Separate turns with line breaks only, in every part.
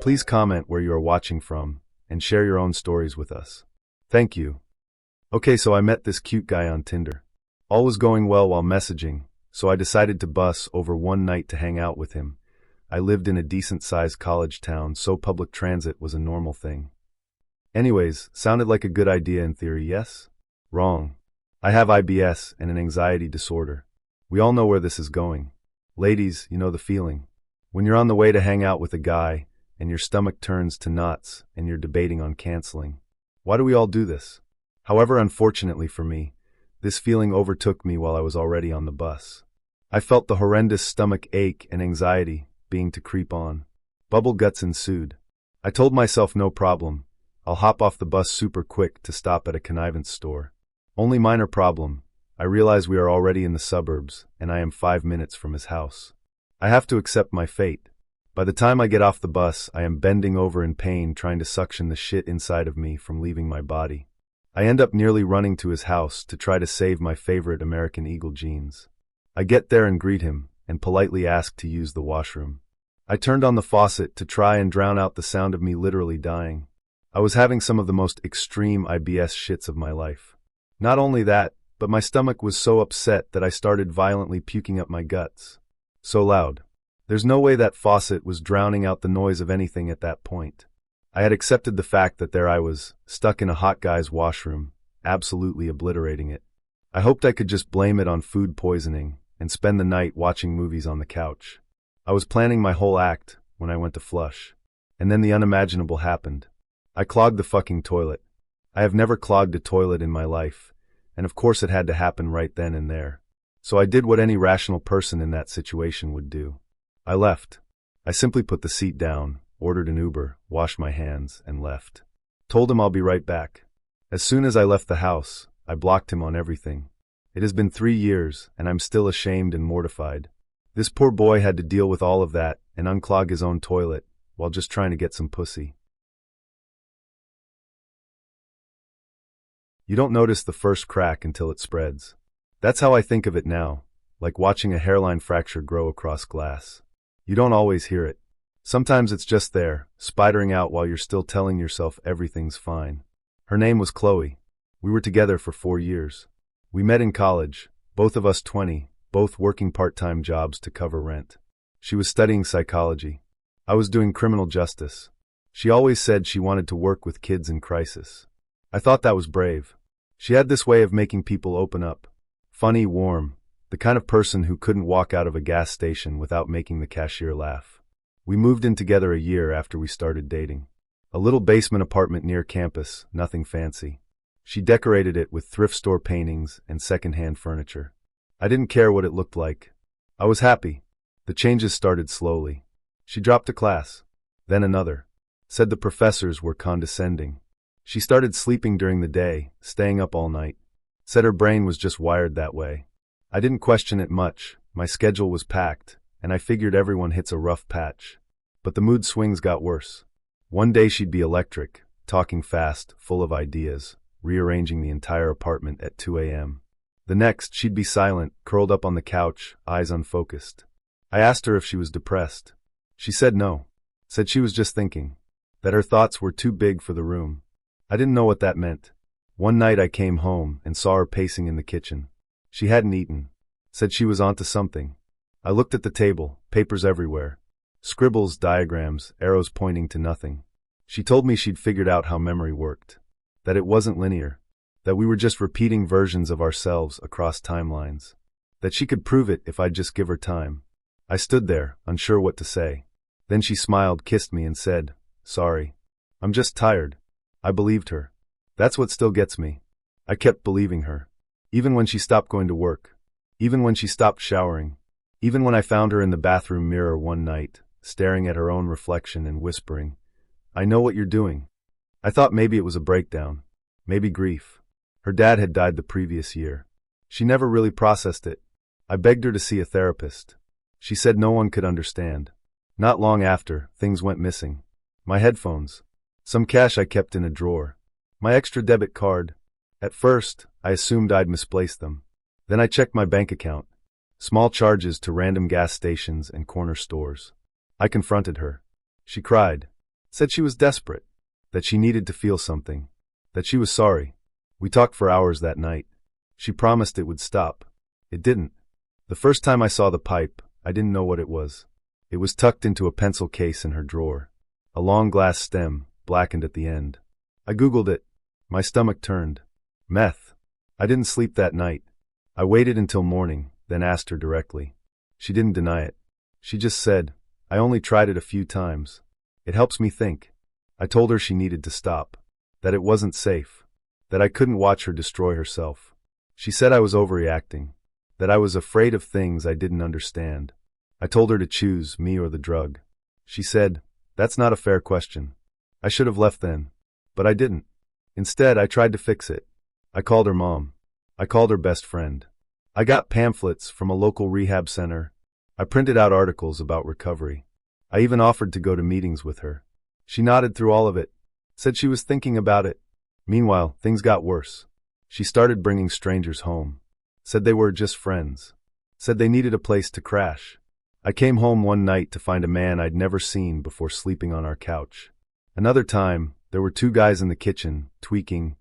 Please comment where you are watching from and share your own stories with us. Thank you. Okay, so I met this cute guy on Tinder. All was going well while messaging, so I decided to bus over one night to hang out with him. I lived in a decent-sized college town, so public transit was a normal thing. Anyways, sounded like a good idea in theory, yes? Wrong. I have IBS and an anxiety disorder. We all know where this is going. Ladies, you know the feeling. When you're on the way to hang out with a guy, and your stomach turns to knots, and you're debating on canceling. Why do we all do this? However, unfortunately for me, this feeling overtook me while I was already on the bus. I felt the horrendous stomach ache and anxiety being to creep on. Bubble guts ensued. I told myself no problem. I'll hop off the bus super quick to stop at a connivance store. Only minor problem. I realize we are already in the suburbs, and I am 5 minutes from his house. I have to accept my fate. By the time I get off the bus, I am bending over in pain trying to suction the shit inside of me from leaving my body. I end up nearly running to his house to try to save my favorite American Eagle jeans. I get there and greet him, and politely ask to use the washroom. I turned on the faucet to try and drown out the sound of me literally dying. I was having some of the most extreme IBS shits of my life. Not only that, but my stomach was so upset that I started violently puking up my guts. So loud. There's no way that faucet was drowning out the noise of anything at that point. I had accepted the fact that there I was, stuck in a hot guy's washroom, absolutely obliterating it. I hoped I could just blame it on food poisoning and spend the night watching movies on the couch. I was planning my whole act when I went to flush. And then the unimaginable happened. I clogged the fucking toilet. I have never clogged a toilet in my life, and of course it had to happen right then and there. So I did what any rational person in that situation would do. I left. I simply put the seat down, ordered an Uber, washed my hands, and left. Told him I'll be right back. As soon as I left the house, I blocked him on everything. It has been 3 years, and I'm still ashamed and mortified. This poor boy had to deal with all of that and unclog his own toilet while just trying to get some pussy. You don't notice the first crack until it spreads. That's how I think of it now, like watching a hairline fracture grow across glass. You don't always hear it. Sometimes it's just there, spidering out while you're still telling yourself everything's fine. Her name was Chloe. We were together for 4 years. We met in college, both of us 20, both working part-time jobs to cover rent. She was studying psychology. I was doing criminal justice. She always said she wanted to work with kids in crisis. I thought that was brave. She had this way of making people open up. Funny, warm, the kind of person who couldn't walk out of a gas station without making the cashier laugh. We moved in together a year after we started dating. A little basement apartment near campus, nothing fancy. She decorated it with thrift store paintings and second-hand furniture. I didn't care what it looked like. I was happy. The changes started slowly. She dropped a class, then another. Said the professors were condescending. She started sleeping during the day, staying up all night. Said her brain was just wired that way. I didn't question it much. My schedule was packed, and I figured everyone hits a rough patch. But the mood swings got worse. One day she'd be electric, talking fast, full of ideas, rearranging the entire apartment at 2 a.m. The next, she'd be silent, curled up on the couch, eyes unfocused. I asked her if she was depressed. She said no. Said she was just thinking. That her thoughts were too big for the room. I didn't know what that meant. One night I came home and saw her pacing in the kitchen. She hadn't eaten. Said she was onto something. I looked at the table, papers everywhere. Scribbles, diagrams, arrows pointing to nothing. She told me she'd figured out how memory worked. That it wasn't linear. That we were just repeating versions of ourselves across timelines. That she could prove it if I'd just give her time. I stood there, unsure what to say. Then she smiled, kissed me, and said, "Sorry. I'm just tired." I believed her. That's what still gets me. I kept believing her. Even when she stopped going to work. Even when she stopped showering. Even when I found her in the bathroom mirror one night, staring at her own reflection and whispering, "I know what you're doing." I thought maybe it was a breakdown. Maybe grief. Her dad had died the previous year. She never really processed it. I begged her to see a therapist. She said no one could understand. Not long after, things went missing. My headphones. Some cash I kept in a drawer. My extra debit card. At first, I assumed I'd misplaced them. Then I checked my bank account. Small charges to random gas stations and corner stores. I confronted her. She cried. Said she was desperate, that she needed to feel something, that she was sorry. We talked for hours that night. She promised it would stop. It didn't. The first time I saw the pipe, I didn't know what it was. It was tucked into a pencil case in her drawer. A long glass stem, blackened at the end. I Googled it. My stomach turned. Meth. I didn't sleep that night. I waited until morning, then asked her directly. She didn't deny it. She just said, I only tried it a few times. It helps me think. I told her she needed to stop. That it wasn't safe. That I couldn't watch her destroy herself. She said I was overreacting. That I was afraid of things I didn't understand. I told her to choose, me or the drug. She said, that's not a fair question. I should have left then. But I didn't. Instead, I tried to fix it. I called her mom. I called her best friend. I got pamphlets from a local rehab center. I printed out articles about recovery. I even offered to go to meetings with her. She nodded through all of it, said she was thinking about it. Meanwhile, things got worse. She started bringing strangers home. Said they were just friends. Said they needed a place to crash. I came home one night to find a man I'd never seen before sleeping on our couch. Another time, there were two guys in the kitchen, tweaking,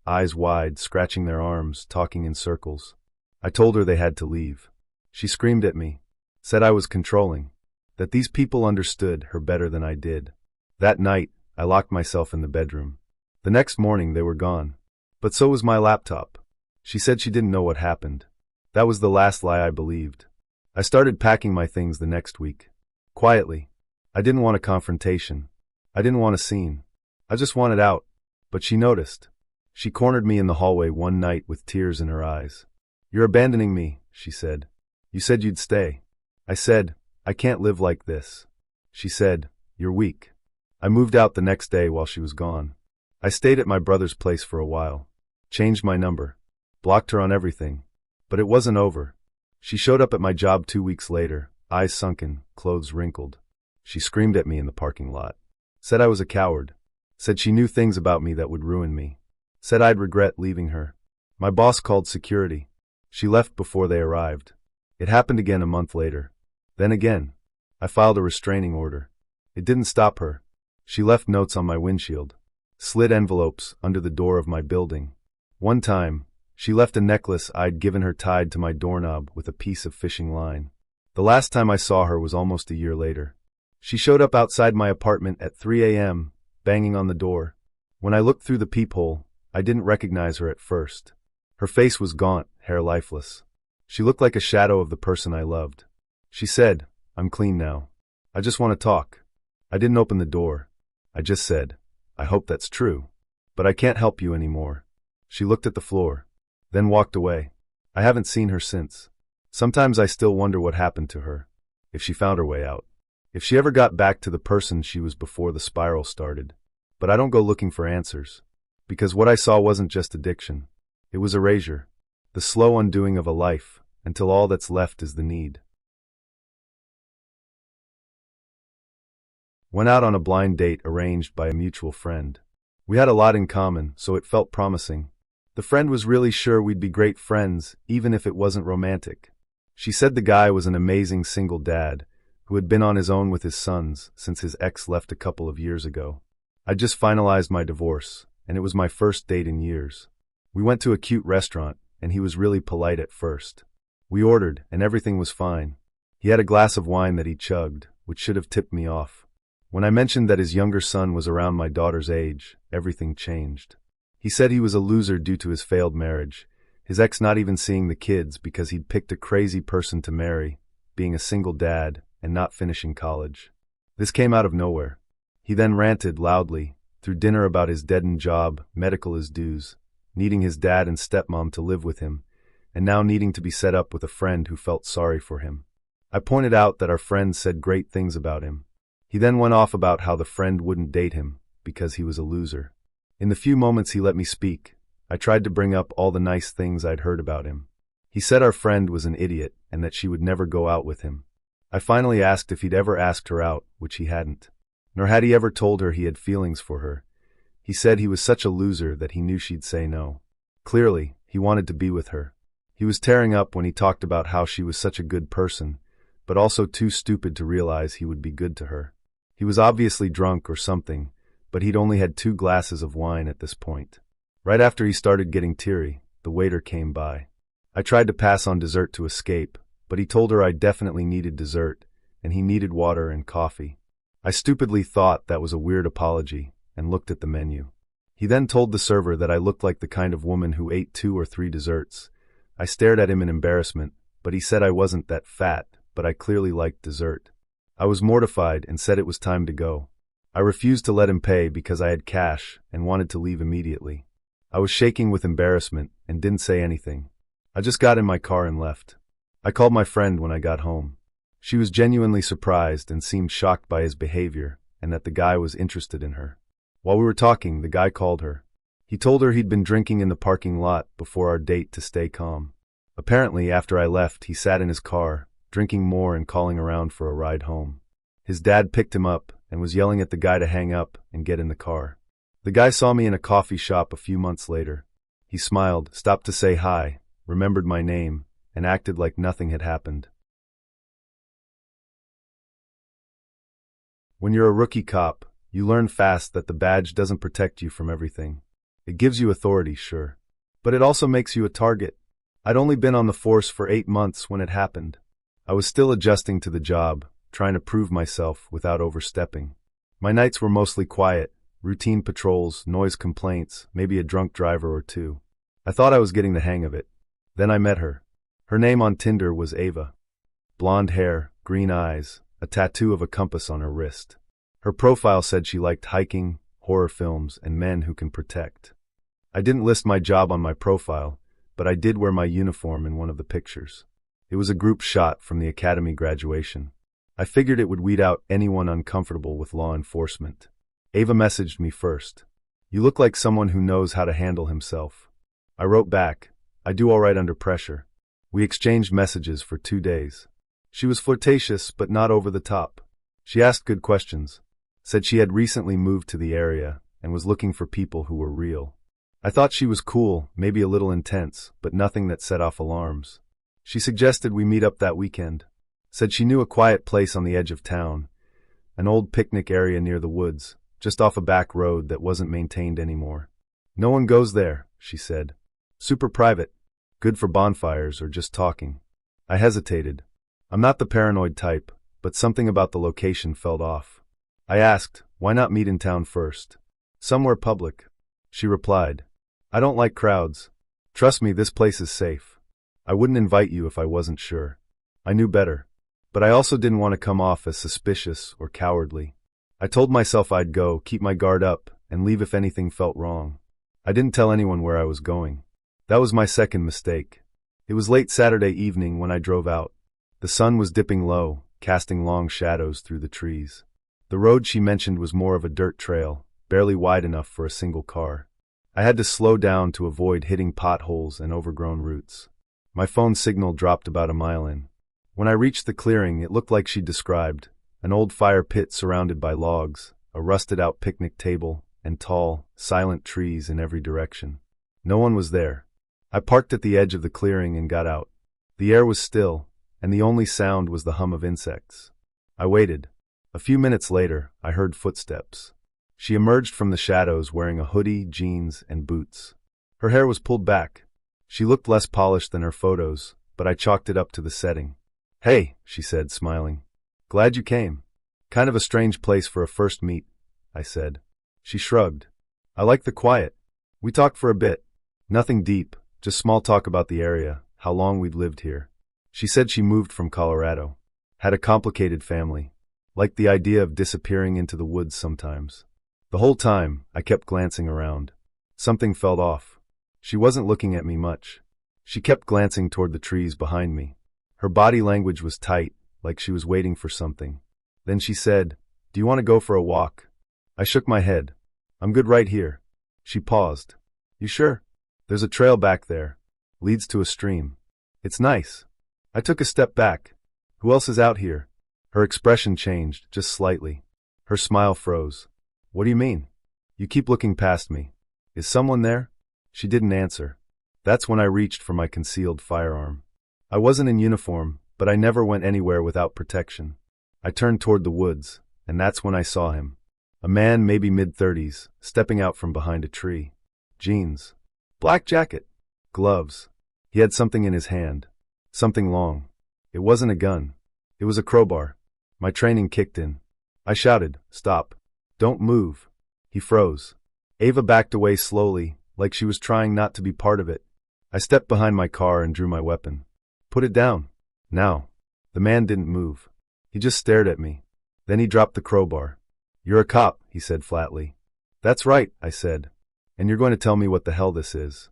eyes wide, scratching their arms, talking in circles. I told her they had to leave. She screamed at me, said I was controlling, that these people understood her better than I did. That night, I locked myself in the bedroom. The next morning, they were gone. But so was my laptop. She said she didn't know what happened. That was the last lie I believed. I started packing my things the next week. Quietly. I didn't want a confrontation. I didn't want a scene. I just wanted out. But she noticed. She cornered me in the hallway one night with tears in her eyes. You're abandoning me, she said. You said you'd stay. I said, I can't live like this. She said, you're weak. I moved out the next day while she was gone. I stayed at my brother's place for a while. Changed my number. Blocked her on everything. But it wasn't over. She showed up at my job 2 weeks later, eyes sunken, clothes wrinkled. She screamed at me in the parking lot. Said I was a coward. Said she knew things about me that would ruin me. Said I'd regret leaving her. My boss called security. She left before they arrived. It happened again a month later. Then again. I filed a restraining order. It didn't stop her. She left notes on my windshield. Slid envelopes under the door of my building. One time, she left a necklace I'd given her tied to my doorknob with a piece of fishing line. The last time I saw her was almost a year later. She showed up outside my apartment at 3 a.m., banging on the door. When I looked through the peephole, I didn't recognize her at first. Her face was gaunt, hair lifeless. She looked like a shadow of the person I loved. She said, I'm clean now. I just want to talk. I didn't open the door. I just said, I hope that's true. But I can't help you anymore. She looked at the floor, then walked away. I haven't seen her since. Sometimes I still wonder what happened to her. If she found her way out. If she ever got back to the person she was before the spiral started. But I don't go looking for answers. Because what I saw wasn't just addiction. It was erasure. The slow undoing of a life, until all that's left is the need. Went out on a blind date arranged by a mutual friend. We had a lot in common, so it felt promising. The friend was really sure we'd be great friends, even if it wasn't romantic. She said the guy was an amazing single dad, who had been on his own with his sons since his ex left a couple of years ago. I'd just finalized my divorce, and it was my first date in years. We went to a cute restaurant, and he was really polite at first. We ordered, and everything was fine. He had a glass of wine that he chugged, which should have tipped me off. When I mentioned that his younger son was around my daughter's age, everything changed. He said he was a loser due to his failed marriage, his ex not even seeing the kids because he'd picked a crazy person to marry, being a single dad, and not finishing college. This came out of nowhere. He then ranted loudly, through dinner about his dead-end job, medical his dues, needing his dad and stepmom to live with him, and now needing to be set up with a friend who felt sorry for him. I pointed out that our friend said great things about him. He then went off about how the friend wouldn't date him, because he was a loser. In the few moments he let me speak, I tried to bring up all the nice things I'd heard about him. He said our friend was an idiot, and that she would never go out with him. I finally asked if he'd ever asked her out, which he hadn't. Nor had he ever told her he had feelings for her. He said he was such a loser that he knew she'd say no. Clearly, he wanted to be with her. He was tearing up when he talked about how she was such a good person, but also too stupid to realize he would be good to her. He was obviously drunk or something, but he'd only had 2 glasses of wine at this point. Right after he started getting teary, the waiter came by. I tried to pass on dessert to escape, but he told her I definitely needed dessert, and he needed water and coffee. I stupidly thought that was a weird apology, and looked at the menu. He then told the server that I looked like the kind of woman who ate 2 or 3 desserts. I stared at him in embarrassment, but he said I wasn't that fat, but I clearly liked dessert. I was mortified and said it was time to go. I refused to let him pay because I had cash and wanted to leave immediately. I was shaking with embarrassment and didn't say anything. I just got in my car and left. I called my friend when I got home. She was genuinely surprised and seemed shocked by his behavior and that the guy was interested in her. While we were talking, the guy called her. He told her he'd been drinking in the parking lot before our date to stay calm. Apparently, after I left, he sat in his car, drinking more and calling around for a ride home. His dad picked him up and was yelling at the guy to hang up and get in the car. The guy saw me in a coffee shop a few months later. He smiled, stopped to say hi, remembered my name, and acted like nothing had happened. When you're a rookie cop, you learn fast that the badge doesn't protect you from everything. It gives you authority, sure. But it also makes you a target. I'd only been on the force for 8 months when it happened. I was still adjusting to the job, trying to prove myself without overstepping. My nights were mostly quiet, routine patrols, noise complaints, maybe a drunk driver or 2. I thought I was getting the hang of it. Then I met her. Her name on Tinder was Ava. Blonde hair, green eyes, a tattoo of a compass on her wrist. Her profile said she liked hiking, horror films, and men who can protect. I didn't list my job on my profile, but I did wear my uniform in one of the pictures. It was a group shot from the academy graduation. I figured it would weed out anyone uncomfortable with law enforcement. Ava messaged me first. "You look like someone who knows how to handle himself." I wrote back, "I do all right under pressure." We exchanged messages for 2 days. She was flirtatious, but not over the top. She asked good questions. Said she had recently moved to the area and was looking for people who were real. I thought she was cool, maybe a little intense, but nothing that set off alarms. She suggested we meet up that weekend. Said she knew a quiet place on the edge of town, an old picnic area near the woods, just off a back road that wasn't maintained anymore. "No one goes there," she said. "Super private. Good for bonfires or just talking." I hesitated. I'm not the paranoid type, but something about the location felt off. I asked, "Why not meet in town first? Somewhere public." She replied, "I don't like crowds. Trust me, this place is safe. I wouldn't invite you if I wasn't sure." I knew better. But I also didn't want to come off as suspicious or cowardly. I told myself I'd go, keep my guard up, and leave if anything felt wrong. I didn't tell anyone where I was going. That was my second mistake. It was late Saturday evening when I drove out. The sun was dipping low, casting long shadows through the trees. The road she mentioned was more of a dirt trail, barely wide enough for a single car. I had to slow down to avoid hitting potholes and overgrown roots. My phone signal dropped about a mile in. When I reached the clearing, it looked like she'd described: an old fire pit surrounded by logs, a rusted-out picnic table, and tall, silent trees in every direction. No one was there. I parked at the edge of the clearing and got out. The air was still, and the only sound was the hum of insects. I waited. A few minutes later, I heard footsteps. She emerged from the shadows wearing a hoodie, jeans, and boots. Her hair was pulled back. She looked less polished than her photos, but I chalked it up to the setting. "Hey," she said, smiling. "Glad you came. Kind of a strange place for a first meet," I said. She shrugged. "I like the quiet." We talked for a bit. Nothing deep, just small talk about the area, how long we'd lived here. She said she moved from Colorado. Had a complicated family. Liked the idea of disappearing into the woods sometimes. The whole time, I kept glancing around. Something felt off. She wasn't looking at me much. She kept glancing toward the trees behind me. Her body language was tight, like she was waiting for something. Then she said, "Do you want to go for a walk?" I shook my head. "I'm good right here." She paused. "You sure? There's a trail back there. Leads to a stream. It's nice." I took a step back. "Who else is out here?" Her expression changed, just slightly. Her smile froze. "What do you mean? You keep looking past me. Is someone there?" She didn't answer. That's when I reached for my concealed firearm. I wasn't in uniform, but I never went anywhere without protection. I turned toward the woods, and that's when I saw him. A man, maybe mid-30s, stepping out from behind a tree. Jeans. Black jacket. Gloves. He had something in his hand. Something long. It wasn't a gun. It was a crowbar. My training kicked in. I shouted, "Stop. Don't move." He froze. Ava backed away slowly, like she was trying not to be part of it. I stepped behind my car and drew my weapon. "Put it down. Now." The man didn't move. He just stared at me. Then he dropped the crowbar. "You're a cop," he said flatly. "That's right," I said. "And you're going to tell me what the hell this is."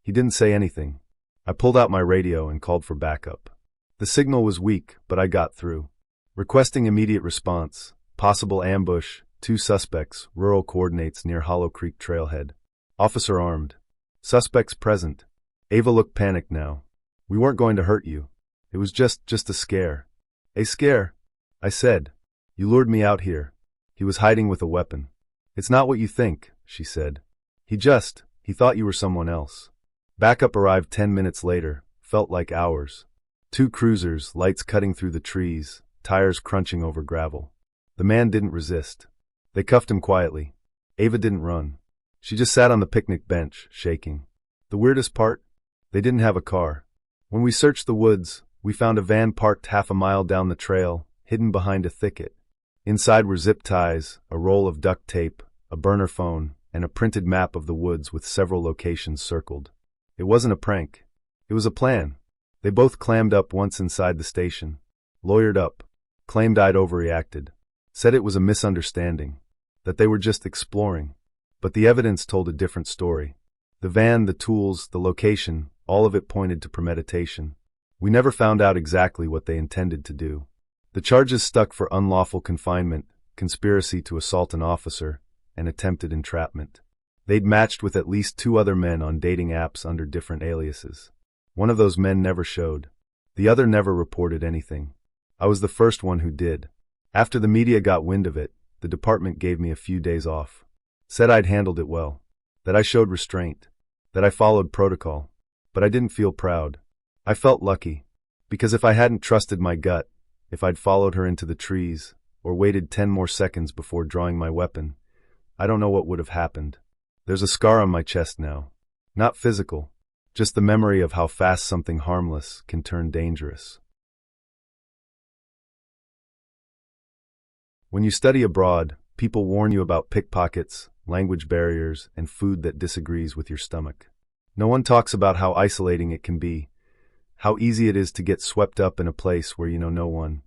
He didn't say anything. I pulled out my radio and called for backup. The signal was weak, but I got through. Requesting immediate response. Possible ambush. 2 suspects. Rural coordinates near Hollow Creek Trailhead. Officer armed. Suspects present. Ava looked panicked now. "We weren't going to hurt you. It was just a scare." "A scare?" I said. "You lured me out here." He was hiding with a weapon. "It's not what you think," she said. He thought you were someone else." Backup arrived 10 minutes later. Felt like hours. 2 cruisers, lights cutting through the trees, tires crunching over gravel. The man didn't resist. They cuffed him quietly. Ava didn't run. She just sat on the picnic bench, shaking. The weirdest part? They didn't have a car. When we searched the woods, we found a van parked half a mile down the trail, hidden behind a thicket. Inside were zip ties, a roll of duct tape, a burner phone, and a printed map of the woods with several locations circled. It wasn't a prank. It was a plan. They both clammed up once inside the station. Lawyered up. Claimed I'd overreacted. Said it was a misunderstanding. That they were just exploring. But the evidence told a different story. The van, the tools, the location, all of it pointed to premeditation. We never found out exactly what they intended to do. The charges stuck for unlawful confinement, conspiracy to assault an officer, and attempted entrapment. They'd matched with at least 2 other men on dating apps under different aliases. One of those men never showed. The other never reported anything. I was the first one who did. After the media got wind of it, the department gave me a few days off. Said I'd handled it well. That I showed restraint. That I followed protocol. But I didn't feel proud. I felt lucky. Because if I hadn't trusted my gut, if I'd followed her into the trees, or waited 10 more seconds before drawing my weapon, I don't know what would have happened. There's a scar on my chest now. Not physical. Just the memory of how fast something harmless can turn dangerous. When you study abroad, people warn you about pickpockets, language barriers, and food that disagrees with your stomach. No one talks about how isolating it can be, how easy it is to get swept up in a place where you know no one,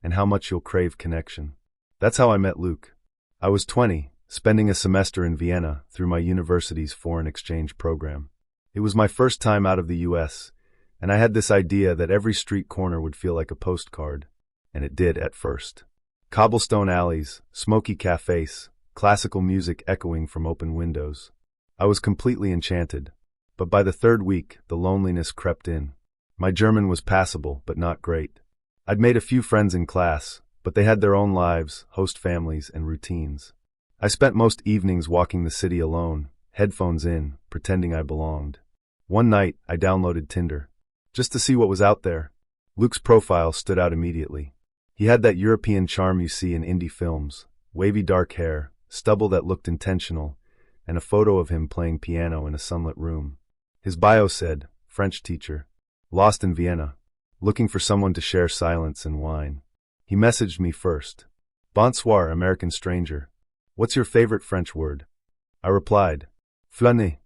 and how much you'll crave connection. That's how I met Luke. I was 20, spending a semester in Vienna through my university's foreign exchange program. It was my first time out of the US, and I had this idea that every street corner would feel like a postcard, and it did at first. Cobblestone alleys, smoky cafes, classical music echoing from open windows. I was completely enchanted, but by the 3rd week, the loneliness crept in. My German was passable, but not great. I'd made a few friends in class, but they had their own lives, host families, and routines. I spent most evenings walking the city alone, headphones in, pretending I belonged. One night, I downloaded Tinder. Just to see what was out there. Luke's profile stood out immediately. He had that European charm you see in indie films, wavy dark hair, stubble that looked intentional, and a photo of him playing piano in a sunlit room. His bio said, French teacher, lost in Vienna, looking for someone to share silence and wine. He messaged me first. Bonsoir, American stranger. What's your favorite French word? I replied, flâner,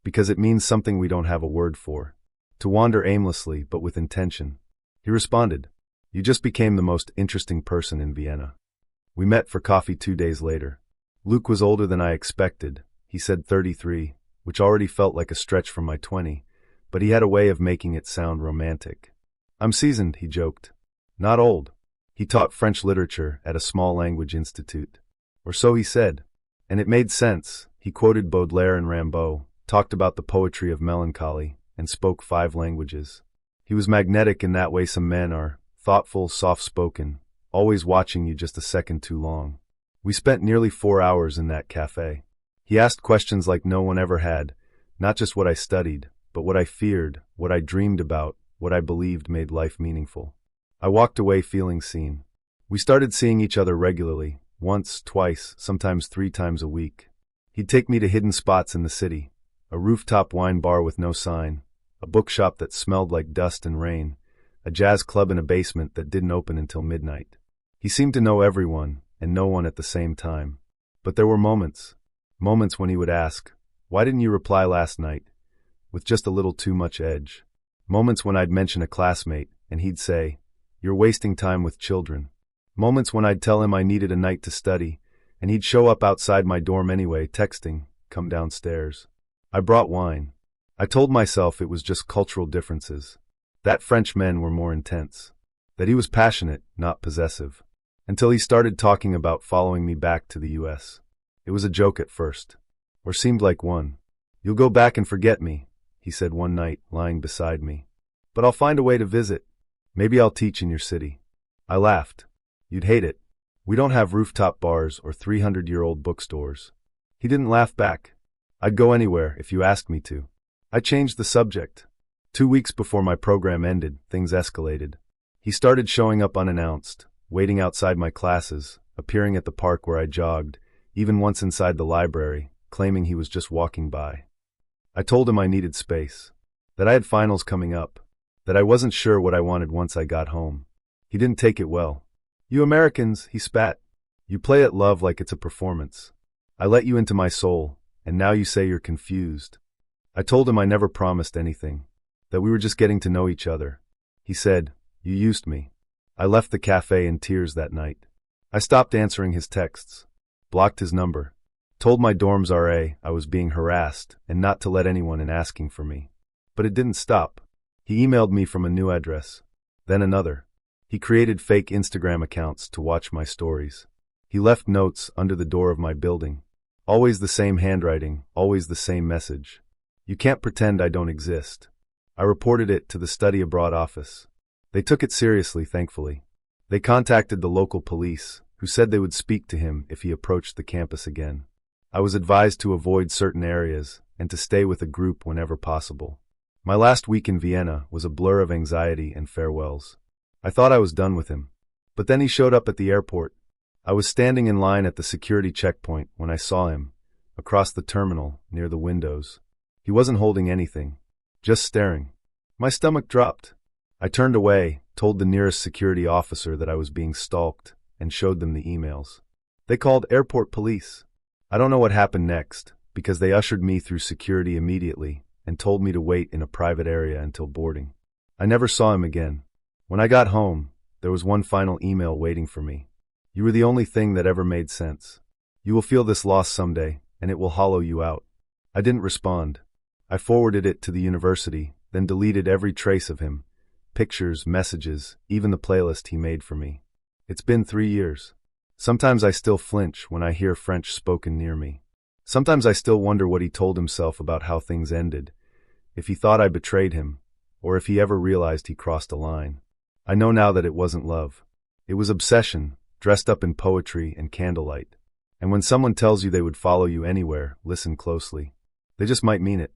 because it means something we don't have a word for. To wander aimlessly, but with intention. He responded, you just became the most interesting person in Vienna. We met for coffee 2 days later. Luke was older than I expected. He said 33, which already felt like a stretch from my 20, but he had a way of making it sound romantic. I'm seasoned, he joked. Not old. He taught French literature at a small language institute. Or so he said. And it made sense. He quoted Baudelaire and Rimbaud, talked about the poetry of melancholy, and spoke 5 languages. He was magnetic in that way some men are, thoughtful, soft-spoken, always watching you just a second too long. We spent nearly 4 hours in that cafe. He asked questions like no one ever had, not just what I studied, but what I feared, what I dreamed about, what I believed made life meaningful. I walked away feeling seen. We started seeing each other regularly, once, twice, sometimes 3 times a week. He'd take me to hidden spots in the city, a rooftop wine bar with no sign, a bookshop that smelled like dust and rain, a jazz club in a basement that didn't open until midnight. He seemed to know everyone and no one at the same time. But there were moments when he would ask, "Why didn't you reply last night?" with just a little too much edge. Moments when I'd mention a classmate and he'd say, "You're wasting time with children." Moments when I'd tell him I needed a night to study, and he'd show up outside my dorm anyway, texting, "Come downstairs." I brought wine. I told myself it was just cultural differences, that French men were more intense, that he was passionate, not possessive, until he started talking about following me back to the US. It was a joke at first, or seemed like one. "You'll go back and forget me," he said one night, lying beside me. "But I'll find a way to visit. Maybe I'll teach in your city." I laughed. "You'd hate it. We don't have rooftop bars or 300-year-old bookstores." He didn't laugh back. "I'd go anywhere if you asked me to." I changed the subject. 2 weeks before my program ended, things escalated. He started showing up unannounced, waiting outside my classes, appearing at the park where I jogged, even once inside the library, claiming he was just walking by. I told him I needed space, that I had finals coming up, that I wasn't sure what I wanted once I got home. He didn't take it well. "You Americans," he spat. "You play at love like it's a performance. I let you into my soul, and now you say you're confused." I told him I never promised anything, that we were just getting to know each other. He said, "You used me." I left the cafe in tears that night. I stopped answering his texts, blocked his number, told my dorm's RA I was being harassed and not to let anyone in asking for me. But it didn't stop. He emailed me from a new address, then another. He created fake Instagram accounts to watch my stories. He left notes under the door of my building. Always the same handwriting, always the same message. "You can't pretend I don't exist." I reported it to the study abroad office. They took it seriously, thankfully. They contacted the local police, who said they would speak to him if he approached the campus again. I was advised to avoid certain areas and to stay with a group whenever possible. My last week in Vienna was a blur of anxiety and farewells. I thought I was done with him. But then he showed up at the airport. I was standing in line at the security checkpoint when I saw him, across the terminal, near the windows. He wasn't holding anything, just staring. My stomach dropped. I turned away, told the nearest security officer that I was being stalked, and showed them the emails. They called airport police. I don't know what happened next, because they ushered me through security immediately and told me to wait in a private area until boarding. I never saw him again. When I got home, there was one final email waiting for me. "You were the only thing that ever made sense. You will feel this loss someday, and it will hollow you out." I didn't respond. I forwarded it to the university, then deleted every trace of him. Pictures, messages, even the playlist he made for me. It's been 3 years. Sometimes I still flinch when I hear French spoken near me. Sometimes I still wonder what he told himself about how things ended, if he thought I betrayed him, or if he ever realized he crossed a line. I know now that it wasn't love. It was obsession, dressed up in poetry and candlelight. And when someone tells you they would follow you anywhere, listen closely. They just might mean it.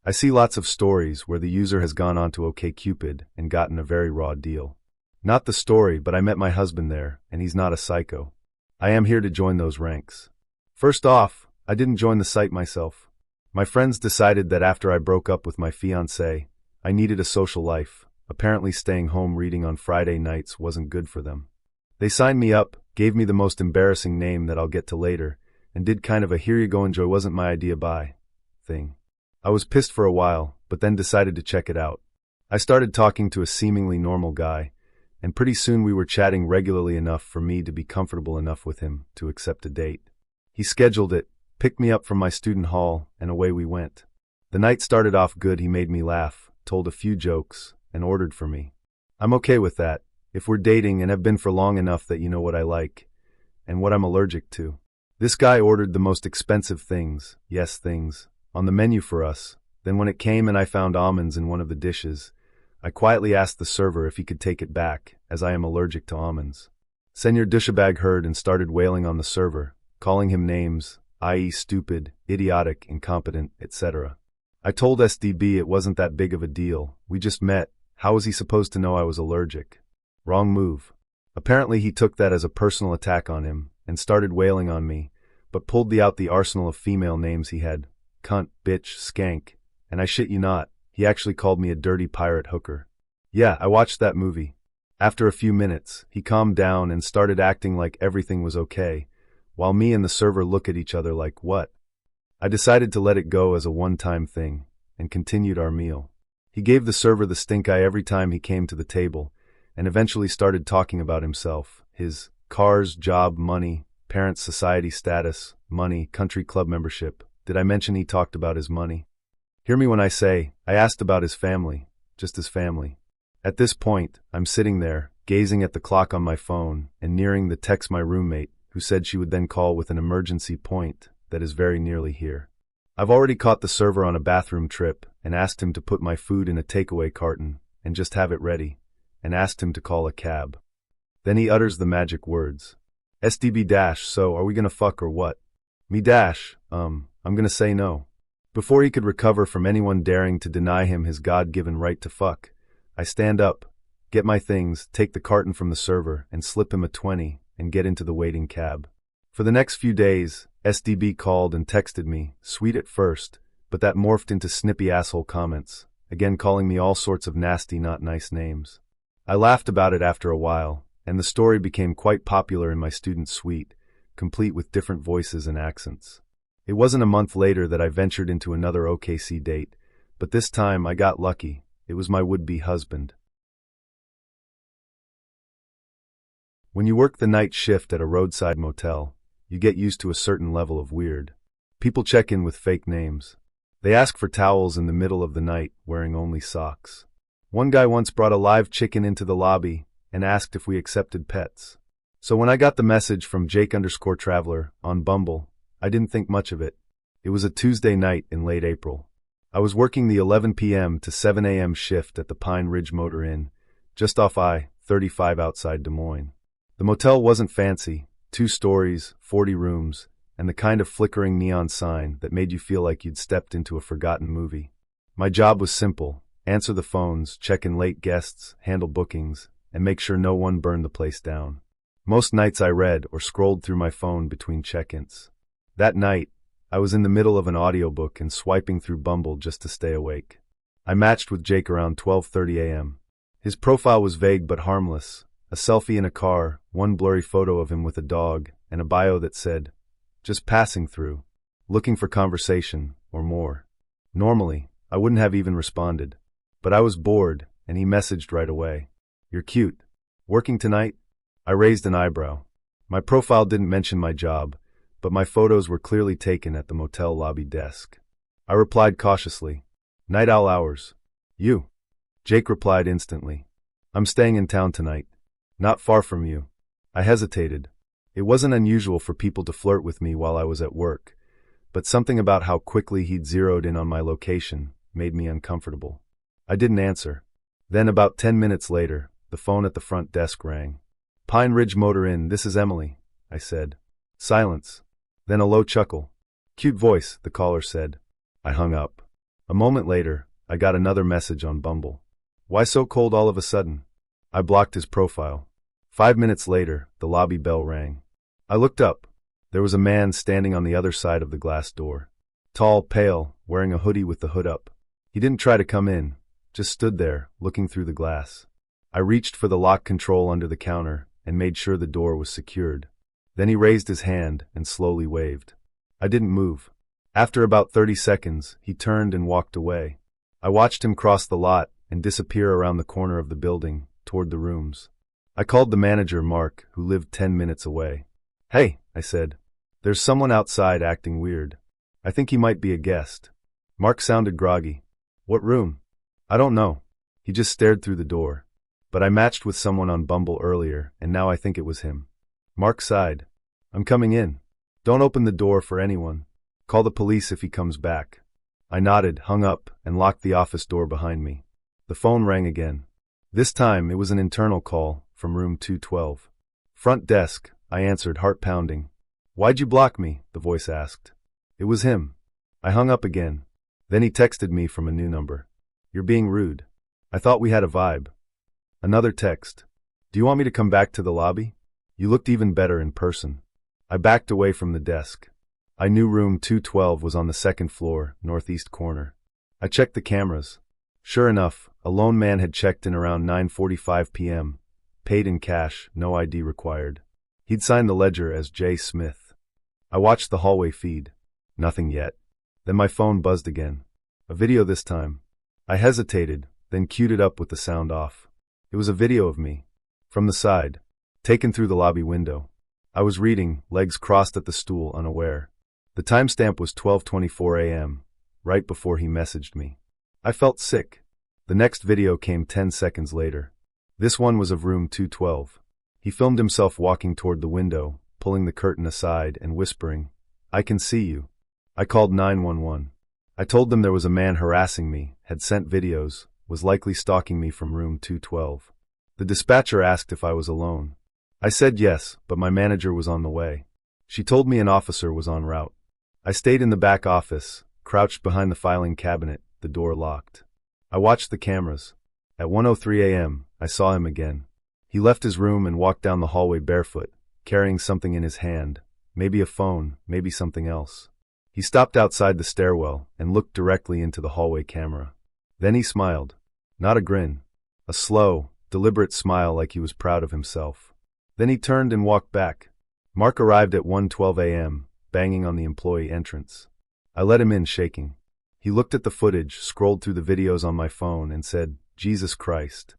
I see lots of stories where the user has gone onto OkCupid and gotten a very raw deal. Not the story, but I met my husband there, and he's not a psycho. I am here to join those ranks. First off, I didn't join the site myself. My friends decided that after I broke up with my fiancée, I needed a social life. Apparently staying home reading on Friday nights wasn't good for them. They signed me up, gave me the most embarrassing name that I'll get to later, and did kind of a "here you go, enjoy, wasn't my idea, bye" thing. I was pissed for a while, but then decided to check it out. I started talking to a seemingly normal guy, and pretty soon we were chatting regularly enough for me to be comfortable enough with him to accept a date. He scheduled it, picked me up from my student hall, and away we went. The night started off good. He made me laugh, told a few jokes, and ordered for me. I'm okay with that, if we're dating and have been for long enough that you know what I like, and what I'm allergic to. This guy ordered the most expensive things, yes things, on the menu for us. Then when it came and I found almonds in one of the dishes, I quietly asked the server if he could take it back, as I am allergic to almonds. Senor Douchebag heard and started wailing on the server, calling him names, i.e. stupid, idiotic, incompetent, etc. I told SDB it wasn't that big of a deal, we just met, how was he supposed to know I was allergic? Wrong move. Apparently he took that as a personal attack on him and started wailing on me, but pulled out the arsenal of female names he had. Cunt, bitch, skank. And I shit you not, he actually called me a dirty pirate hooker. Yeah, I watched that movie. After a few minutes, he calmed down and started acting like everything was okay, while me and the server look at each other like, what? I decided to let it go as a one-time thing, and continued our meal. He gave the server the stink eye every time he came to the table, and eventually started talking about himself, his cars, job, money, parents' society status, money, country club membership. Did I mention he talked about his money? Hear me when I say, I asked about his family, just his family. At this point, I'm sitting there, gazing at the clock on my phone, and nearing the text my roommate, who said she would then call with an emergency point that is very nearly here. I've already caught the server on a bathroom trip, and asked him to put my food in a takeaway carton, and just have it ready, and asked him to call a cab. Then he utters the magic words. SDB dash, so are we gonna fuck or what? Me dash, I'm gonna say no. Before he could recover from anyone daring to deny him his God-given right to fuck, I stand up, get my things, take the carton from the server, and slip him a 20, and get into the waiting cab. For the next few days, SDB called and texted me, sweet at first, but that morphed into snippy asshole comments, again calling me all sorts of nasty not nice names. I laughed about it after a while, and the story became quite popular in my student suite, complete with different voices and accents. It wasn't a month later that I ventured into another OKC date, but this time I got lucky. It was my would-be husband. When you work the night shift at a roadside motel, you get used to a certain level of weird. People check in with fake names. They ask for towels in the middle of the night, wearing only socks. One guy once brought a live chicken into the lobby and asked if we accepted pets. So when I got the message from Jake_Traveler on Bumble, I didn't think much of it. It was a Tuesday night in late April. I was working the 11 p.m. to 7 a.m. shift at the Pine Ridge Motor Inn, just off I-35 outside Des Moines. The motel wasn't fancy, 2 stories, 40 rooms, and the kind of flickering neon sign that made you feel like you'd stepped into a forgotten movie. My job was simple: answer the phones, check in late guests, handle bookings, and make sure no one burned the place down. Most nights I read or scrolled through my phone between check-ins. That night, I was in the middle of an audiobook and swiping through Bumble just to stay awake. I matched with Jake around 12:30 a.m. His profile was vague but harmless: a selfie in a car, one blurry photo of him with a dog, and a bio that said, just passing through, looking for conversation, or more. Normally, I wouldn't have even responded. But I was bored, and he messaged right away. You're cute. Working tonight? I raised an eyebrow. My profile didn't mention my job, but my photos were clearly taken at the motel lobby desk. I replied cautiously, night owl hours. You? Jake replied instantly. I'm staying in town tonight. Not far from you. I hesitated. It wasn't unusual for people to flirt with me while I was at work, but something about how quickly he'd zeroed in on my location made me uncomfortable. I didn't answer. Then about 10 minutes later, the phone at the front desk rang. Pine Ridge Motor Inn, this is Emily, I said. Silence. Then a low chuckle. Cute voice, the caller said. I hung up. A moment later, I got another message on Bumble. Why so cold all of a sudden? I blocked his profile. 5 minutes later, the lobby bell rang. I looked up. There was a man standing on the other side of the glass door. Tall, pale, wearing a hoodie with the hood up. He didn't try to come in, just stood there, looking through the glass. I reached for the lock control under the counter and made sure the door was secured. Then he raised his hand and slowly waved. I didn't move. After about 30 seconds, he turned and walked away. I watched him cross the lot and disappear around the corner of the building, toward the rooms. I called the manager, Mark, who lived 10 minutes away. Hey, I said. There's someone outside acting weird. I think he might be a guest. Mark sounded groggy. What room? I don't know. He just stared through the door. But I matched with someone on Bumble earlier, and now I think it was him. Mark sighed. I'm coming in. Don't open the door for anyone. Call the police if he comes back. I nodded, hung up, and locked the office door behind me. The phone rang again. This time it was an internal call from room 212. Front desk, I answered, heart pounding. Why'd you block me? The voice asked. It was him. I hung up again. Then he texted me from a new number. You're being rude. I thought we had a vibe. Another text. Do you want me to come back to the lobby? You looked even better in person. I backed away from the desk. I knew room 212 was on the second floor, northeast corner. I checked the cameras. Sure enough, a lone man had checked in around 9:45 p.m., paid in cash, no ID required. He'd signed the ledger as J. Smith. I watched the hallway feed. Nothing yet. Then my phone buzzed again. A video this time. I hesitated, then queued it up with the sound off. It was a video of me. From the side. Taken through the lobby window. I was reading, legs crossed at the stool, unaware. The timestamp was 12:24 a.m., right before he messaged me. I felt sick. The next video came 10 seconds later. This one was of room 212. He filmed himself walking toward the window, pulling the curtain aside and whispering, "I can see you." I called 911. I told them there was a man harassing me, had sent videos, was likely stalking me from room 212. The dispatcher asked if I was alone. I said yes, but my manager was on the way. She told me an officer was en route. I stayed in the back office, crouched behind the filing cabinet, the door locked. I watched the cameras. At 1:03 a.m., I saw him again. He left his room and walked down the hallway barefoot, carrying something in his hand, maybe a phone, maybe something else. He stopped outside the stairwell and looked directly into the hallway camera. Then he smiled. Not a grin. A slow, deliberate smile like he was proud of himself. Then he turned and walked back. Mark arrived at 1:12 a.m., banging on the employee entrance. I let him in shaking. He looked at the footage, scrolled through the videos on my phone, and said, "Jesus Christ."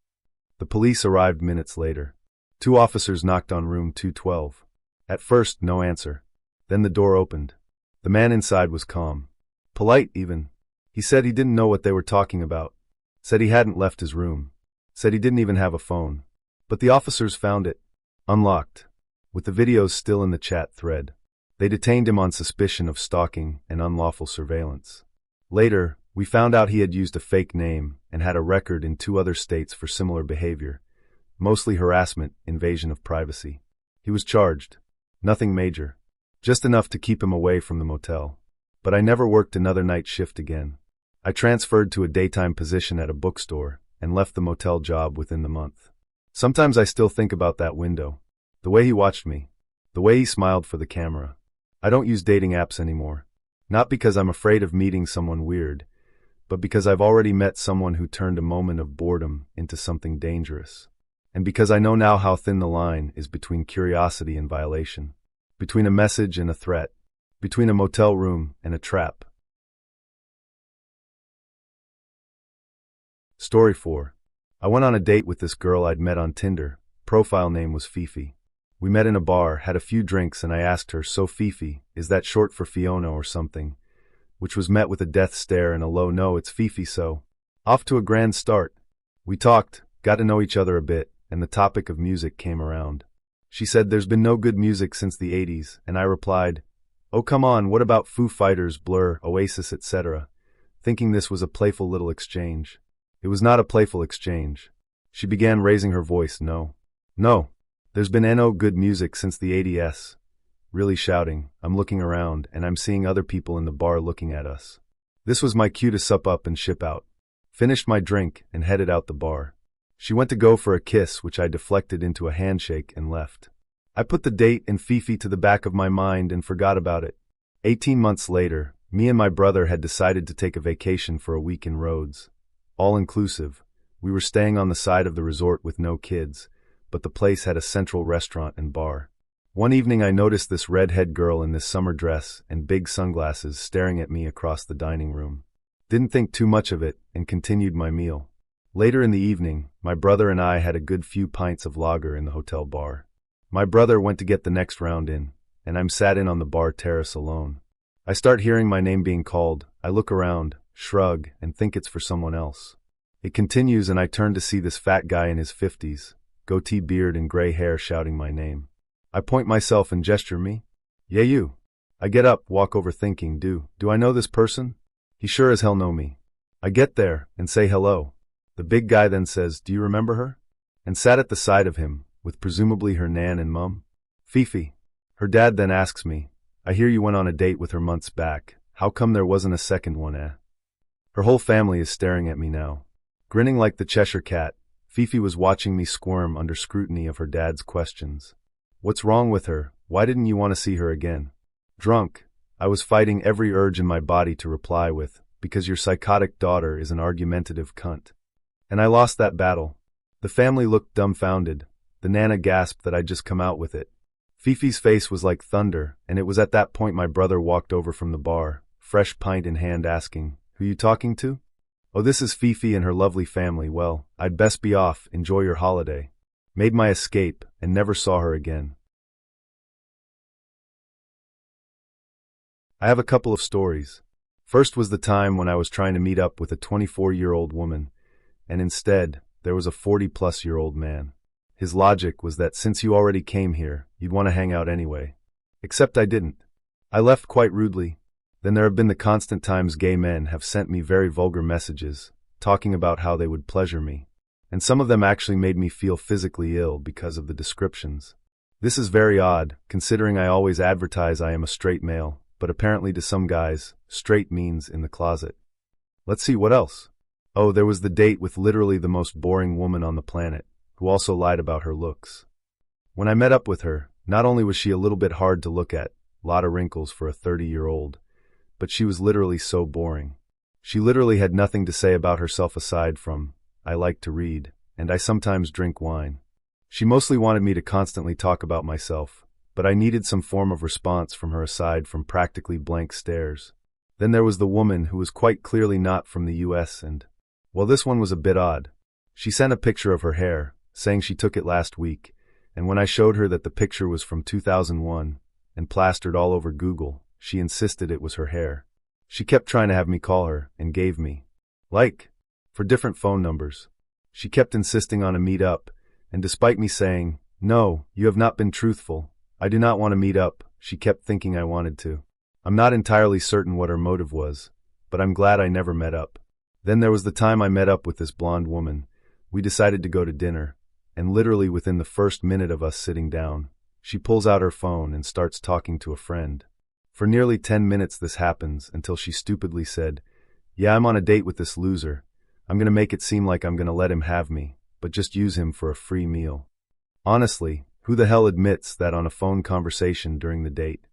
The police arrived minutes later. 2 officers knocked on room 212. At first, no answer. Then the door opened. The man inside was calm. Polite, even. He said he didn't know what they were talking about. Said he hadn't left his room. Said he didn't even have a phone. But the officers found it. Unlocked. With the videos still in the chat thread. They detained him on suspicion of stalking and unlawful surveillance. Later, we found out he had used a fake name and had a record in 2 other states for similar behavior. Mostly harassment, invasion of privacy. He was charged. Nothing major. Just enough to keep him away from the motel. But I never worked another night shift again. I transferred to a daytime position at a bookstore and left the motel job within the month. Sometimes I still think about that window. The way he watched me. The way he smiled for the camera. I don't use dating apps anymore. Not because I'm afraid of meeting someone weird, but because I've already met someone who turned a moment of boredom into something dangerous. And because I know now how thin the line is between curiosity and violation. Between a message and a threat. Between a motel room and a trap. Story 4. I went on a date with this girl I'd met on Tinder. Profile name was Fifi. We met in a bar, had a few drinks, and I asked her, "So Fifi, is that short for Fiona or something?" Which was met with a death stare and a low "No, it's Fifi so." Off to a grand start. We talked, got to know each other a bit, and the topic of music came around. She said there's been no good music since the 80s, and I replied, "Oh come on, what about Foo Fighters, Blur, Oasis, etc.?" Thinking this was a playful little exchange. It was not a playful exchange. She began raising her voice, "No. There's been no good music since the 80s. Really shouting. I'm looking around, and I'm seeing other people in the bar looking at us. This was my cue to sup up and ship out. Finished my drink and headed out the bar. She went to go for a kiss, which I deflected into a handshake and left. I put the date and Fifi to the back of my mind and forgot about it. 18 months later, me and my brother had decided to take a vacation for a week in Rhodes. All inclusive. We were staying on the side of the resort with no kids, but the place had a central restaurant and bar. One evening I noticed this redhead girl in this summer dress and big sunglasses staring at me across the dining room. Didn't think too much of it and continued my meal. Later in the evening, my brother and I had a good few pints of lager in the hotel bar. My brother went to get the next round in, and I'm sat in on the bar terrace alone. I start hearing my name being called. I look around, shrug, and think it's for someone else. It continues and I turn to see this fat guy in his 50s, goatee beard and gray hair shouting my name. I point myself and gesture me. "Yeah, you." I get up, walk over thinking, do I know this person? He sure as hell know me. I get there and say hello. The big guy then says, "Do you remember her?" And sat at the side of him, with presumably her nan and mum. Fifi. Her dad then asks me, "I hear you went on a date with her months back. How come there wasn't a second one, eh?" Her whole family is staring at me now. Grinning like the Cheshire Cat, Fifi was watching me squirm under scrutiny of her dad's questions. What's wrong with her? Why didn't you want to see her again? Drunk, I was fighting every urge in my body to reply with, because your psychotic daughter is an argumentative cunt. And I lost that battle. The family looked dumbfounded. The Nana gasped that I'd just come out with it. Fifi's face was like thunder, and it was at that point my brother walked over from the bar, fresh pint in hand, asking, "Who you talking to?" "Oh, this is Fifi and her lovely family. Well, I'd best be off. Enjoy your holiday." Made my escape, and never saw her again. I have a couple of stories. First was the time when I was trying to meet up with a 24-year-old woman, and instead, there was a 40-plus-year-old man. His logic was that since you already came here, you'd want to hang out anyway. Except I didn't. I left quite rudely. Then there have been the constant times gay men have sent me very vulgar messages, talking about how they would pleasure me. And some of them actually made me feel physically ill because of the descriptions. This is very odd, considering I always advertise I am a straight male, but apparently to some guys, straight means in the closet. Let's see, what else? Oh, there was the date with literally the most boring woman on the planet, who also lied about her looks. When I met up with her, not only was she a little bit hard to look at, lot of wrinkles for a 30-year-old, but she was literally so boring. She literally had nothing to say about herself aside from, "I like to read, and I sometimes drink wine." She mostly wanted me to constantly talk about myself, but I needed some form of response from her aside from practically blank stares. Then there was the woman who was quite clearly not from the US and, well, this one was a bit odd. She sent a picture of her hair, saying she took it last week, and when I showed her that the picture was from 2001 and plastered all over Google, she insisted it was her hair. She kept trying to have me call her and gave me, for different phone numbers. She kept insisting on a meet up, and despite me saying, "No, you have not been truthful. I do not want to meet up," she kept thinking I wanted to. I'm not entirely certain what her motive was, but I'm glad I never met up. Then there was the time I met up with this blonde woman. We decided to go to dinner, and literally within the first minute of us sitting down, she pulls out her phone and starts talking to a friend. For nearly 10 minutes this happens until she stupidly said, "Yeah, I'm on a date with this loser. I'm gonna make it seem like I'm gonna let him have me, but just use him for a free meal." Honestly, who the hell admits that on a phone conversation during the date?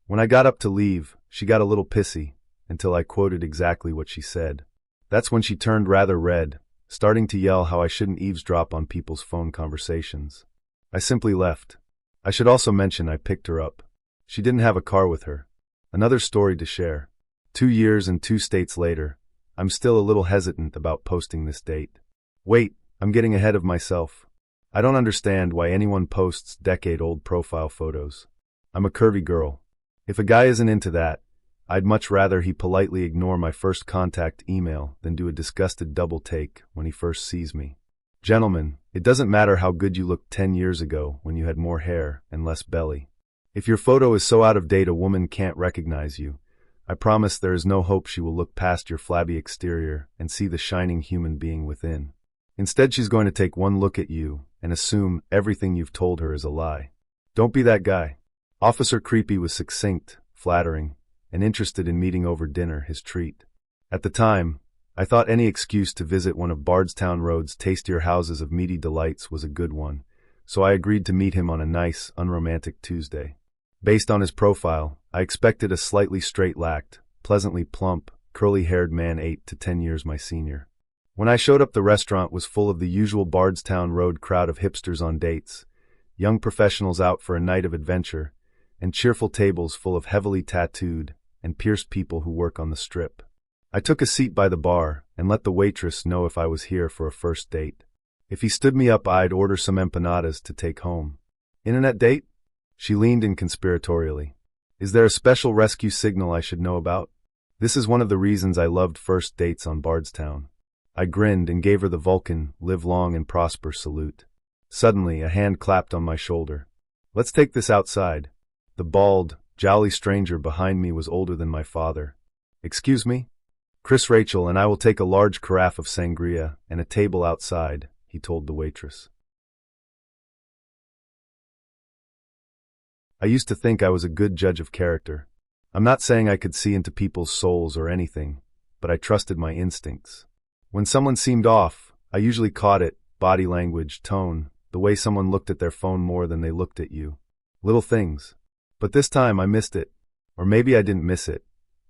When I got up to leave, she got a little pissy, until I quoted exactly what she said. That's when she turned rather red, starting to yell how I shouldn't eavesdrop on people's phone conversations. I simply left. I should also mention I picked her up. She didn't have a car with her. Another story to share. 2 years and 2 states later, I'm still a little hesitant about posting this date. Wait, I'm getting ahead of myself. I don't understand why anyone posts decade-old profile photos. I'm a curvy girl. If a guy isn't into that, I'd much rather he politely ignore my first contact email than do a disgusted double take when he first sees me. Gentlemen, it doesn't matter how good you looked 10 years ago when you had more hair and less belly. If your photo is so out of date a woman can't recognize you, I promise there is no hope she will look past your flabby exterior and see the shining human being within. Instead, she's going to take one look at you and assume everything you've told her is a lie. Don't be that guy. Officer Creepy was succinct, flattering, and interested in meeting over dinner, his treat. At the time, I thought any excuse to visit one of Bardstown Road's tastier houses of meaty delights was a good one, so I agreed to meet him on a nice, unromantic Tuesday. Based on his profile, I expected a slightly straight-lacked, pleasantly plump, curly-haired man 8 to 10 years my senior. When I showed up, the restaurant was full of the usual Bardstown Road crowd of hipsters on dates, young professionals out for a night of adventure, and cheerful tables full of heavily tattooed and pierced people who work on the strip. I took a seat by the bar and let the waitress know if I was here for a first date. If he stood me up, I'd order some empanadas to take home. Internet date? She leaned in conspiratorially. Is there a special rescue signal I should know about? This is one of the reasons I loved first dates on Bardstown. I grinned and gave her the Vulcan, live long and prosper salute. Suddenly, a hand clapped on my shoulder. Let's take this outside. The bald, jolly stranger behind me was older than my father. Excuse me? Chris Rachel and I will take a large carafe of sangria and a table outside, he told the waitress. I used to think I was a good judge of character. I'm not saying I could see into people's souls or anything, but I trusted my instincts. When someone seemed off, I usually caught it, body language, tone, the way someone looked at their phone more than they looked at you. Little things. But this time I missed it. Or maybe I didn't miss it.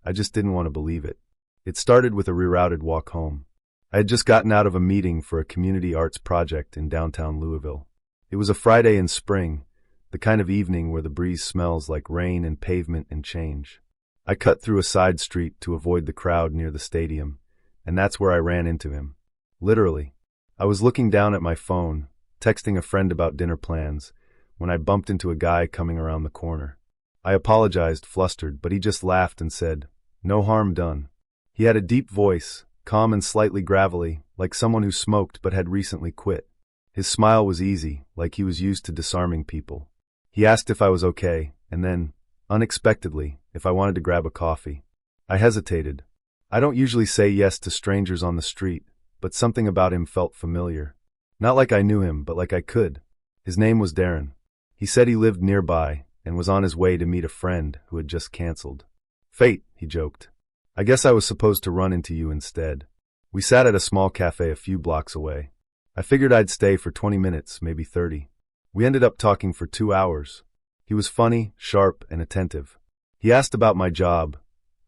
I just didn't want to believe it. It started with a rerouted walk home. I had just gotten out of a meeting for a community arts project in downtown Louisville. It was a Friday in spring, the kind of evening where the breeze smells like rain and pavement and change. I cut through a side street to avoid the crowd near the stadium, and that's where I ran into him. Literally. I was looking down at my phone, texting a friend about dinner plans, when I bumped into a guy coming around the corner. I apologized, flustered, but he just laughed and said, "No harm done." He had a deep voice, calm and slightly gravelly, like someone who smoked but had recently quit. His smile was easy, like he was used to disarming people. He asked if I was okay, and then, unexpectedly, if I wanted to grab a coffee. I hesitated. I don't usually say yes to strangers on the street, but something about him felt familiar. Not like I knew him, but like I could. His name was Darren. He said he lived nearby and was on his way to meet a friend who had just canceled. Fate, he joked. I guess I was supposed to run into you instead. We sat at a small cafe a few blocks away. I figured I'd stay for 20 minutes, maybe 30. We ended up talking for 2 hours. He was funny, sharp, and attentive. He asked about my job.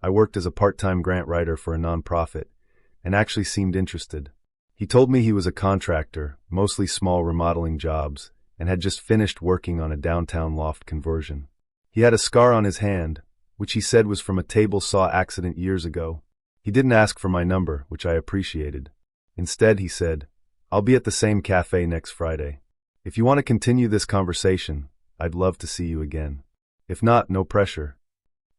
I worked as a part-time grant writer for a nonprofit, and actually seemed interested. He told me he was a contractor, mostly small remodeling jobs, and had just finished working on a downtown loft conversion. He had a scar on his hand, which he said was from a table saw accident years ago. He didn't ask for my number, which I appreciated. Instead, he said, "I'll be at the same cafe next Friday. If you want to continue this conversation, I'd love to see you again. If not, no pressure."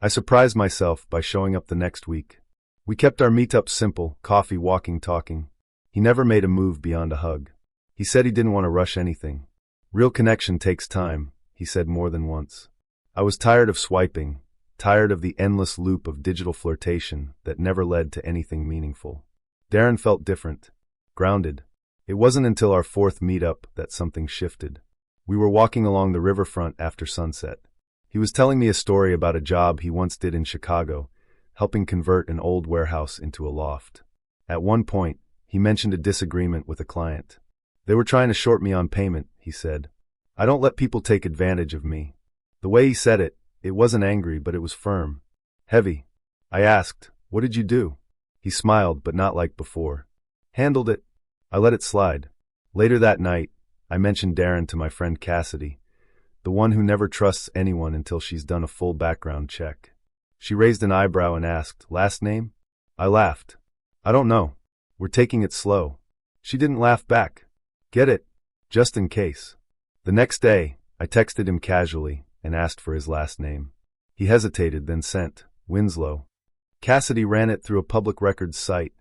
I surprised myself by showing up the next week. We kept our meetups simple, coffee, walking, talking. He never made a move beyond a hug. He said he didn't want to rush anything. Real connection takes time, he said more than once. I was tired of swiping, tired of the endless loop of digital flirtation that never led to anything meaningful. Darren felt different, grounded. It wasn't until our fourth meetup that something shifted. We were walking along the riverfront after sunset. He was telling me a story about a job he once did in Chicago, helping convert an old warehouse into a loft. At one point, he mentioned a disagreement with a client. They were trying to short me on payment, he said. I don't let people take advantage of me. The way he said it, it wasn't angry, but it was firm. Heavy. I asked, "What did you do?" He smiled, but not like before. Handled it. I let it slide. Later that night, I mentioned Darren to my friend Cassidy, the one who never trusts anyone until she's done a full background check. She raised an eyebrow and asked, "Last name?" I laughed. "I don't know. We're taking it slow." She didn't laugh back. "Get it? Just in case." The next day, I texted him casually and asked for his last name. He hesitated, then sent, Winslow. Cassidy ran it through a public records site.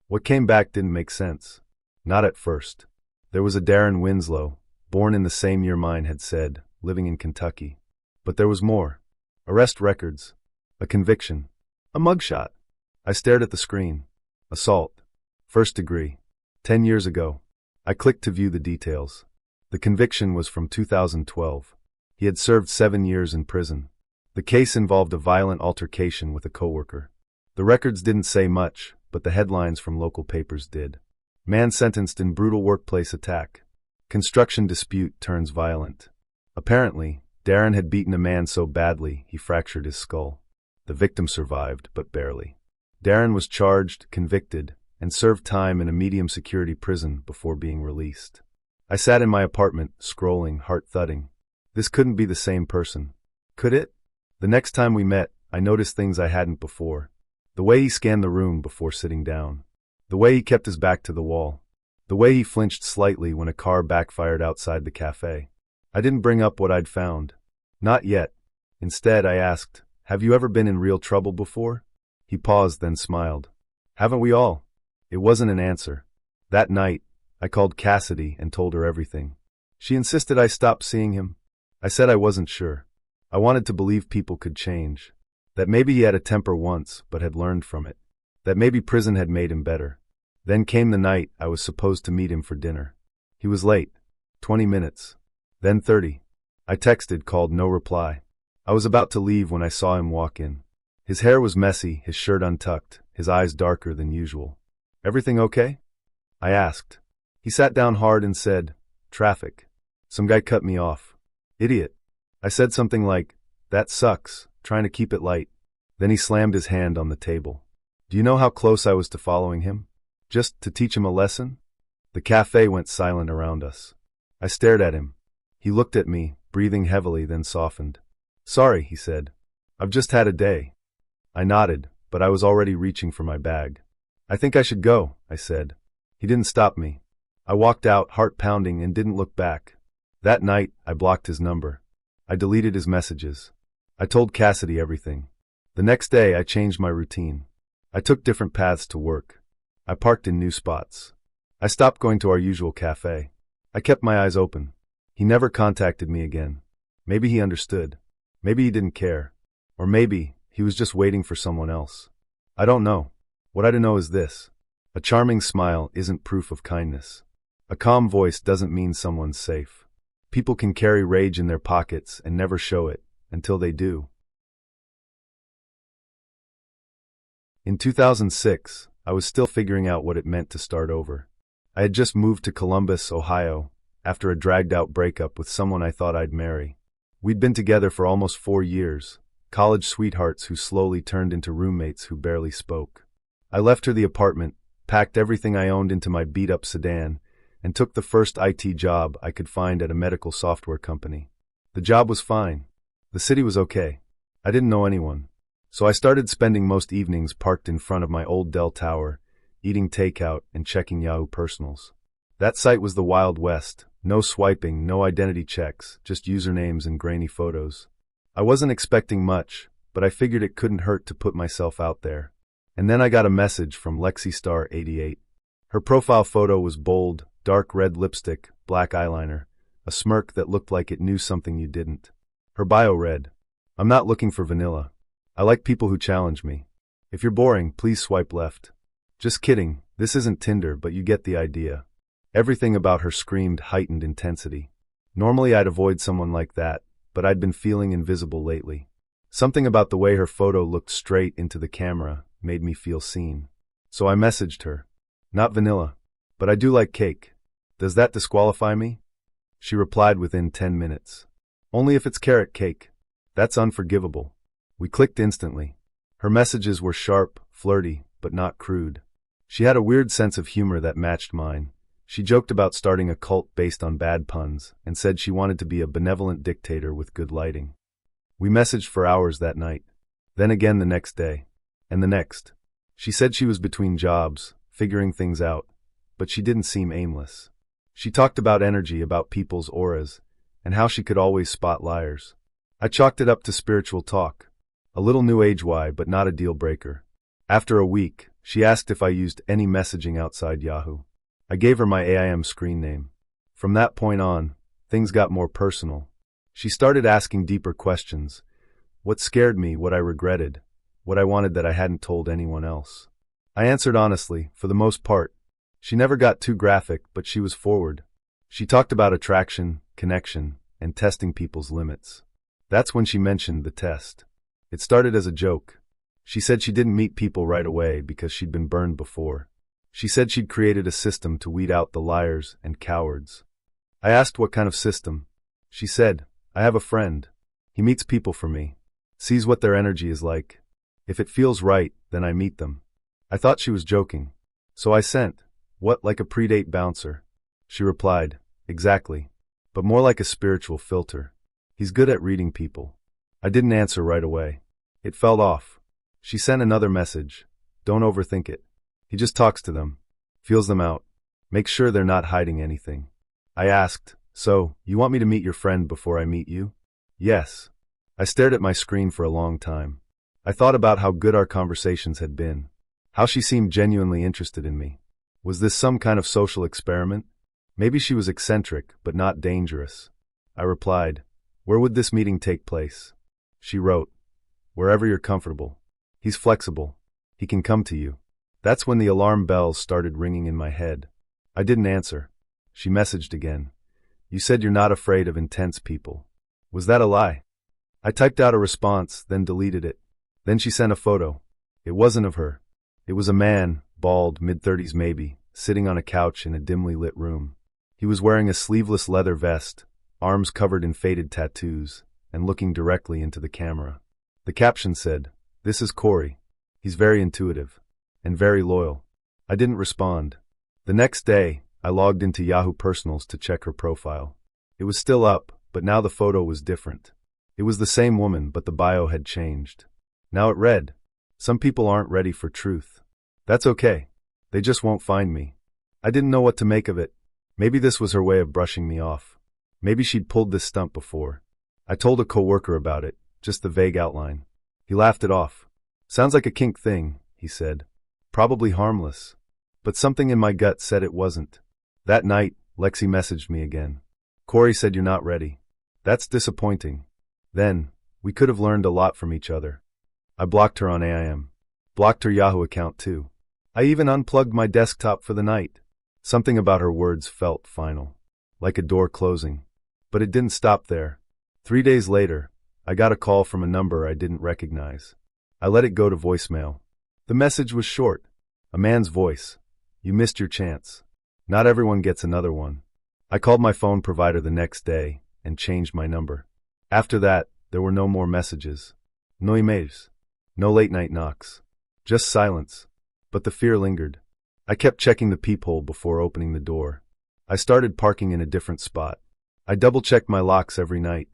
What came back didn't make sense. Not at first. There was a Darren Winslow, born in the same year mine had said, living in Kentucky. But there was more. Arrest records. A conviction. A mugshot. I stared at the screen. Assault. First degree. 10 years ago. I clicked to view the details. The conviction was from 2012. He had served 7 years in prison. The case involved a violent altercation with a coworker. The records didn't say much, but the headlines from local papers did. Man sentenced in brutal workplace attack. Construction dispute turns violent. Apparently, Darren had beaten a man so badly he fractured his skull. The victim survived, but barely. Darren was charged, convicted, and served time in a medium-security prison before being released. I sat in my apartment, scrolling, heart thudding. This couldn't be the same person. Could it? The next time we met, I noticed things I hadn't before. The way he scanned the room before sitting down. The way he kept his back to the wall. The way he flinched slightly when a car backfired outside the cafe. I didn't bring up what I'd found. Not yet. Instead, I asked, "Have you ever been in real trouble before?" He paused, then smiled. "Haven't we all?" It wasn't an answer. That night, I called Cassidy and told her everything. She insisted I stop seeing him. I said I wasn't sure. I wanted to believe people could change. That maybe he had a temper once, but had learned from it. That maybe prison had made him better. Then came the night I was supposed to meet him for dinner. He was late. 20 minutes. Then 30. I texted, called, no reply. I was about to leave when I saw him walk in. His hair was messy, his shirt untucked, his eyes darker than usual. "Everything okay?" I asked. He sat down hard and said, "Traffic." Some guy cut me off. "Idiot." I said something like, "That sucks," trying to keep it light. Then he slammed his hand on the table. Do you know how close I was to following him? Just to teach him a lesson? The cafe went silent around us. I stared at him. He looked at me, breathing heavily, then softened. "Sorry," he said. "I've just had a day." I nodded, but I was already reaching for my bag. "I think I should go," I said. He didn't stop me. I walked out, heart pounding, and didn't look back. That night, I blocked his number. I deleted his messages. I told Cassidy everything. The next day, I changed my routine. I took different paths to work. I parked in new spots. I stopped going to our usual cafe. I kept my eyes open. He never contacted me again. Maybe he understood. Maybe he didn't care. Or maybe he was just waiting for someone else. I don't know. What I do know is this. A charming smile isn't proof of kindness. A calm voice doesn't mean someone's safe. People can carry rage in their pockets and never show it, until they do. In 2006, I was still figuring out what it meant to start over. I had just moved to Columbus, Ohio, after a dragged-out breakup with someone I thought I'd marry. We'd been together for almost 4 years, college sweethearts who slowly turned into roommates who barely spoke. I left her the apartment, packed everything I owned into my beat-up sedan, and took the first IT job I could find at a medical software company. The job was fine. The city was okay. I didn't know anyone. So I started spending most evenings parked in front of my old Dell tower, eating takeout and checking Yahoo personals. That site was the Wild West. No swiping, no identity checks, just usernames and grainy photos. I wasn't expecting much, but I figured it couldn't hurt to put myself out there. And then I got a message from LexiStar88. Her profile photo was bold, dark red lipstick, black eyeliner, a smirk that looked like it knew something you didn't. Her bio read, "I'm not looking for vanilla. I like people who challenge me. If you're boring, please swipe left." Just kidding, this isn't Tinder, but you get the idea. Everything about her screamed heightened intensity. Normally I'd avoid someone like that, but I'd been feeling invisible lately. Something about the way her photo looked straight into the camera made me feel seen. So I messaged her. "Not vanilla, but I do like cake. Does that disqualify me?" She replied within 10 minutes. "Only if it's carrot cake. That's unforgivable." We clicked instantly. Her messages were sharp, flirty, but not crude. She had a weird sense of humor that matched mine. She joked about starting a cult based on bad puns and said she wanted to be a benevolent dictator with good lighting. We messaged for hours that night. Then again the next day. And the next. She said she was between jobs, figuring things out, but she didn't seem aimless. She talked about energy, about people's auras, and how she could always spot liars. I chalked it up to spiritual talk. A little new age-y, but not a deal breaker. After a week, she asked if I used any messaging outside Yahoo. I gave her my AIM screen name. From that point on, things got more personal. She started asking deeper questions. What scared me, what I regretted, what I wanted that I hadn't told anyone else. I answered honestly, for the most part. She never got too graphic, but she was forward. She talked about attraction, connection, and testing people's limits. That's when she mentioned the test. It started as a joke. She said she didn't meet people right away because she'd been burned before. She said she'd created a system to weed out the liars and cowards. I asked what kind of system. She said, "I have a friend. He meets people for me, sees what their energy is like. If it feels right, then I meet them." I thought she was joking. So I sent, "What, like a predate bouncer?" She replied, "Exactly. But more like a spiritual filter. He's good at reading people." I didn't answer right away. It felt off. She sent another message. "Don't overthink it. He just talks to them, feels them out, makes sure they're not hiding anything." I asked, "So, you want me to meet your friend before I meet you?" "Yes." I stared at my screen for a long time. I thought about how good our conversations had been, how she seemed genuinely interested in me. Was this some kind of social experiment? Maybe she was eccentric, but not dangerous. I replied, "Where would this meeting take place?" She wrote, "Wherever you're comfortable. He's flexible. He can come to you." That's when the alarm bells started ringing in my head. I didn't answer. She messaged again. "You said you're not afraid of intense people. Was that a lie?" I typed out a response, then deleted it. Then she sent a photo. It wasn't of her. It was a man, bald, mid-30s maybe, sitting on a couch in a dimly lit room. He was wearing a sleeveless leather vest, arms covered in faded tattoos, and looking directly into the camera. The caption said, "This is Corey. He's very intuitive. And very loyal." I didn't respond. The next day, I logged into Yahoo Personals to check her profile. It was still up, but now the photo was different. It was the same woman, but the bio had changed. Now it read, "Some people aren't ready for truth. That's okay. They just won't find me." I didn't know what to make of it. Maybe this was her way of brushing me off. Maybe she'd pulled this stunt before. I told a coworker about it, just the vague outline. He laughed it off. "Sounds like a kink thing," he said. "Probably harmless." But something in my gut said it wasn't. That night, Lexi messaged me again. "Corey said you're not ready." That's disappointing. Then, we could have learned a lot from each other. I blocked her on AIM. Blocked her Yahoo account too. I even unplugged my desktop for the night. Something about her words felt final. Like a door closing. But it didn't stop there. 3 days later, I got a call from a number I didn't recognize. I let it go to voicemail. The message was short. A man's voice. "You missed your chance. Not everyone gets another one." I called my phone provider the next day and changed my number. After that, there were no more messages. No emails. No late-night knocks. Just silence. But the fear lingered. I kept checking the peephole before opening the door. I started parking in a different spot. I double-checked my locks every night.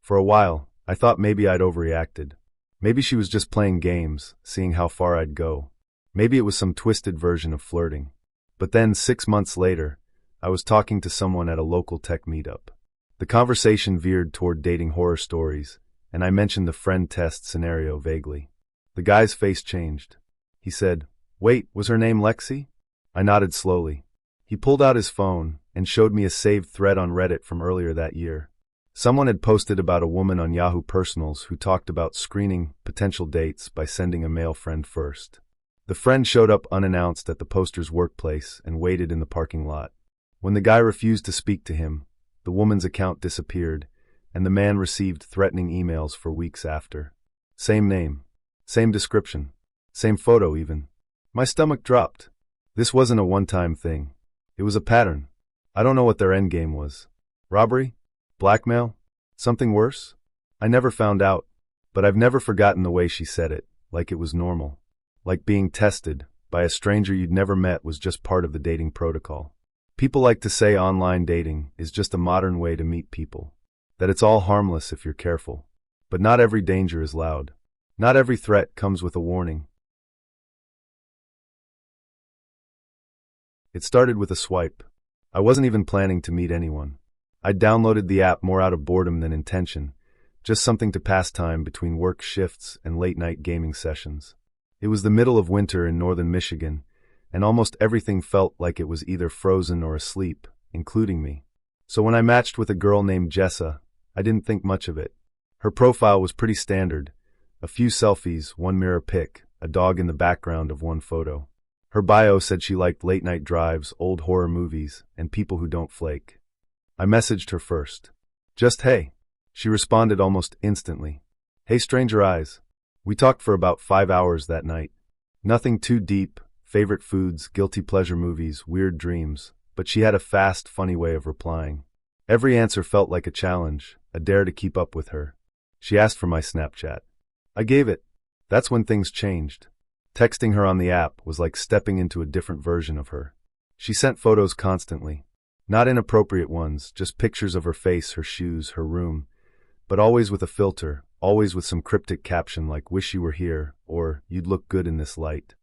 For a while, I thought maybe I'd overreacted. Maybe she was just playing games, seeing how far I'd go. Maybe it was some twisted version of flirting. But then, 6 months later, I was talking to someone at a local tech meetup. The conversation veered toward dating horror stories, and I mentioned the friend test scenario vaguely. The guy's face changed. He said, "Wait, was her name Lexi?" I nodded slowly. He pulled out his phone and showed me a saved thread on Reddit from earlier that year. Someone had posted about a woman on Yahoo Personals who talked about screening potential dates by sending a male friend first. The friend showed up unannounced at the poster's workplace and waited in the parking lot. When the guy refused to speak to him, the woman's account disappeared, and the man received threatening emails for weeks after. Same name, same description, same photo even. My stomach dropped. This wasn't a one-time thing. It was a pattern. I don't know what their endgame was. Robbery? Blackmail? Something worse? I never found out, but I've never forgotten the way she said it, like it was normal. Like being tested by a stranger you'd never met was just part of the dating protocol. People like to say online dating is just a modern way to meet people. That it's all harmless if you're careful. But not every danger is loud. Not every threat comes with a warning. It started with a swipe. I wasn't even planning to meet anyone. I downloaded the app more out of boredom than intention, just something to pass time between work shifts and late-night gaming sessions. It was the middle of winter in northern Michigan, and almost everything felt like it was either frozen or asleep, including me. So when I matched with a girl named Jessa, I didn't think much of it. Her profile was pretty standard. A few selfies, one mirror pic, a dog in the background of one photo. Her bio said she liked late-night drives, old horror movies, and people who don't flake. I messaged her first. Just hey. She responded almost instantly. Hey stranger eyes. We talked for about 5 hours that night. Nothing too deep, favorite foods, guilty pleasure movies, weird dreams, but she had a fast, funny way of replying. Every answer felt like a challenge, a dare to keep up with her. She asked for my Snapchat. I gave it. That's when things changed. Texting her on the app was like stepping into a different version of her. She sent photos constantly. Not inappropriate ones, just pictures of her face, her shoes, her room, but always with a filter, always with some cryptic caption like "wish you were here" or "you'd look good in this light."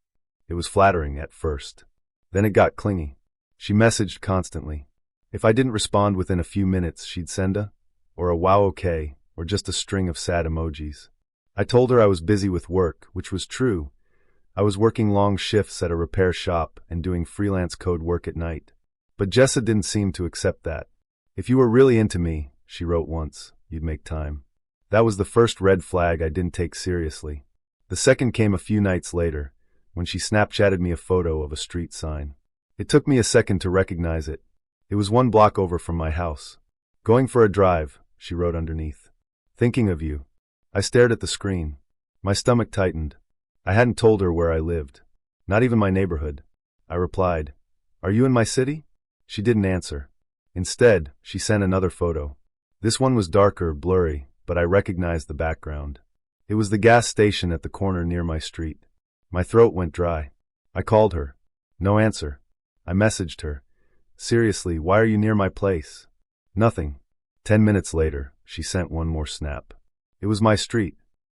It was flattering at first. Then it got clingy. She messaged constantly. If I didn't respond within a few minutes, she'd send or a wow okay, or just a string of sad emojis. I told her I was busy with work, which was true. I was working long shifts at a repair shop and doing freelance code work at night. But Jessa didn't seem to accept that. "If you were really into me," she wrote once, "you'd make time." That was the first red flag I didn't take seriously. The second came a few nights later, when she Snapchatted me a photo of a street sign. It took me a second to recognize it. It was 1 block over from my house. "Going for a drive," she wrote underneath. "Thinking of you." I stared at the screen. My stomach tightened. I hadn't told her where I lived. Not even my neighborhood. I replied, "Are you in my city?" She didn't answer. Instead, she sent another photo. This one was darker, blurry, but I recognized the background. It was the gas station at the corner near my street. My throat went dry. I called her. No answer. I messaged her. "Seriously, why are you near my place?" Nothing. 10 minutes later, she sent one more snap. It was my street.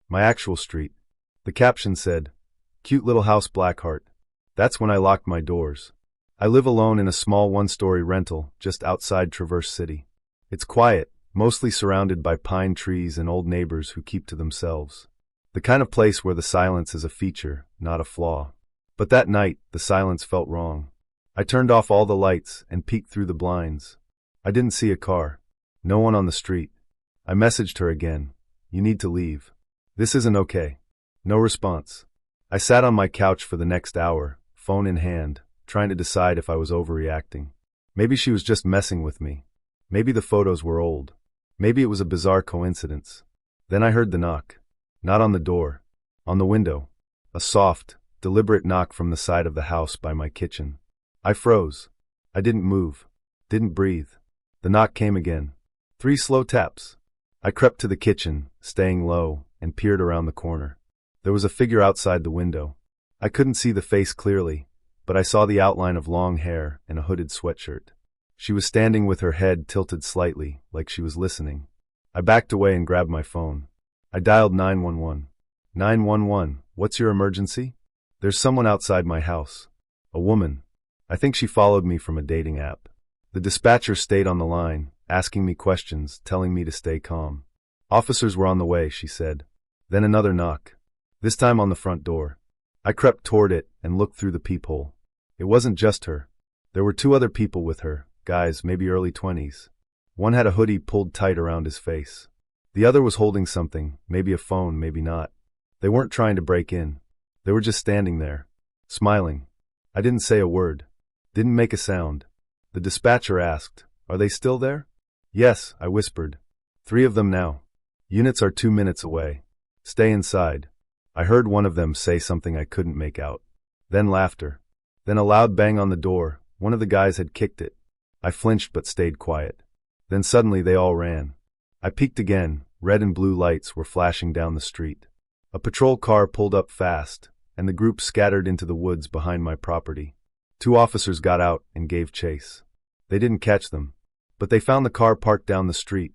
My actual street. The caption said, "Cute little house, Blackheart." That's when I locked my doors. I live alone in a small one-story rental just outside Traverse City. It's quiet, mostly surrounded by pine trees and old neighbors who keep to themselves. The kind of place where the silence is a feature, not a flaw. But that night, the silence felt wrong. I turned off all the lights and peeked through the blinds. I didn't see a car. No one on the street. I messaged her again. "You need to leave. This isn't okay." No response. I sat on my couch for the next hour, phone in hand, trying to decide if I was overreacting. Maybe she was just messing with me. Maybe the photos were old. Maybe it was a bizarre coincidence. Then I heard the knock. Not on the door. On the window. A soft, deliberate knock from the side of the house by my kitchen. I froze. I didn't move. Didn't breathe. The knock came again. 3 slow taps. I crept to the kitchen, staying low, and peered around the corner. There was a figure outside the window. I couldn't see the face clearly, but I saw the outline of long hair and a hooded sweatshirt. She was standing with her head tilted slightly, like she was listening. I backed away and grabbed my phone. I dialed 911. 911, what's your emergency? There's someone outside my house. A woman. I think she followed me from a dating app. The dispatcher stayed on the line, asking me questions, telling me to stay calm. Officers were on the way, she said. Then another knock. This time on the front door. I crept toward it and looked through the peephole. It wasn't just her. There were 2 other people with her, guys, maybe early 20s. One had a hoodie pulled tight around his face. The other was holding something, maybe a phone, maybe not. They weren't trying to break in. They were just standing there, smiling. I didn't say a word. Didn't make a sound. The dispatcher asked, "Are they still there?" "Yes," I whispered. 3 of them now. Units are 2 minutes away. Stay inside. I heard one of them say something I couldn't make out. Then laughter. Then a loud bang on the door. One of the guys had kicked it. I flinched but stayed quiet. Then suddenly they all ran. I peeked again. Red and blue lights were flashing down the street. A patrol car pulled up fast, and the group scattered into the woods behind my property. 2 officers got out and gave chase. They didn't catch them, but they found the car parked down the street,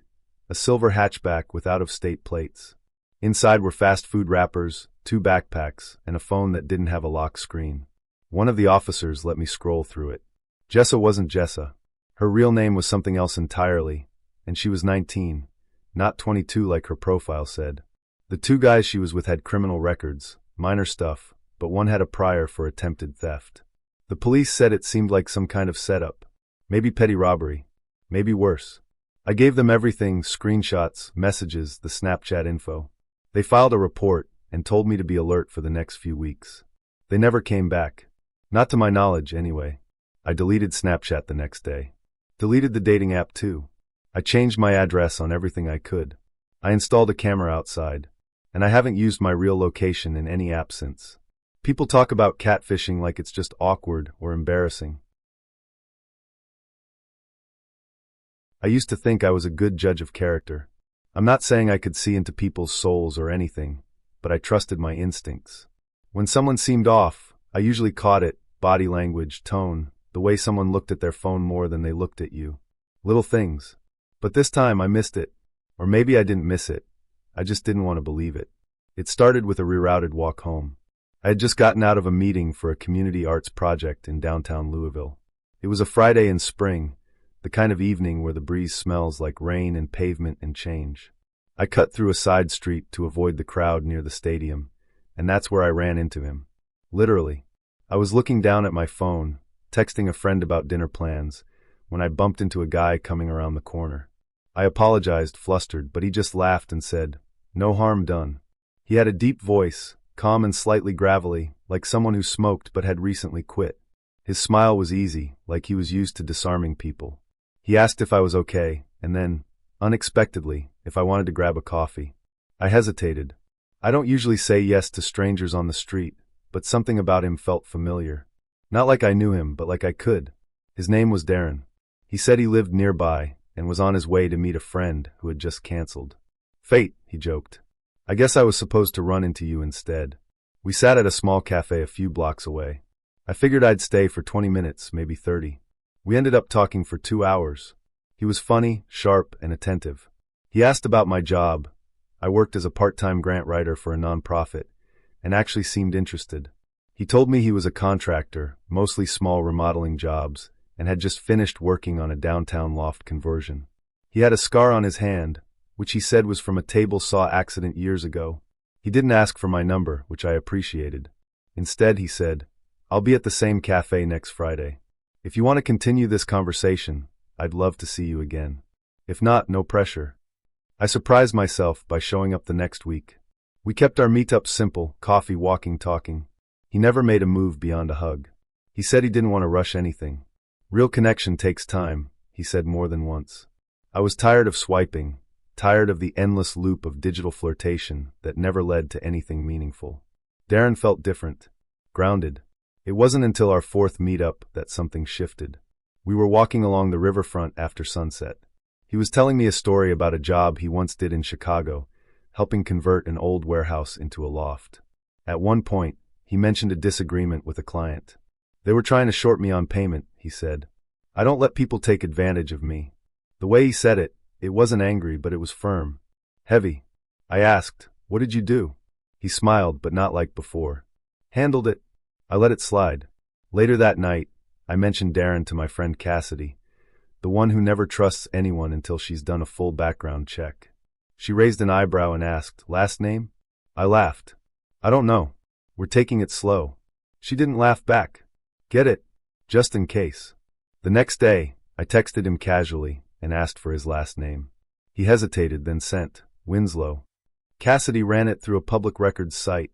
a silver hatchback with out-of-state plates. Inside were fast food wrappers, 2 backpacks, and a phone that didn't have a lock screen. One of the officers let me scroll through it. Jessa wasn't Jessa. Her real name was something else entirely, and she was 19, not 22 like her profile said. The 2 guys she was with had criminal records, minor stuff, but one had a prior for attempted theft. The police said it seemed like some kind of setup. Maybe petty robbery. Maybe worse. I gave them everything, screenshots, messages, the Snapchat info. They filed a report and told me to be alert for the next few weeks. They never came back. Not to my knowledge, anyway. I deleted Snapchat the next day. Deleted the dating app too. I changed my address on everything I could. I installed a camera outside. And I haven't used my real location in any app since. People talk about catfishing like it's just awkward or embarrassing. I used to think I was a good judge of character. I'm not saying I could see into people's souls or anything, but I trusted my instincts. When someone seemed off, I usually caught it, body language, tone, the way someone looked at their phone more than they looked at you. Little things. But this time I missed it. Or maybe I didn't miss it. I just didn't want to believe it. It started with a rerouted walk home. I had just gotten out of a meeting for a community arts project in downtown Louisville. It was a Friday in spring, the kind of evening where the breeze smells like rain and pavement and change. I cut through a side street to avoid the crowd near the stadium, and that's where I ran into him. Literally. I was looking down at my phone, texting a friend about dinner plans, when I bumped into a guy coming around the corner. I apologized, flustered, but he just laughed and said, "No harm done." He had a deep voice, calm and slightly gravelly, like someone who smoked but had recently quit. His smile was easy, like he was used to disarming people. He asked if I was okay, and then, unexpectedly, if I wanted to grab a coffee. I hesitated. I don't usually say yes to strangers on the street, but something about him felt familiar. Not like I knew him, but like I could. His name was Darren. He said he lived nearby and was on his way to meet a friend who had just canceled. Fate, he joked. I guess I was supposed to run into you instead. We sat at a small cafe a few blocks away. I figured I'd stay for 20 minutes, maybe 30. We ended up talking for 2 hours. He was funny, sharp, and attentive. He asked about my job. I worked as a part-time grant writer for a nonprofit, and actually seemed interested. He told me he was a contractor, mostly small remodeling jobs, and had just finished working on a downtown loft conversion. He had a scar on his hand, which he said was from a table saw accident years ago. He didn't ask for my number, which I appreciated. Instead, he said, "I'll be at the same cafe next Friday. If you want to continue this conversation, I'd love to see you again. If not, no pressure." I surprised myself by showing up the next week. We kept our meetup simple, coffee, walking, talking. He never made a move beyond a hug. He said he didn't want to rush anything. Real connection takes time, he said more than once. I was tired of swiping, tired of the endless loop of digital flirtation that never led to anything meaningful. Darren felt different, grounded. It wasn't until our fourth meetup that something shifted. We were walking along the riverfront after sunset. He was telling me a story about a job he once did in Chicago, helping convert an old warehouse into a loft. At one point, he mentioned a disagreement with a client. They were trying to short me on payment, he said. I don't let people take advantage of me. The way he said it, it wasn't angry, but it was firm. Heavy. I asked, "What did you do?" He smiled, but not like before. Handled it. I let it slide. Later that night, I mentioned Darren to my friend Cassidy, the one who never trusts anyone until she's done a full background check. She raised an eyebrow and asked, "Last name?" I laughed. "I don't know. We're taking it slow." She didn't laugh back. "Get it? Just in case." The next day, I texted him casually and asked for his last name. He hesitated, then sent, Winslow. Cassidy ran it through a public records site.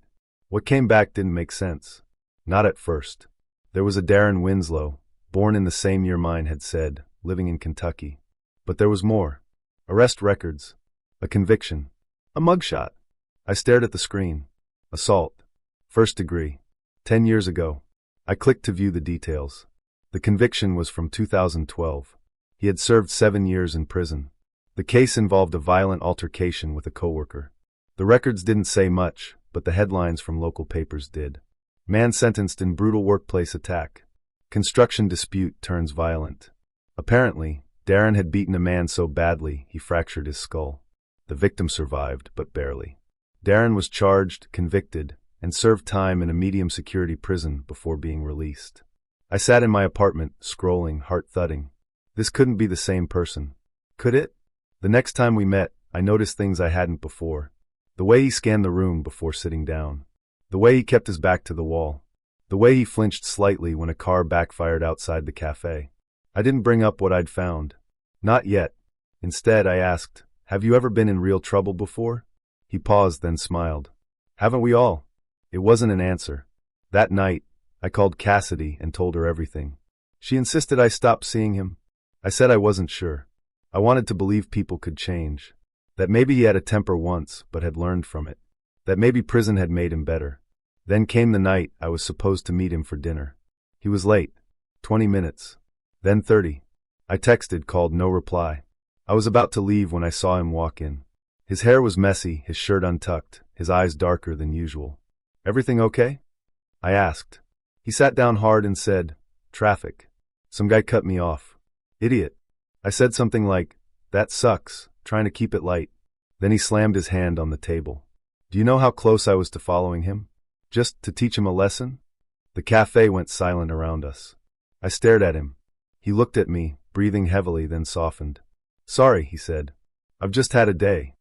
What came back didn't make sense. Not at first. There was a Darren Winslow, born in the same year mine had said, living in Kentucky. But there was more. Arrest records. A conviction. A mugshot. I stared at the screen. Assault. First degree. 10 years ago. I clicked to view the details. The conviction was from 2012. He had served 7 years in prison. The case involved a violent altercation with a coworker. The records didn't say much, but the headlines from local papers did. Man sentenced in brutal workplace attack. Construction dispute turns violent. Apparently, Darren had beaten a man so badly he fractured his skull. The victim survived, but barely. Darren was charged, convicted, and served time in a medium-security prison before being released. I sat in my apartment, scrolling, heart thudding. This couldn't be the same person. Could it? The next time we met, I noticed things I hadn't before. The way he scanned the room before sitting down. The way he kept his back to the wall. The way he flinched slightly when a car backfired outside the cafe. I didn't bring up what I'd found. Not yet. Instead, I asked, "Have you ever been in real trouble before?" He paused, then smiled. "Haven't we all?" It wasn't an answer. That night, I called Cassidy and told her everything. She insisted I stop seeing him. I said I wasn't sure. I wanted to believe people could change. That maybe he had a temper once, but had learned from it. That maybe prison had made him better. Then came the night I was supposed to meet him for dinner. He was late. 20 minutes. Then 30. I texted, called, no reply. I was about to leave when I saw him walk in. His hair was messy, his shirt untucked, his eyes darker than usual. "Everything okay?" I asked. He sat down hard and said, "Traffic. Some guy cut me off. Idiot." I said something like, "That sucks," trying to keep it light. Then he slammed his hand on the table. Do you know how close I was to following him? Just to teach him a lesson? The cafe went silent around us. I stared at him. He looked at me, breathing heavily, then softened. "Sorry," he said. "I've just had a day."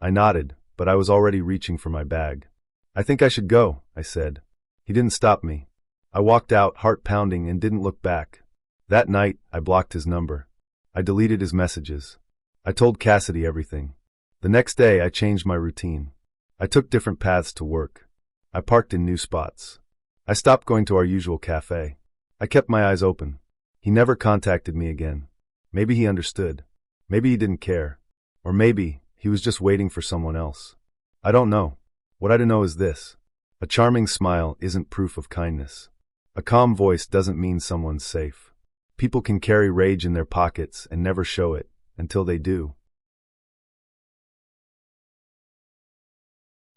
I nodded, but I was already reaching for my bag. "I think I should go," I said. He didn't stop me. I walked out, heart pounding, and didn't look back. That night, I blocked his number. I deleted his messages. I told Cassidy everything. The next day, I changed my routine. I took different paths to work. I parked in new spots. I stopped going to our usual cafe. I kept my eyes open. He never contacted me again. Maybe he understood. Maybe he didn't care. Or maybe he was just waiting for someone else. I don't know. What I do know is this. A charming smile isn't proof of kindness. A calm voice doesn't mean someone's safe. People can carry rage in their pockets and never show it, until they do.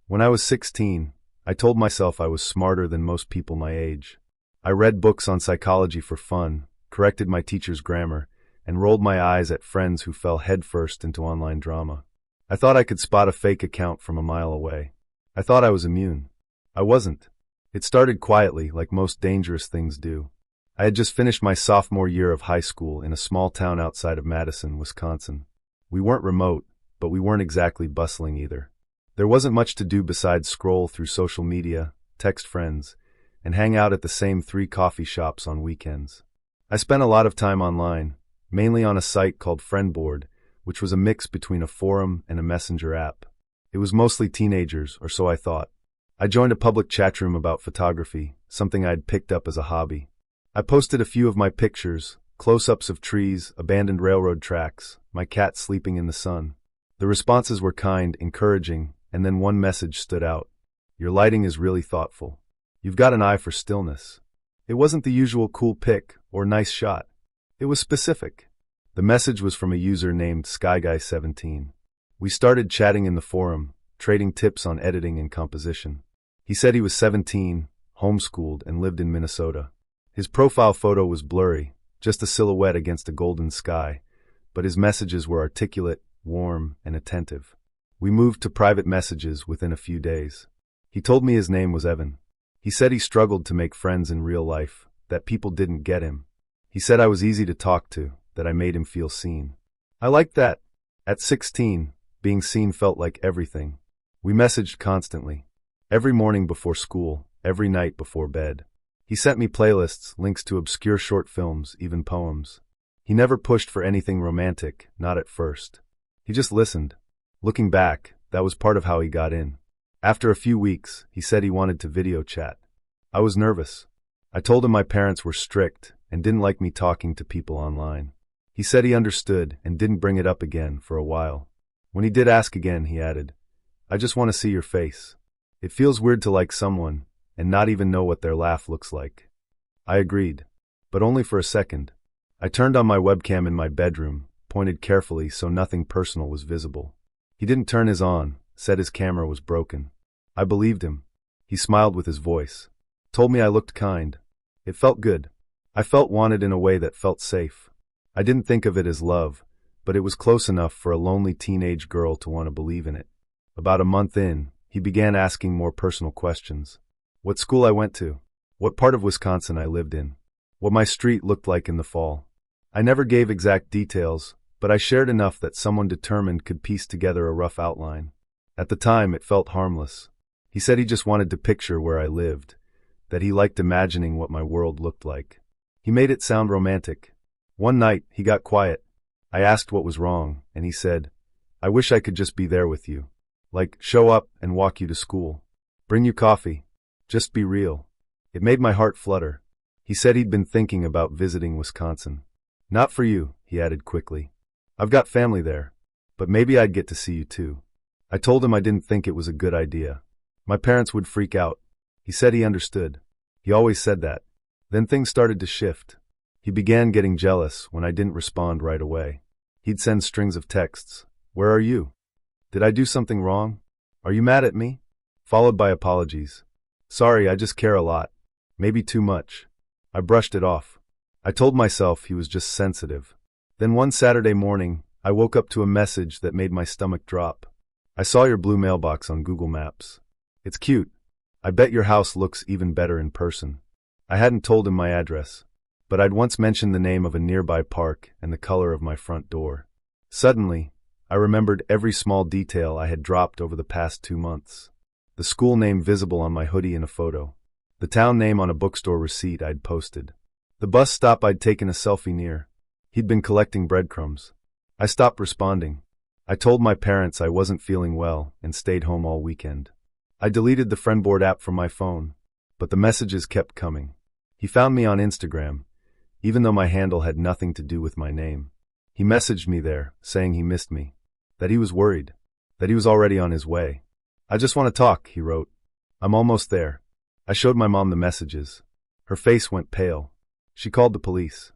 When I was 16, I told myself I was smarter than most people my age. I read books on psychology for fun, corrected my teacher's grammar, and rolled my eyes at friends who fell headfirst into online drama. I thought I could spot a fake account from a mile away. I thought I was immune. I wasn't. It started quietly, like most dangerous things do. I had just finished my sophomore year of high school in a small town outside of Madison, Wisconsin. We weren't remote, but we weren't exactly bustling either. There wasn't much to do besides scroll through social media, text friends, and hang out at the same 3 coffee shops on weekends. I spent a lot of time online, mainly on a site called Friendboard, which was a mix between a forum and a messenger app. It was mostly teenagers, or so I thought. I joined a public chat room about photography, something I'd picked up as a hobby. I posted a few of my pictures, close-ups of trees, abandoned railroad tracks, my cat sleeping in the sun. The responses were kind, encouraging, and then one message stood out. Your lighting is really thoughtful. You've got an eye for stillness. It wasn't the usual cool pic or nice shot. It was specific. The message was from a user named SkyGuy17. We started chatting in the forum, trading tips on editing and composition. He said he was 17, homeschooled, and lived in Minnesota. His profile photo was blurry, just a silhouette against a golden sky, but his messages were articulate, warm, and attentive. We moved to private messages within a few days. He told me his name was Evan. He said he struggled to make friends in real life, that people didn't get him. He said I was easy to talk to, that I made him feel seen. I liked that. At 16, being seen felt like everything. We messaged constantly. Every morning before school, every night before bed. He sent me playlists, links to obscure short films, even poems. He never pushed for anything romantic, not at first. He just listened. Looking back, that was part of how he got in. After a few weeks, he said he wanted to video chat. I was nervous. I told him my parents were strict and didn't like me talking to people online. He said he understood and didn't bring it up again for a while. When he did ask again, he added, I just want to see your face. It feels weird to like someone and not even know what their laugh looks like. I agreed, but only for a second. I turned on my webcam in my bedroom, pointed carefully so nothing personal was visible. He didn't turn his on, said his camera was broken. I believed him. He smiled with his voice. Told me I looked kind. It felt good. I felt wanted in a way that felt safe. I didn't think of it as love, but it was close enough for a lonely teenage girl to want to believe in it. About a month in, he began asking more personal questions. What school I went to. What part of Wisconsin I lived in. What my street looked like in the fall. I never gave exact details, but I shared enough that someone determined could piece together a rough outline. At the time, it felt harmless. He said he just wanted to picture where I lived, that he liked imagining what my world looked like. He made it sound romantic. One night, he got quiet. I asked what was wrong, and he said, I wish I could just be there with you. Like, show up and walk you to school. Bring you coffee. Just be real. It made my heart flutter. He said he'd been thinking about visiting Wisconsin. Not for you, he added quickly. I've got family there, but maybe I'd get to see you too. I told him I didn't think it was a good idea. My parents would freak out. He said he understood. He always said that. Then things started to shift. He began getting jealous when I didn't respond right away. He'd send strings of texts. Where are you? Did I do something wrong? Are you mad at me? Followed by apologies. Sorry, I just care a lot. Maybe too much. I brushed it off. I told myself he was just sensitive. Then one Saturday morning, I woke up to a message that made my stomach drop. I saw your blue mailbox on Google Maps. It's cute. I bet your house looks even better in person. I hadn't told him my address, but I'd once mentioned the name of a nearby park and the color of my front door. Suddenly, I remembered every small detail I had dropped over the past 2 months. The school name visible on my hoodie in a photo. The town name on a bookstore receipt I'd posted. The bus stop I'd taken a selfie near. He'd been collecting breadcrumbs. I stopped responding. I told my parents I wasn't feeling well and stayed home all weekend. I deleted the Friendboard app from my phone, but the messages kept coming. He found me on Instagram, even though my handle had nothing to do with my name. He messaged me there, saying he missed me, that he was worried, that he was already on his way. I just want to talk, he wrote. I'm almost there. I showed my mom the messages. Her face went pale. She called the police.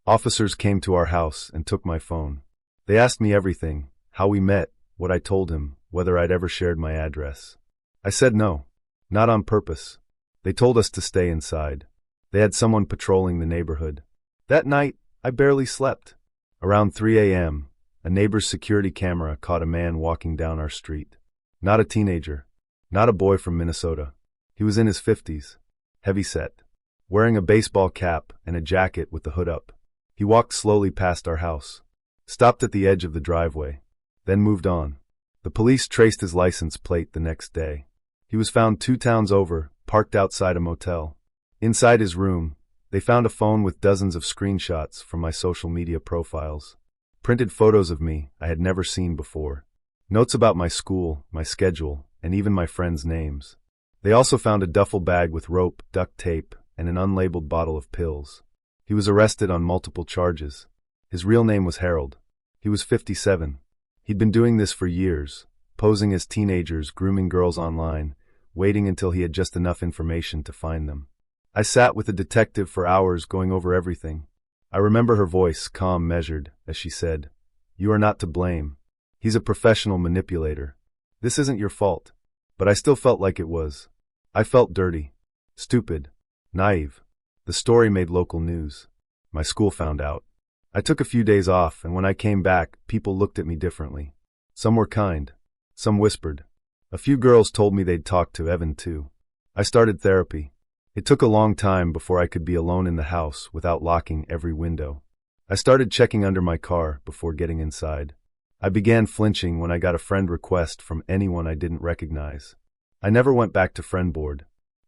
Officers came to our house and took my phone. They asked me everything, how we met, what I told him, whether I'd ever shared my address. I said no. Not on purpose. They told us to stay inside. They had someone patrolling the neighborhood. That night, I barely slept. Around 3 a.m., a neighbor's security camera caught a man walking down our street. Not a teenager. Not a boy from Minnesota. He was in his 50s, heavy-set, wearing a baseball cap and a jacket with the hood up. He walked slowly past our house, stopped at the edge of the driveway, then moved on. The police traced his license plate the next day. He was found 2 towns over, parked outside a motel. Inside his room, they found a phone with dozens of screenshots from my social media profiles. Printed photos of me I had never seen before. Notes about my school, my schedule, and even my friends' names. They also found a duffel bag with rope, duct tape, and an unlabeled bottle of pills. He was arrested on multiple charges. His real name was Harold. He was 57. He'd been doing this for years, posing as teenagers, grooming girls online, waiting until he had just enough information to find them. I sat with the detective for hours going over everything. I remember her voice, calm, measured, as she said, "You are not to blame. He's a professional manipulator. This isn't your fault." But I still felt like it was. I felt dirty, stupid, naive. The story made local news. My school found out. I took a few days off, and when I came back, people looked at me differently. Some were kind. Some whispered. A few girls told me they'd talked to Evan too. I started therapy. It took a long time before I could be alone in the house without locking every window. I started checking under my car before getting inside. I began flinching when I got a friend request from anyone I didn't recognize. I never went back to Friendboard.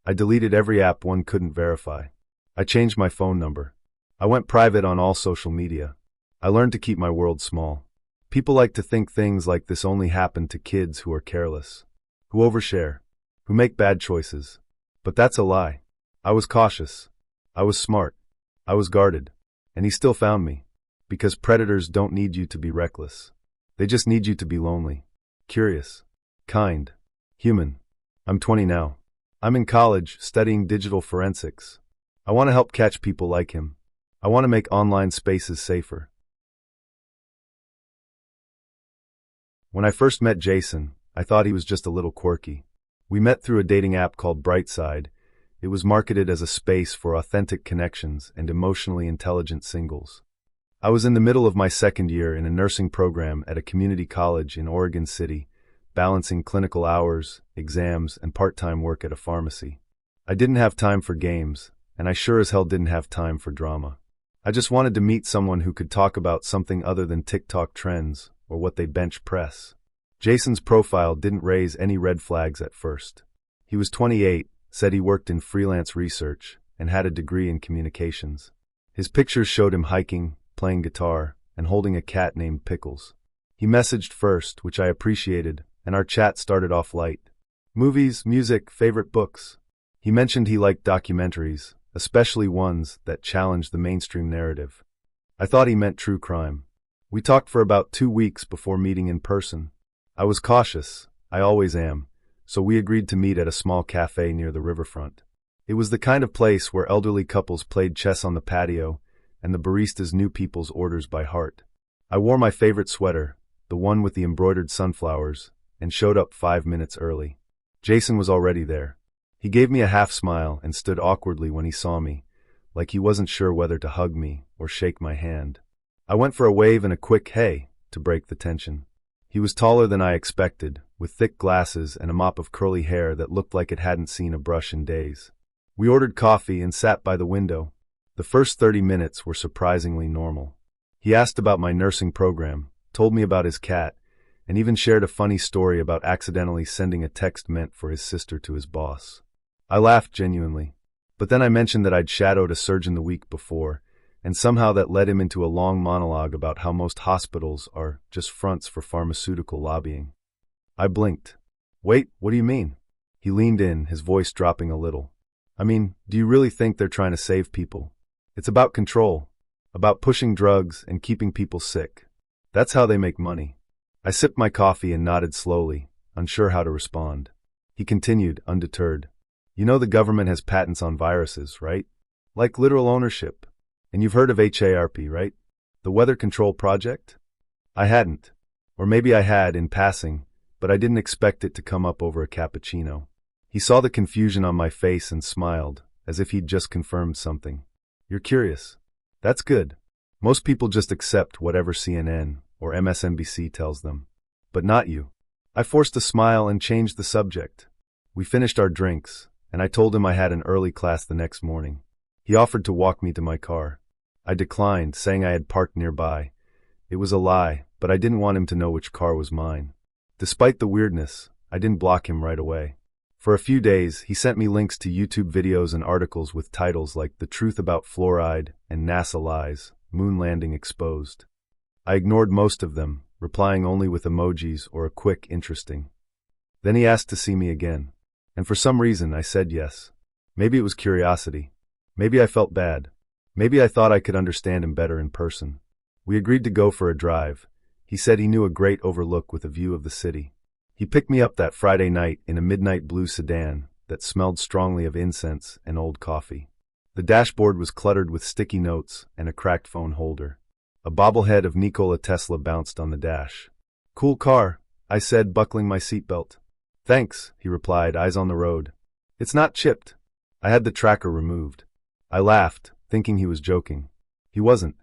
I deleted every app one couldn't verify. I changed my phone number. I went private on all social media. I learned to keep my world small. People like to think things like this only happen to kids who are careless, who overshare, who make bad choices. But that's a lie. I was cautious. I was smart. I was guarded. And he still found me. Because predators don't need you to be reckless. They just need you to be lonely, curious, kind, human. I'm 20 now. I'm in college, studying digital forensics. I want to help catch people like him. I want to make online spaces safer. When I first met Jason, I thought he was just a little quirky. We met through a dating app called Brightside. It was marketed as a space for authentic connections and emotionally intelligent singles. I was in the middle of my second year in a nursing program at a community college in Oregon City, balancing clinical hours, exams, and part-time work at a pharmacy. I didn't have time for games, and I sure as hell didn't have time for drama. I just wanted to meet someone who could talk about something other than TikTok trends or what they bench press. Jason's profile didn't raise any red flags at first. He was 28, said he worked in freelance research, and had a degree in communications. His pictures showed him hiking, playing guitar, and holding a cat named Pickles. He messaged first, which I appreciated, and our chat started off light. Movies, music, favorite books. He mentioned he liked documentaries, especially ones that challenged the mainstream narrative. I thought he meant true crime. We talked for about 2 weeks before meeting in person. I was cautious, I always am, so we agreed to meet at a small cafe near the riverfront. It was the kind of place where elderly couples played chess on the patio, and the baristas knew people's orders by heart. I wore my favorite sweater, the one with the embroidered sunflowers, and showed up 5 minutes early. Jason was already there. He gave me a half smile and stood awkwardly when he saw me, like he wasn't sure whether to hug me or shake my hand. I went for a wave and a quick hey to break the tension. He was taller than I expected, with thick glasses and a mop of curly hair that looked like it hadn't seen a brush in days. We ordered coffee and sat by the window. The first 30 minutes were surprisingly normal. He asked about my nursing program, told me about his cat, and even shared a funny story about accidentally sending a text meant for his sister to his boss. I laughed genuinely, but then I mentioned that I'd shadowed a surgeon the week before, and somehow that led him into a long monologue about how most hospitals are just fronts for pharmaceutical lobbying. I blinked. Wait, what do you mean? He leaned in, his voice dropping a little. I mean, do you really think they're trying to save people? It's about control, about pushing drugs and keeping people sick. That's how they make money. I sipped my coffee and nodded slowly, unsure how to respond. He continued, undeterred. You know the government has patents on viruses, right? Like literal ownership. And you've heard of HARP, right? The Weather Control Project? I hadn't. Or maybe I had in passing, but I didn't expect it to come up over a cappuccino. He saw the confusion on my face and smiled, as if he'd just confirmed something. You're curious. That's good. Most people just accept whatever CNN or MSNBC tells them. But not you. I forced a smile and changed the subject. We finished our drinks, and I told him I had an early class the next morning. He offered to walk me to my car. I declined, saying I had parked nearby. It was a lie, but I didn't want him to know which car was mine. Despite the weirdness, I didn't block him right away. For a few days, he sent me links to YouTube videos and articles with titles like The Truth About Fluoride and NASA Lies, Moon Landing Exposed. I ignored most of them, replying only with emojis or a quick interesting. Then he asked to see me again. And for some reason, I said yes. Maybe it was curiosity. Maybe I felt bad. Maybe I thought I could understand him better in person. We agreed to go for a drive. He said he knew a great overlook with a view of the city. He picked me up that Friday night in a midnight blue sedan that smelled strongly of incense and old coffee. The dashboard was cluttered with sticky notes and a cracked phone holder. A bobblehead of Nikola Tesla bounced on the dash. Cool car, I said, buckling my seatbelt. Thanks, he replied, eyes on the road. It's not chipped. I had the tracker removed. I laughed, thinking he was joking. He wasn't.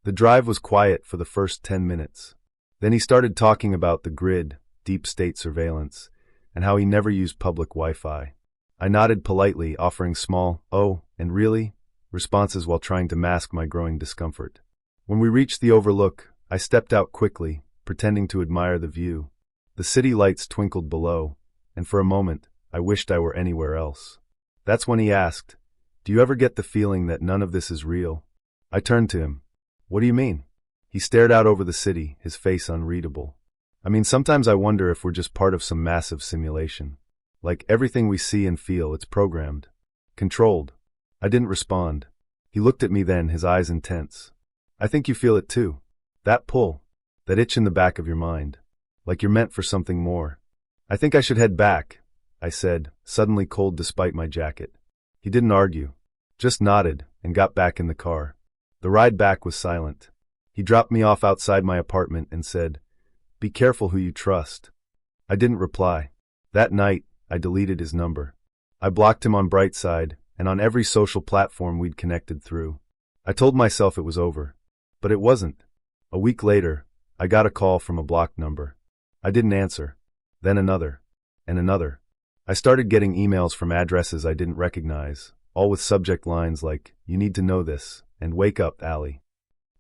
The drive was quiet for the first 10 minutes. Then he started talking about the grid, deep state surveillance, and how he never used public Wi-Fi. I nodded politely, offering small, "Oh, and really?" responses while trying to mask my growing discomfort. When we reached the overlook, I stepped out quickly, pretending to admire the view. The city lights twinkled below, and for a moment, I wished I were anywhere else. That's when he asked, "Do you ever get the feeling that none of this is real?" I turned to him. "What do you mean?" He stared out over the city, his face unreadable. "I mean, sometimes I wonder if we're just part of some massive simulation. Like everything we see and feel, it's programmed. Controlled." I didn't respond. He looked at me then, his eyes intense. "I think you feel it too. That pull. That itch in the back of your mind. Like you're meant for something more." "I think I should head back," I said, suddenly cold despite my jacket. He didn't argue. Just nodded and got back in the car. The ride back was silent. He dropped me off outside my apartment and said, "Be careful who you trust." I didn't reply. That night, I deleted his number. I blocked him on Brightside and on every social platform we'd connected through. I told myself it was over. But it wasn't. A week later, I got a call from a blocked number. I didn't answer. Then another. And another. I started getting emails from addresses I didn't recognize, all with subject lines like, "You need to know this," and "Wake up, Allie."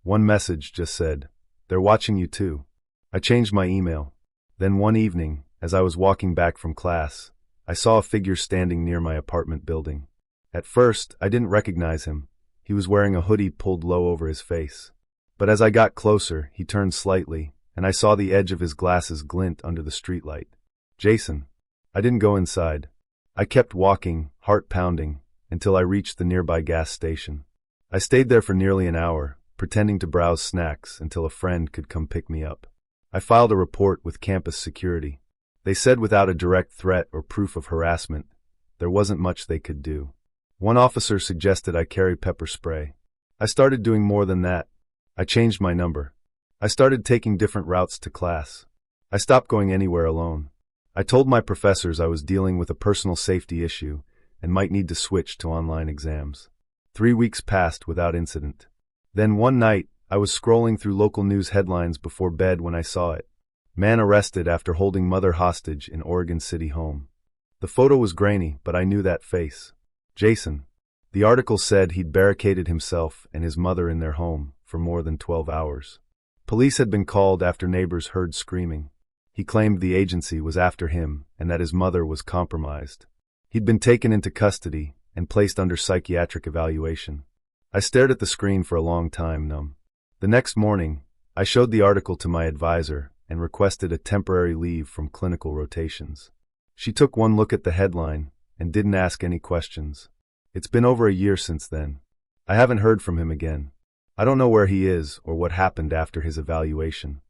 One message just said, "They're watching you too." I changed my email. Then one evening, as I was walking back from class, I saw a figure standing near my apartment building. At first, I didn't recognize him. He was wearing a hoodie pulled low over his face. But as I got closer, he turned slightly, and I saw the edge of his glasses glint under the streetlight. "Jason." I didn't go inside. I kept walking, heart pounding, until I reached the nearby gas station. I stayed there for nearly an hour, pretending to browse snacks until a friend could come pick me up. I filed a report with campus security. They said without a direct threat or proof of harassment, there wasn't much they could do. One officer suggested I carry pepper spray. I started doing more than that. I changed my number. I started taking different routes to class. I stopped going anywhere alone. I told my professors I was dealing with a personal safety issue and might need to switch to online exams. 3 weeks passed without incident. Then one night, I was scrolling through local news headlines before bed when I saw it. Man arrested after holding mother hostage in Oregon City home. The photo was grainy, but I knew that face. Jason. The article said he'd barricaded himself and his mother in their home for more than 12 hours. Police had been called after neighbors heard screaming. He claimed the agency was after him and that his mother was compromised. He'd been taken into custody and placed under psychiatric evaluation. I stared at the screen for a long time, numb. The next morning, I showed the article to my advisor and requested a temporary leave from clinical rotations. She took one look at the headline and didn't ask any questions. It's been over a year since then. I haven't heard from him again. I don't know where he is or what happened after his evaluation.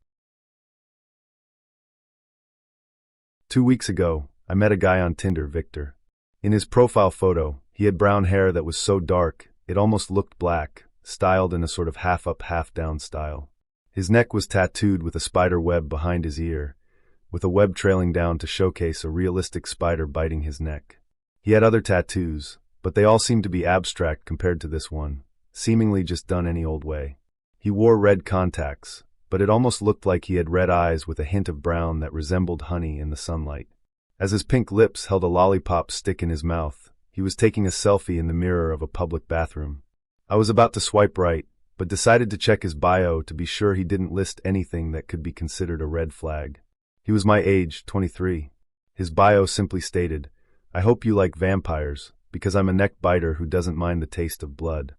2 weeks ago, I met a guy on Tinder, Victor. In his profile photo, he had brown hair that was so dark, it almost looked black, styled in a sort of half-up, half-down style. His neck was tattooed with a spider web behind his ear, with a web trailing down to showcase a realistic spider biting his neck. He had other tattoos, but they all seemed to be abstract compared to this one, seemingly just done any old way. He wore red contacts, but it almost looked like he had red eyes with a hint of brown that resembled honey in the sunlight. As his pink lips held a lollipop stick in his mouth, he was taking a selfie in the mirror of a public bathroom. I was about to swipe right, but decided to check his bio to be sure he didn't list anything that could be considered a red flag. He was my age, 23. His bio simply stated, "I hope you like vampires, because I'm a neck biter who doesn't mind the taste of blood."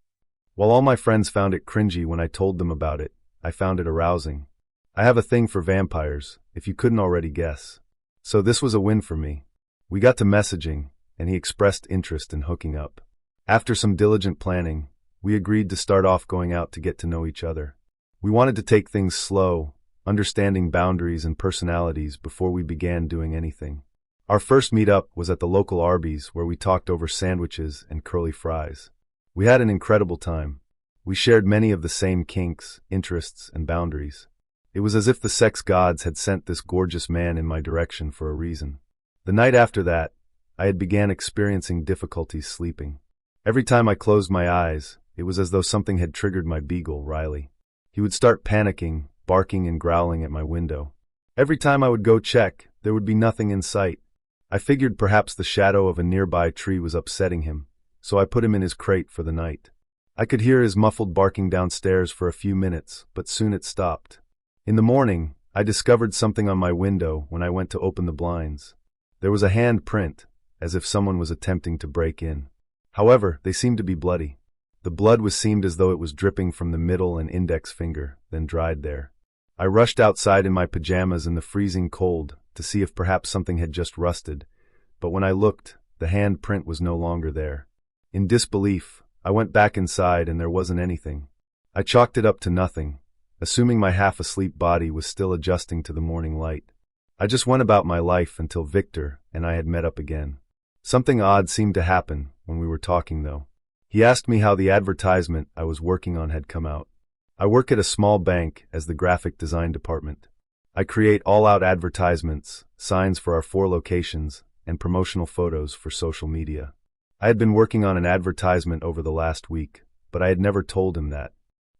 While all my friends found it cringy when I told them about it, I found it arousing. I have a thing for vampires, if you couldn't already guess. So this was a win for me. We got to messaging, and he expressed interest in hooking up. After some diligent planning, we agreed to start off going out to get to know each other. We wanted to take things slow, understanding boundaries and personalities before we began doing anything. Our first meetup was at the local Arby's where we talked over sandwiches and curly fries. We had an incredible time. We shared many of the same kinks, interests, and boundaries. It was as if the sex gods had sent this gorgeous man in my direction for a reason. The night after that, I had began experiencing difficulties sleeping. Every time I closed my eyes, it was as though something had triggered my beagle, Riley. He would start panicking, barking and growling at my window. Every time I would go check, there would be nothing in sight. I figured perhaps the shadow of a nearby tree was upsetting him, so I put him in his crate for the night. I could hear his muffled barking downstairs for a few minutes, but soon it stopped. In the morning, I discovered something on my window when I went to open the blinds. There was a hand print, as if someone was attempting to break in. However, they seemed to be bloody. The blood seemed as though it was dripping from the middle and index finger, then dried there. I rushed outside in my pajamas in the freezing cold to see if perhaps something had just rusted, but when I looked, the hand print was no longer there. In disbelief, I went back inside and there wasn't anything. I chalked it up to nothing, assuming my half-asleep body was still adjusting to the morning light. I just went about my life until Victor and I had met up again. Something odd seemed to happen when we were talking, though. He asked me how the advertisement I was working on had come out. I work at a small bank as the graphic design department. I create all-out advertisements, signs for our 4 locations, and promotional photos for social media. I had been working on an advertisement over the last week, but I had never told him that.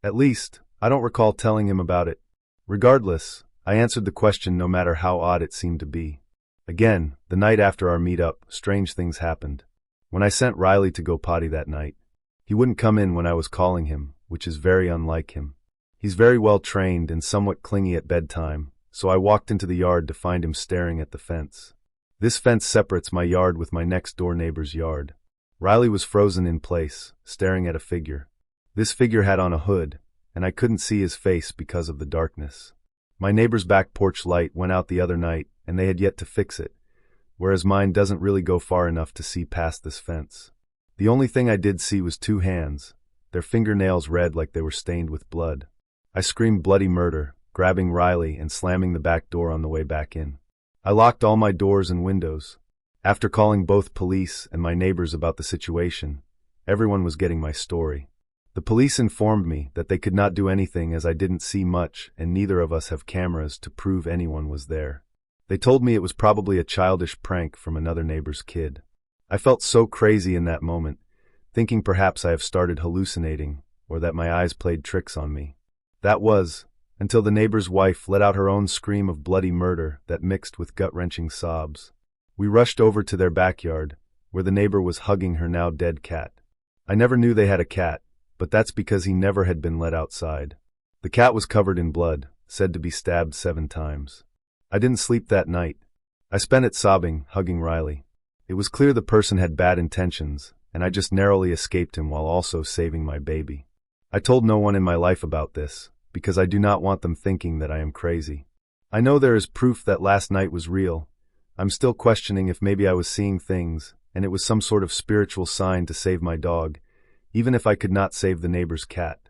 At least, I don't recall telling him about it. Regardless, I answered the question no matter how odd it seemed to be. Again, the night after our meetup, strange things happened. When I sent Riley to go potty that night, he wouldn't come in when I was calling him, which is very unlike him. He's very well trained and somewhat clingy at bedtime, so I walked into the yard to find him staring at the fence. This fence separates my yard with my next-door neighbor's yard. Riley was frozen in place, staring at a figure. This figure had on a hood, and I couldn't see his face because of the darkness. My neighbor's back porch light went out the other night, and they had yet to fix it, whereas mine doesn't really go far enough to see past this fence. The only thing I did see was 2 hands, their fingernails red like they were stained with blood. I screamed bloody murder, grabbing Riley and slamming the back door on the way back in. I locked all my doors and windows. After calling both police and my neighbors about the situation, everyone was getting my story. The police informed me that they could not do anything as I didn't see much and neither of us have cameras to prove anyone was there. They told me it was probably a childish prank from another neighbor's kid. I felt so crazy in that moment, thinking perhaps I have started hallucinating or that my eyes played tricks on me. That was, until the neighbor's wife let out her own scream of bloody murder that mixed with gut-wrenching sobs. We rushed over to their backyard, where the neighbor was hugging her now dead cat. I never knew they had a cat, but that's because he never had been let outside. The cat was covered in blood, said to be stabbed 7 times. I didn't sleep that night. I spent it sobbing, hugging Riley. It was clear the person had bad intentions, and I just narrowly escaped him while also saving my baby. I told no one in my life about this, because I do not want them thinking that I am crazy. I know there is proof that last night was real. I'm still questioning if maybe I was seeing things, and it was some sort of spiritual sign to save my dog, even if I could not save the neighbor's cat.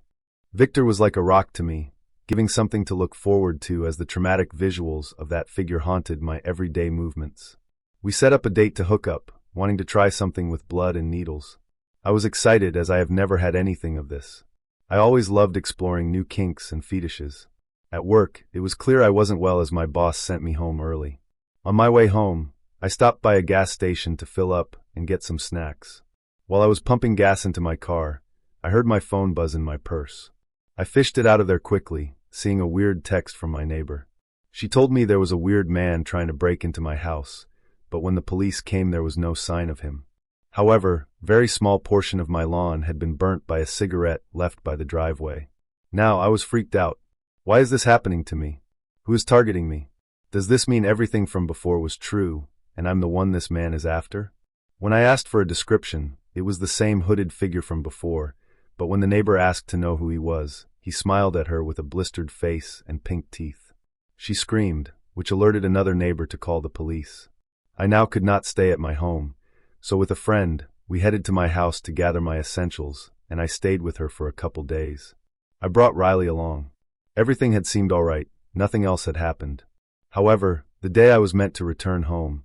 Victor was like a rock to me, giving something to look forward to as the traumatic visuals of that figure haunted my everyday movements. We set up a date to hook up, wanting to try something with blood and needles. I was excited as I have never had anything of this. I always loved exploring new kinks and fetishes. At work, it was clear I wasn't well as my boss sent me home early. On my way home, I stopped by a gas station to fill up and get some snacks. While I was pumping gas into my car, I heard my phone buzz in my purse. I fished it out of there quickly, seeing a weird text from my neighbor. She told me there was a weird man trying to break into my house, but when the police came there was no sign of him. However, a very small portion of my lawn had been burnt by a cigarette left by the driveway. Now I was freaked out. Why is this happening to me? Who is targeting me? Does this mean everything from before was true, and I'm the one this man is after? When I asked for a description, it was the same hooded figure from before, but when the neighbor asked to know who he was, he smiled at her with a blistered face and pink teeth. She screamed, which alerted another neighbor to call the police. I now could not stay at my home, so with a friend, we headed to my house to gather my essentials, and I stayed with her for a couple days. I brought Riley along. Everything had seemed all right, nothing else had happened. However, the day I was meant to return home,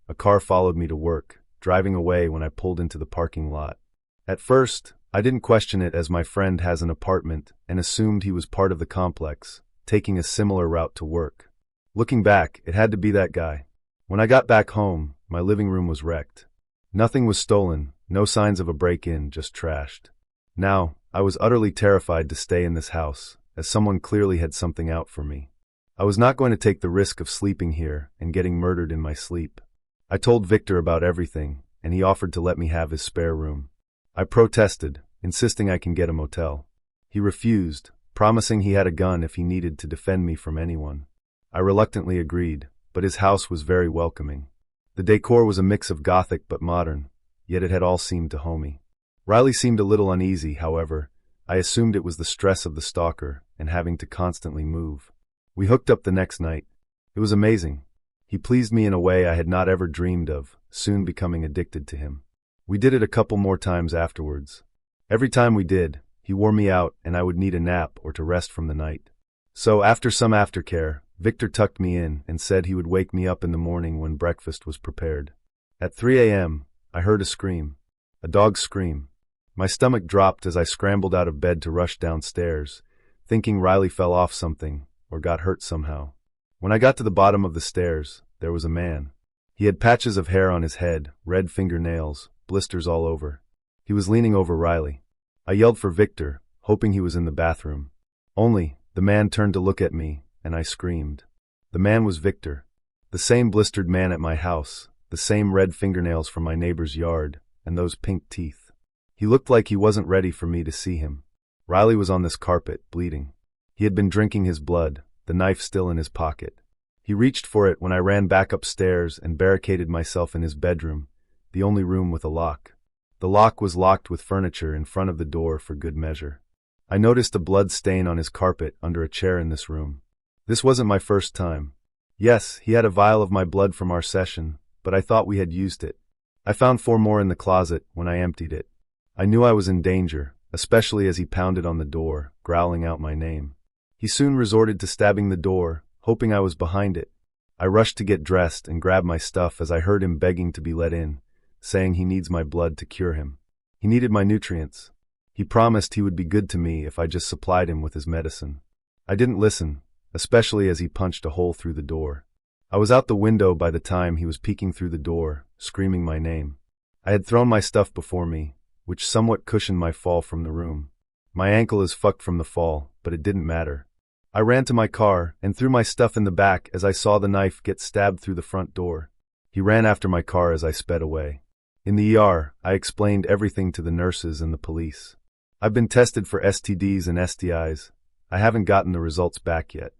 a car followed me to work, driving away when I pulled into the parking lot. At first, I didn't question it as my friend has an apartment and assumed he was part of the complex, taking a similar route to work. Looking back, it had to be that guy. When I got back home, my living room was wrecked. Nothing was stolen, no signs of a break-in, just trashed. Now, I was utterly terrified to stay in this house, as someone clearly had something out for me. I was not going to take the risk of sleeping here and getting murdered in my sleep. I told Victor about everything, and he offered to let me have his spare room. I protested, insisting I can get a motel. He refused, promising he had a gun if he needed to defend me from anyone. I reluctantly agreed, but his house was very welcoming. The decor was a mix of gothic but modern, yet it had all seemed to homey. Riley seemed a little uneasy, however. I assumed it was the stress of the stalker and having to constantly move. We hooked up the next night. It was amazing. He pleased me in a way I had not ever dreamed of, soon becoming addicted to him. We did it a couple more times afterwards. Every time we did, he wore me out and I would need a nap or to rest from the night. So after some aftercare, Victor tucked me in and said he would wake me up in the morning when breakfast was prepared. At 3 a.m., I heard a scream. A dog's scream. My stomach dropped as I scrambled out of bed to rush downstairs, thinking Riley fell off something or got hurt somehow. When I got to the bottom of the stairs, there was a man. He had patches of hair on his head, red fingernails, blisters all over. He was leaning over Riley. I yelled for Victor, hoping he was in the bathroom. Only, the man turned to look at me, and I screamed. The man was Victor. The same blistered man at my house, the same red fingernails from my neighbor's yard, and those pink teeth. He looked like he wasn't ready for me to see him. Riley was on this carpet, bleeding. He had been drinking his blood, the knife still in his pocket. He reached for it when I ran back upstairs and barricaded myself in his bedroom, the only room with a lock. The lock was locked with furniture in front of the door for good measure. I noticed a blood stain on his carpet under a chair in this room. This wasn't my first time. Yes, he had a vial of my blood from our session, but I thought we had used it. I found 4 more in the closet when I emptied it. I knew I was in danger, especially as he pounded on the door, growling out my name. He soon resorted to stabbing the door, hoping I was behind it. I rushed to get dressed and grab my stuff as I heard him begging to be let in, saying he needs my blood to cure him. He needed my nutrients. He promised he would be good to me if I just supplied him with his medicine. I didn't listen, especially as he punched a hole through the door. I was out the window by the time he was peeking through the door, screaming my name. I had thrown my stuff before me, which somewhat cushioned my fall from the room. My ankle is fucked from the fall, but it didn't matter. I ran to my car and threw my stuff in the back as I saw the knife get stabbed through the front door. He ran after my car as I sped away. In the ER, I explained everything to the nurses and the police. I've been tested for STDs and STIs. I haven't gotten the results back yet.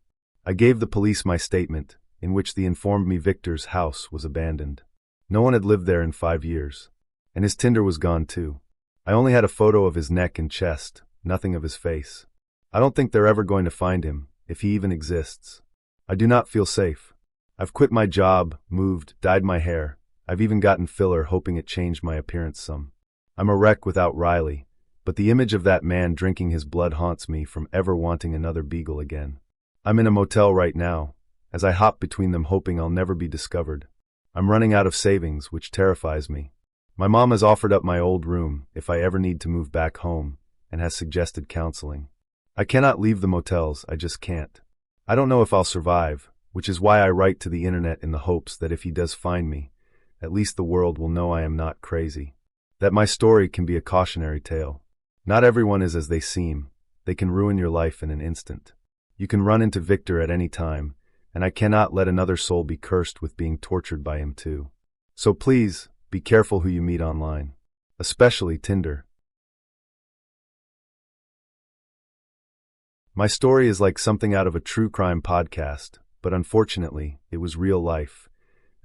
I gave the police my statement, in which they informed me Victor's house was abandoned. No one had lived there in 5 years. And his Tinder was gone too. I only had a photo of his neck and chest, nothing of his face. I don't think they're ever going to find him, if he even exists. I do not feel safe. I've quit my job, moved, dyed my hair. I've even gotten filler hoping it changed my appearance some. I'm a wreck without Riley, but the image of that man drinking his blood haunts me from ever wanting another beagle again. I'm in a motel right now, as I hop between them hoping I'll never be discovered. I'm running out of savings, which terrifies me. My mom has offered up my old room if I ever need to move back home, and has suggested counseling. I cannot leave the motels, I just can't. I don't know if I'll survive, which is why I write to the internet in the hopes that if he does find me, at least the world will know I am not crazy. That my story can be a cautionary tale. Not everyone is as they seem. They can ruin your life in an instant. You can run into Victor at any time, and I cannot let another soul be cursed with being tortured by him too. So please, be careful who you meet online. Especially Tinder. My story is like something out of a true crime podcast, but unfortunately, it was real life,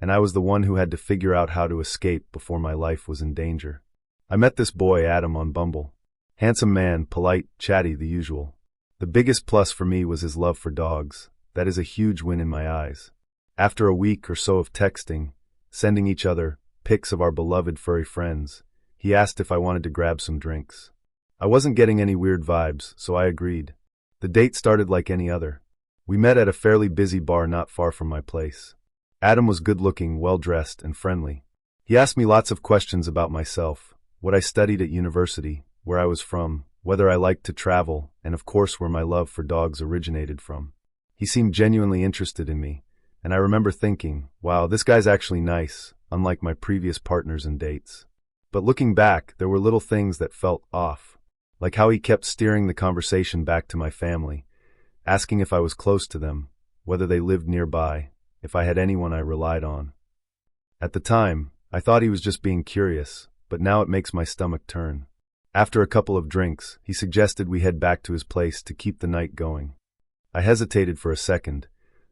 and I was the one who had to figure out how to escape before my life was in danger. I met this boy, Adam, on Bumble. Handsome man, polite, chatty, the usual. The biggest plus for me was his love for dogs. That is a huge win in my eyes. After a week or so of texting, sending each other pics of our beloved furry friends, he asked if I wanted to grab some drinks. I wasn't getting any weird vibes, so I agreed. The date started like any other. We met at a fairly busy bar not far from my place. Adam was good-looking, well-dressed, and friendly. He asked me lots of questions about myself, what I studied at university, where I was from, whether I liked to travel, and of course where my love for dogs originated from. He seemed genuinely interested in me, and I remember thinking, wow, this guy's actually nice, unlike my previous partners and dates. But looking back, there were little things that felt off, like how he kept steering the conversation back to my family, asking if I was close to them, whether they lived nearby, if I had anyone I relied on. At the time, I thought he was just being curious, but now it makes my stomach turn. After a couple of drinks, he suggested we head back to his place to keep the night going. I hesitated for a second.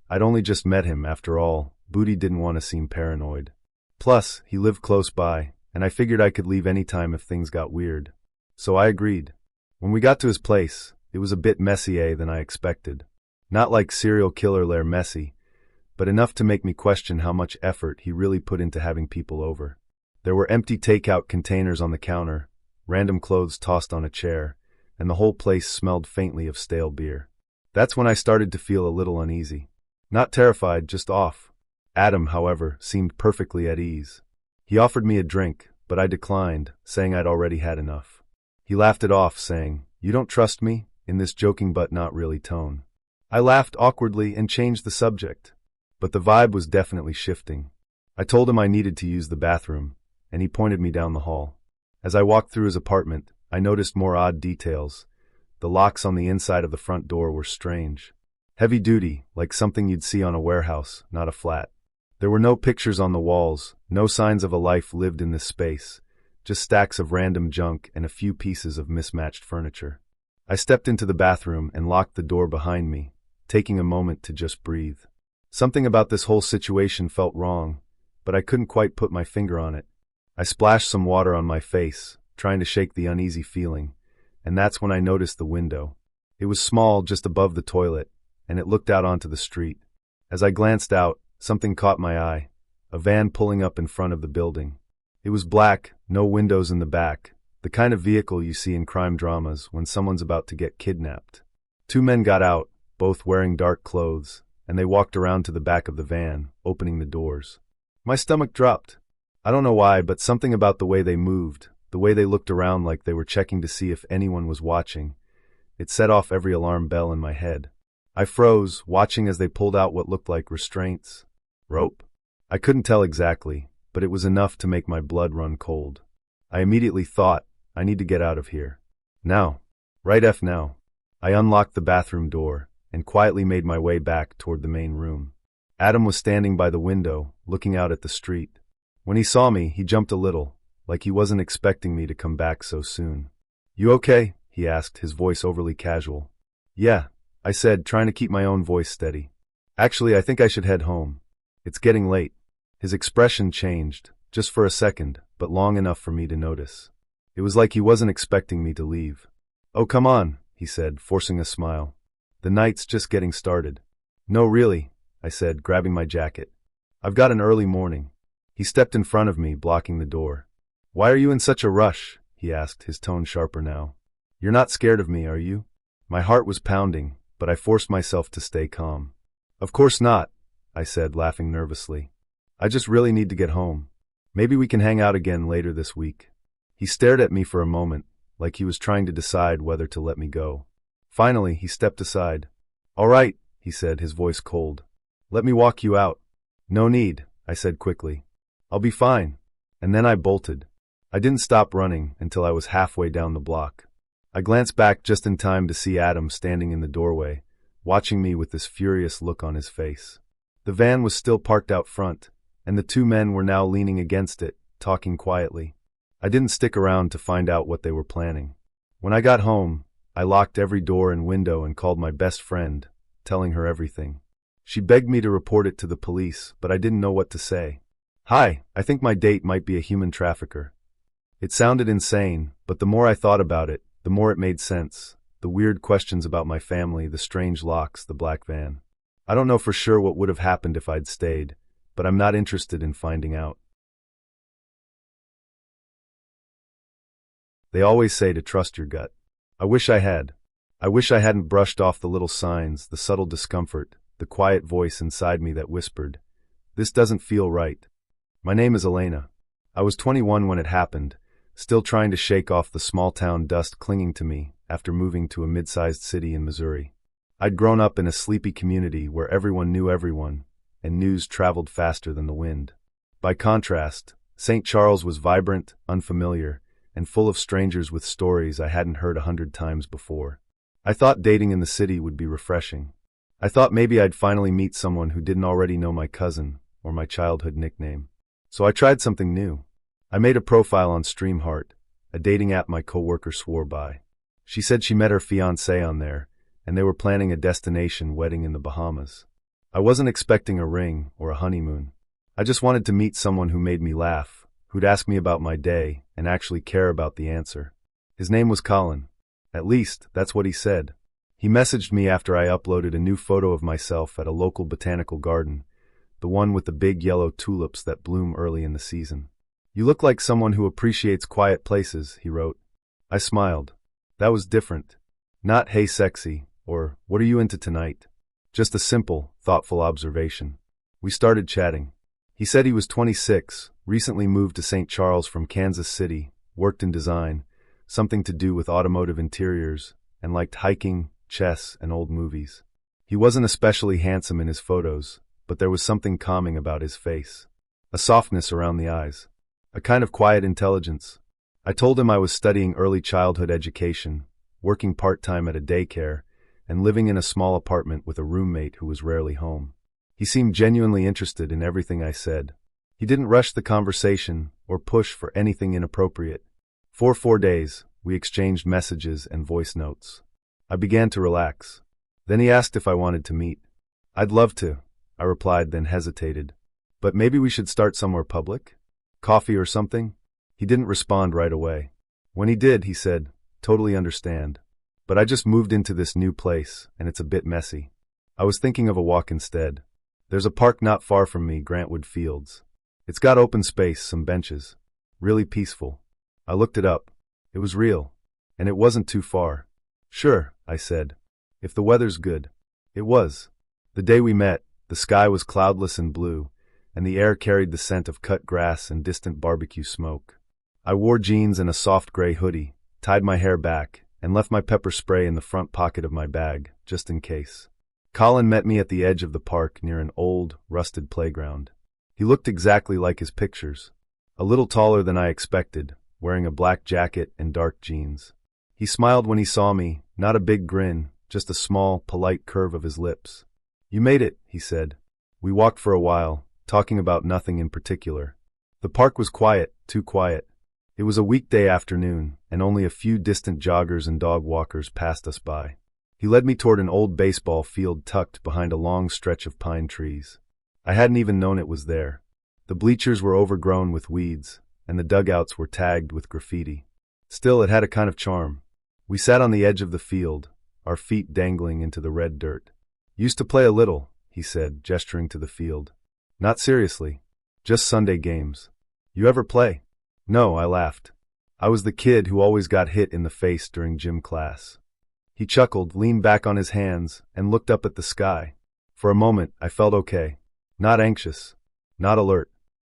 I'd only just met him, after all. Booty didn't want to seem paranoid. Plus, he lived close by, and I figured I could leave any time if things got weird. So I agreed. When we got to his place, it was a bit messier than I expected. Not like serial killer Lair messy, but enough to make me question how much effort he really put into having people over. There were empty takeout containers on the counter, random clothes tossed on a chair, and the whole place smelled faintly of stale beer. That's when I started to feel a little uneasy. Not terrified, just off. Adam, however, seemed perfectly at ease. He offered me a drink, but I declined, saying I'd already had enough. He laughed it off, saying, "You don't trust me?" in this joking but not really tone. I laughed awkwardly and changed the subject. But the vibe was definitely shifting. I told him I needed to use the bathroom, and he pointed me down the hall. As I walked through his apartment, I noticed more odd details. The locks on the inside of the front door were strange. Heavy duty, like something you'd see on a warehouse, not a flat. There were no pictures on the walls, no signs of a life lived in this space, just stacks of random junk and a few pieces of mismatched furniture. I stepped into the bathroom and locked the door behind me, taking a moment to just breathe. Something about this whole situation felt wrong, but I couldn't quite put my finger on it. I splashed some water on my face, trying to shake the uneasy feeling, and that's when I noticed the window. It was small, just above the toilet, and it looked out onto the street. As I glanced out, something caught my eye, a van pulling up in front of the building. It was black, no windows in the back, the kind of vehicle you see in crime dramas when someone's about to get kidnapped. Two men got out, both wearing dark clothes, and they walked around to the back of the van, opening the doors. My stomach dropped. I don't know why, but something about the way they moved, the way they looked around like they were checking to see if anyone was watching, it set off every alarm bell in my head. I froze, watching as they pulled out what looked like restraints. Rope? I couldn't tell exactly, but it was enough to make my blood run cold. I immediately thought, I need to get out of here. Now. Right F now. I unlocked the bathroom door and quietly made my way back toward the main room. Adam was standing by the window, looking out at the street. When he saw me, he jumped a little, like he wasn't expecting me to come back so soon. "You okay?" he asked, his voice overly casual. "Yeah," I said, trying to keep my own voice steady. "Actually, I think I should head home. It's getting late." His expression changed, just for a second, but long enough for me to notice. It was like he wasn't expecting me to leave. "Oh, come on," he said, forcing a smile. "The night's just getting started." "No, really," I said, grabbing my jacket. "I've got an early morning." He stepped in front of me, blocking the door. "Why are you in such a rush?" he asked, his tone sharper now. "You're not scared of me, are you?" My heart was pounding, but I forced myself to stay calm. "Of course not," I said, laughing nervously. "I just really need to get home. Maybe we can hang out again later this week." He stared at me for a moment, like he was trying to decide whether to let me go. Finally, he stepped aside. "All right," he said, his voice cold. "Let me walk you out." "No need," I said quickly. "I'll be fine." And then I bolted. I didn't stop running until I was halfway down the block. I glanced back just in time to see Adam standing in the doorway, watching me with this furious look on his face. The van was still parked out front, and the two men were now leaning against it, talking quietly. I didn't stick around to find out what they were planning. When I got home, I locked every door and window and called my best friend, telling her everything. She begged me to report it to the police, but I didn't know what to say. "Hi, I think my date might be a human trafficker." It sounded insane, but the more I thought about it, the more it made sense. The weird questions about my family, the strange locks, the black van. I don't know for sure what would have happened if I'd stayed, but I'm not interested in finding out. They always say to trust your gut. I wish I had. I wish I hadn't brushed off the little signs, the subtle discomfort, the quiet voice inside me that whispered, "This doesn't feel right." My name is Elena. I was 21 when it happened, still trying to shake off the small-town dust clinging to me after moving to a mid-sized city in Missouri. I'd grown up in a sleepy community where everyone knew everyone, and news traveled faster than the wind. By contrast, St. Charles was vibrant, unfamiliar, and full of strangers with stories I hadn't heard 100 times before. I thought dating in the city would be refreshing. I thought maybe I'd finally meet someone who didn't already know my cousin or my childhood nickname. So I tried something new. I made a profile on Streamheart, a dating app my coworker swore by. She said she met her fiancé on there, and they were planning a destination wedding in the Bahamas. I wasn't expecting a ring or a honeymoon. I just wanted to meet someone who made me laugh, who'd ask me about my day and actually care about the answer. His name was Colin. At least, that's what he said. He messaged me after I uploaded a new photo of myself at a local botanical garden, the one with the big yellow tulips that bloom early in the season. "You look like someone who appreciates quiet places," he wrote. I smiled. That was different. Not "Hey sexy," or "What are you into tonight?" Just a simple, thoughtful observation. We started chatting. He said he was 26, recently moved to St. Charles from Kansas City, worked in design, something to do with automotive interiors, and liked hiking, chess, and old movies. He wasn't especially handsome in his photos, but there was something calming about his face. A softness around the eyes. A kind of quiet intelligence. I told him I was studying early childhood education, working part-time at a daycare, and living in a small apartment with a roommate who was rarely home. He seemed genuinely interested in everything I said. He didn't rush the conversation or push for anything inappropriate. For 4 days, we exchanged messages and voice notes. I began to relax. Then he asked if I wanted to meet. "I'd love to," I replied, then hesitated. "But maybe we should start somewhere public? Coffee or something?" He didn't respond right away. When he did, he said, "Totally understand. But I just moved into this new place, and it's a bit messy. I was thinking of a walk instead. There's a park not far from me, Grantwood Fields. It's got open space, some benches. Really peaceful." I looked it up. It was real. And it wasn't too far. "Sure," I said. "If the weather's good." It was. The day we met, the sky was cloudless and blue, and the air carried the scent of cut grass and distant barbecue smoke. I wore jeans and a soft gray hoodie, tied my hair back, and left my pepper spray in the front pocket of my bag, just in case. Colin met me at the edge of the park near an old, rusted playground. He looked exactly like his pictures. A little taller than I expected, wearing a black jacket and dark jeans. He smiled when he saw me, not a big grin, just a small, polite curve of his lips. "You made it," he said. We walked for a while, talking about nothing in particular. The park was quiet, too quiet. It was a weekday afternoon, and only a few distant joggers and dog walkers passed us by. He led me toward an old baseball field tucked behind a long stretch of pine trees. I hadn't even known it was there. The bleachers were overgrown with weeds, and the dugouts were tagged with graffiti. Still, it had a kind of charm. We sat on the edge of the field, our feet dangling into the red dirt. "Used to play a little," he said, gesturing to the field. "Not seriously. Just Sunday games. You ever play?" "No," I laughed. I was the kid who always got hit in the face during gym class. He chuckled, leaned back on his hands, and looked up at the sky. For a moment, I felt okay. Not anxious. Not alert.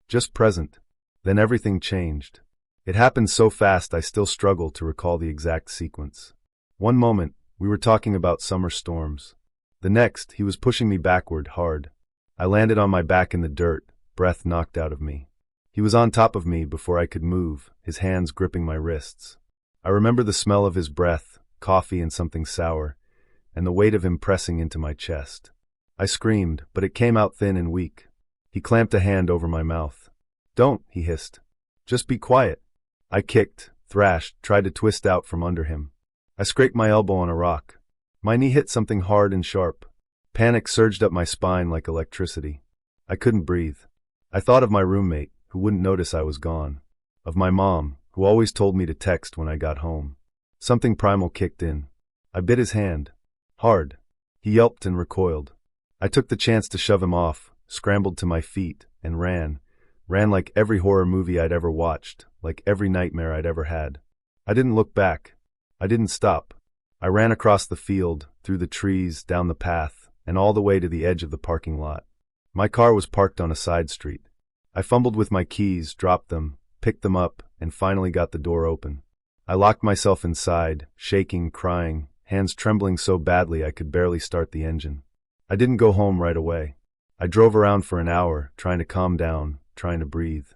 Just present. Then everything changed. It happened so fast I still struggle to recall the exact sequence. One moment, we were talking about summer storms. The next, he was pushing me backward, hard. I landed on my back in the dirt, breath knocked out of me. He was on top of me before I could move, his hands gripping my wrists. I remember the smell of his breath, coffee and something sour, and the weight of him pressing into my chest. I screamed, but it came out thin and weak. He clamped a hand over my mouth. "Don't," he hissed. "Just be quiet." I kicked, thrashed, tried to twist out from under him. I scraped my elbow on a rock. My knee hit something hard and sharp. Panic surged up my spine like electricity. I couldn't breathe. I thought of my roommate, who wouldn't notice I was gone. Of my mom, who always told me to text when I got home. Something primal kicked in. I bit his hand. Hard. He yelped and recoiled. I took the chance to shove him off, scrambled to my feet, and ran. Ran like every horror movie I'd ever watched, like every nightmare I'd ever had. I didn't look back. I didn't stop. I ran across the field, through the trees, down the path, and all the way to the edge of the parking lot. My car was parked on a side street. I fumbled with my keys, dropped them, picked them up, and finally got the door open. I locked myself inside, shaking, crying, hands trembling so badly I could barely start the engine. I didn't go home right away. I drove around for an hour, trying to calm down, trying to breathe.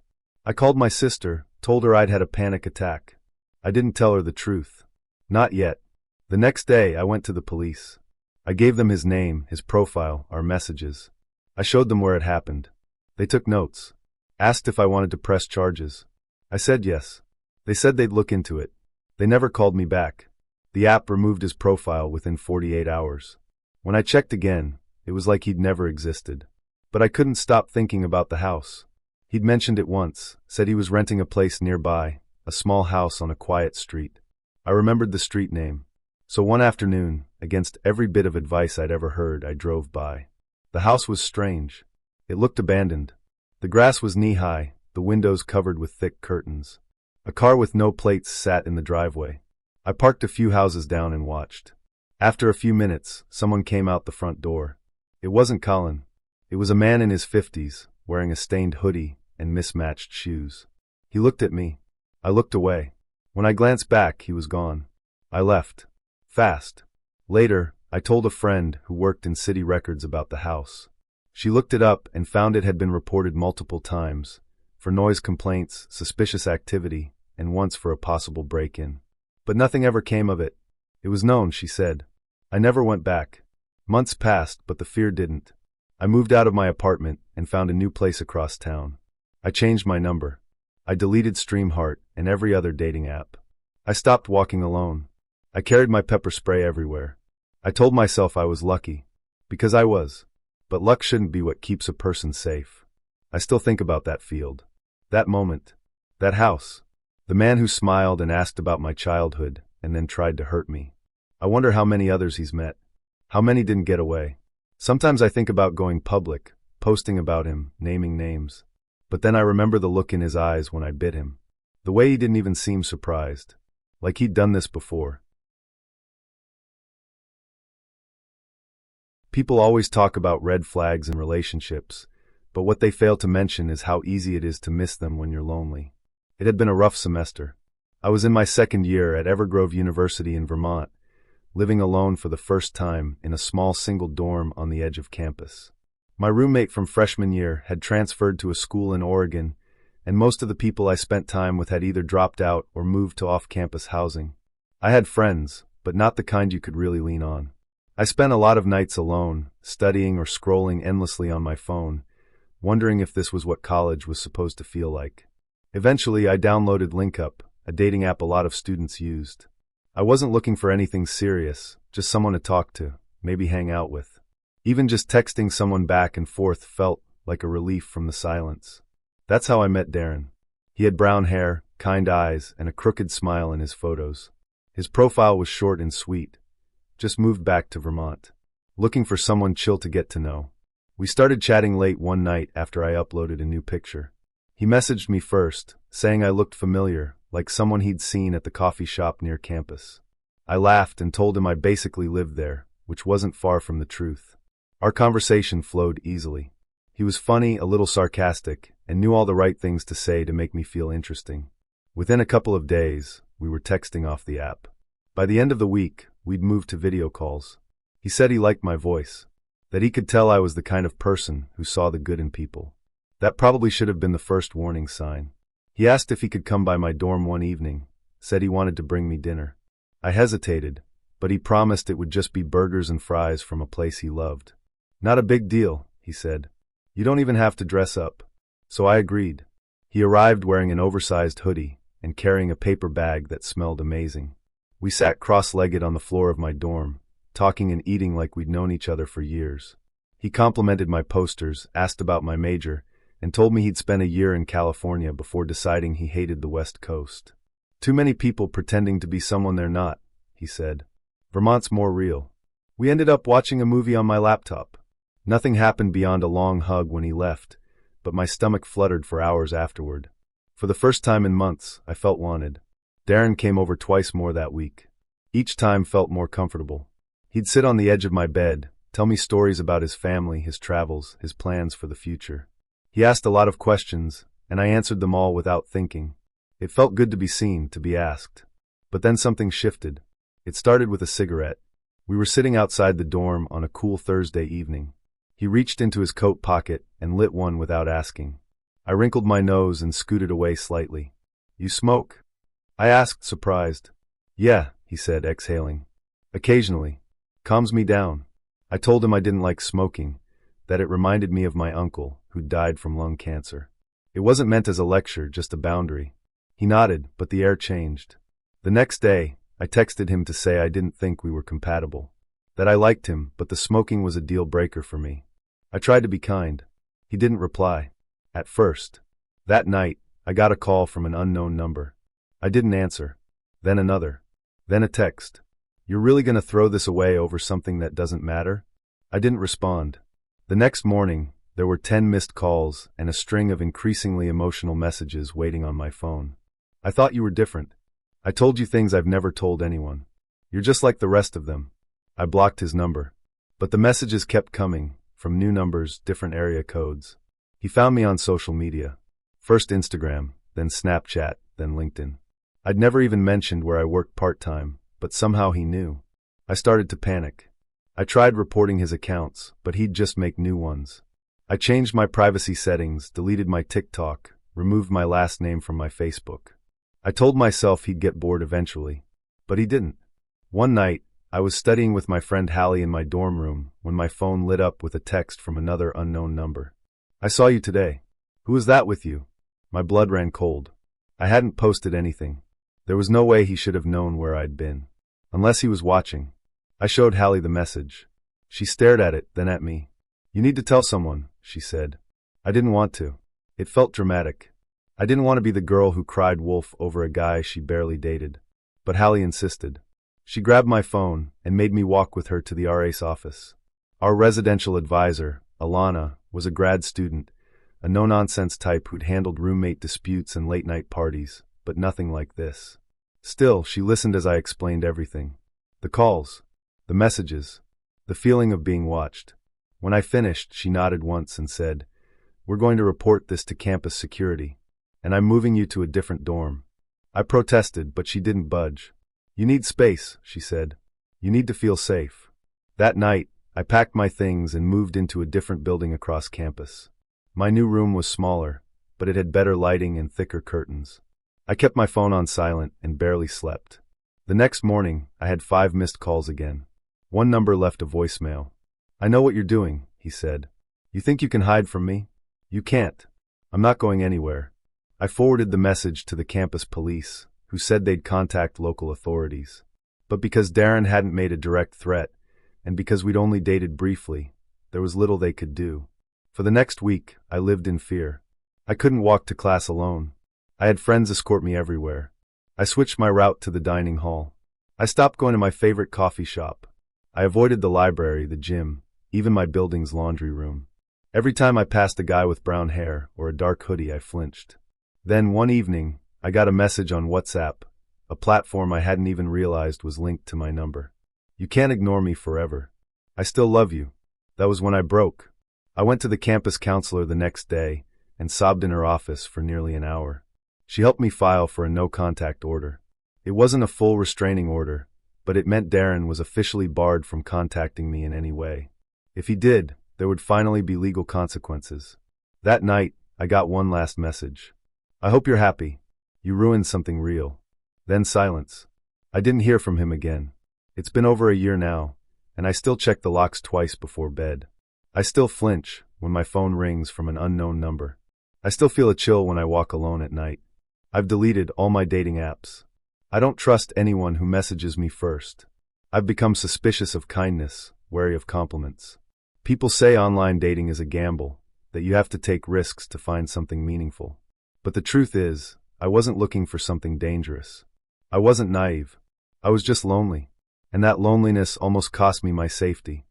I called my sister, told her I'd had a panic attack. I didn't tell her the truth. Not yet. The next day, I went to the police. I gave them his name, his profile, our messages. I showed them where it happened. They took notes. Asked if I wanted to press charges. I said yes. They said they'd look into it. They never called me back. The app removed his profile within 48 hours. When I checked again, it was like he'd never existed. But I couldn't stop thinking about the house. He'd mentioned it once, said he was renting a place nearby, a small house on a quiet street. I remembered the street name. So one afternoon, against every bit of advice I'd ever heard, I drove by. The house was strange. It looked abandoned. The grass was knee-high, the windows covered with thick curtains. A car with no plates sat in the driveway. I parked a few houses down and watched. After a few minutes, someone came out the front door. It wasn't Colin. It was a man in his 50s, wearing a stained hoodie and mismatched shoes. He looked at me. I looked away. When I glanced back, he was gone. I left. Fast. Later, I told a friend who worked in city records about the house. She looked it up and found it had been reported multiple times, for noise complaints, suspicious activity, and once for a possible break-in. But nothing ever came of it. It was known, she said. I never went back. Months passed, but the fear didn't. I moved out of my apartment and found a new place across town. I changed my number. I deleted Streamheart and every other dating app. I stopped walking alone. I carried my pepper spray everywhere. I told myself I was lucky. Because I was. But luck shouldn't be what keeps a person safe. I still think about that field. That moment. That house. The man who smiled and asked about my childhood and then tried to hurt me. I wonder how many others he's met. How many didn't get away. Sometimes I think about going public, posting about him, naming names. But then I remember the look in his eyes when I bit him. The way he didn't even seem surprised. Like he'd done this before. People always talk about red flags in relationships, but what they fail to mention is how easy it is to miss them when you're lonely. It had been a rough semester. I was in my second year at Evergrove University in Vermont, living alone for the first time in a small single dorm on the edge of campus. My roommate from freshman year had transferred to a school in Oregon, and most of the people I spent time with had either dropped out or moved to off-campus housing. I had friends, but not the kind you could really lean on. I spent a lot of nights alone, studying or scrolling endlessly on my phone, wondering if this was what college was supposed to feel like. Eventually, I downloaded LinkUp, a dating app a lot of students used. I wasn't looking for anything serious, just someone to talk to, maybe hang out with. Even just texting someone back and forth felt like a relief from the silence. That's how I met Darren. He had brown hair, kind eyes, and a crooked smile in his photos. His profile was short and sweet. Just moved back to Vermont. Looking for someone chill to get to know. We started chatting late one night after I uploaded a new picture. He messaged me first, saying I looked familiar, like someone he'd seen at the coffee shop near campus. I laughed and told him I basically lived there, which wasn't far from the truth. Our conversation flowed easily. He was funny, a little sarcastic, and knew all the right things to say to make me feel interesting. Within a couple of days, we were texting off the app. By the end of the week, we'd moved to video calls. He said he liked my voice, that he could tell I was the kind of person who saw the good in people. That probably should have been the first warning sign. He asked if he could come by my dorm one evening, said he wanted to bring me dinner. I hesitated, but he promised it would just be burgers and fries from a place he loved. Not a big deal, he said. You don't even have to dress up. So I agreed. He arrived wearing an oversized hoodie and carrying a paper bag that smelled amazing. We sat cross-legged on the floor of my dorm, talking and eating like we'd known each other for years. He complimented my posters, asked about my major, and told me he'd spent a year in California before deciding he hated the West Coast. Too many people pretending to be someone they're not, he said. Vermont's more real. We ended up watching a movie on my laptop. Nothing happened beyond a long hug when he left, but my stomach fluttered for hours afterward. For the first time in months, I felt wanted. Darren came over twice more that week. Each time felt more comfortable. He'd sit on the edge of my bed, tell me stories about his family, his travels, his plans for the future. He asked a lot of questions, and I answered them all without thinking. It felt good to be seen, to be asked. But then something shifted. It started with a cigarette. We were sitting outside the dorm on a cool Thursday evening. He reached into his coat pocket and lit one without asking. I wrinkled my nose and scooted away slightly. You smoke? I asked, surprised. Yeah, he said, exhaling. Occasionally. Calms me down. I told him I didn't like smoking, that it reminded me of my uncle, who died from lung cancer. It wasn't meant as a lecture, just a boundary. He nodded, but the air changed. The next day, I texted him to say I didn't think we were compatible. That I liked him, but the smoking was a deal breaker for me. I tried to be kind. He didn't reply. At first. That night, I got a call from an unknown number. I didn't answer. Then another. Then a text. You're really gonna throw this away over something that doesn't matter? I didn't respond. The next morning, there were 10 missed calls and a string of increasingly emotional messages waiting on my phone. I thought you were different. I told you things I've never told anyone. You're just like the rest of them. I blocked his number. But the messages kept coming, from new numbers, different area codes. He found me on social media. First Instagram, then Snapchat, then LinkedIn. I'd never even mentioned where I worked part-time, but somehow he knew. I started to panic. I tried reporting his accounts, but he'd just make new ones. I changed my privacy settings, deleted my TikTok, removed my last name from my Facebook. I told myself he'd get bored eventually, but he didn't. One night, I was studying with my friend Hallie in my dorm room when my phone lit up with a text from another unknown number. I saw you today. Who was that with you? My blood ran cold. I hadn't posted anything. There was no way he should have known where I'd been. Unless he was watching. I showed Hallie the message. She stared at it, then at me. You need to tell someone, she said. I didn't want to. It felt dramatic. I didn't want to be the girl who cried wolf over a guy she barely dated. But Hallie insisted. She grabbed my phone and made me walk with her to the RA's office. Our residential advisor, Alana, was a grad student, a no-nonsense type who'd handled roommate disputes and late-night parties, but nothing like this. Still, she listened as I explained everything. The calls, the messages, the feeling of being watched. When I finished, she nodded once and said, We're going to report this to campus security, and I'm moving you to a different dorm. I protested, but she didn't budge. You need space, she said. You need to feel safe. That night, I packed my things and moved into a different building across campus. My new room was smaller, but it had better lighting and thicker curtains. I kept my phone on silent and barely slept. The next morning, I had 5 missed calls again. One number left a voicemail. I know what you're doing, he said. You think you can hide from me? You can't. I'm not going anywhere. I forwarded the message to the campus police, who said they'd contact local authorities. But because Darren hadn't made a direct threat, and because we'd only dated briefly, there was little they could do. For the next week, I lived in fear. I couldn't walk to class alone. I had friends escort me everywhere. I switched my route to the dining hall. I stopped going to my favorite coffee shop. I avoided the library, the gym, even my building's laundry room. Every time I passed a guy with brown hair or a dark hoodie, I flinched. Then, one evening, I got a message on WhatsApp, a platform I hadn't even realized was linked to my number. You can't ignore me forever. I still love you. That was when I broke. I went to the campus counselor the next day and sobbed in her office for nearly an hour. She helped me file for a no-contact order. It wasn't a full restraining order, but it meant Darren was officially barred from contacting me in any way. If he did, there would finally be legal consequences. That night, I got one last message. "I hope you're happy. You ruined something real." Then silence. I didn't hear from him again. It's been over a year now, and I still check the locks twice before bed. I still flinch when my phone rings from an unknown number. I still feel a chill when I walk alone at night. I've deleted all my dating apps. I don't trust anyone who messages me first. I've become suspicious of kindness, wary of compliments. People say online dating is a gamble, that you have to take risks to find something meaningful. But the truth is, I wasn't looking for something dangerous. I wasn't naive. I was just lonely. And that loneliness almost cost me my safety.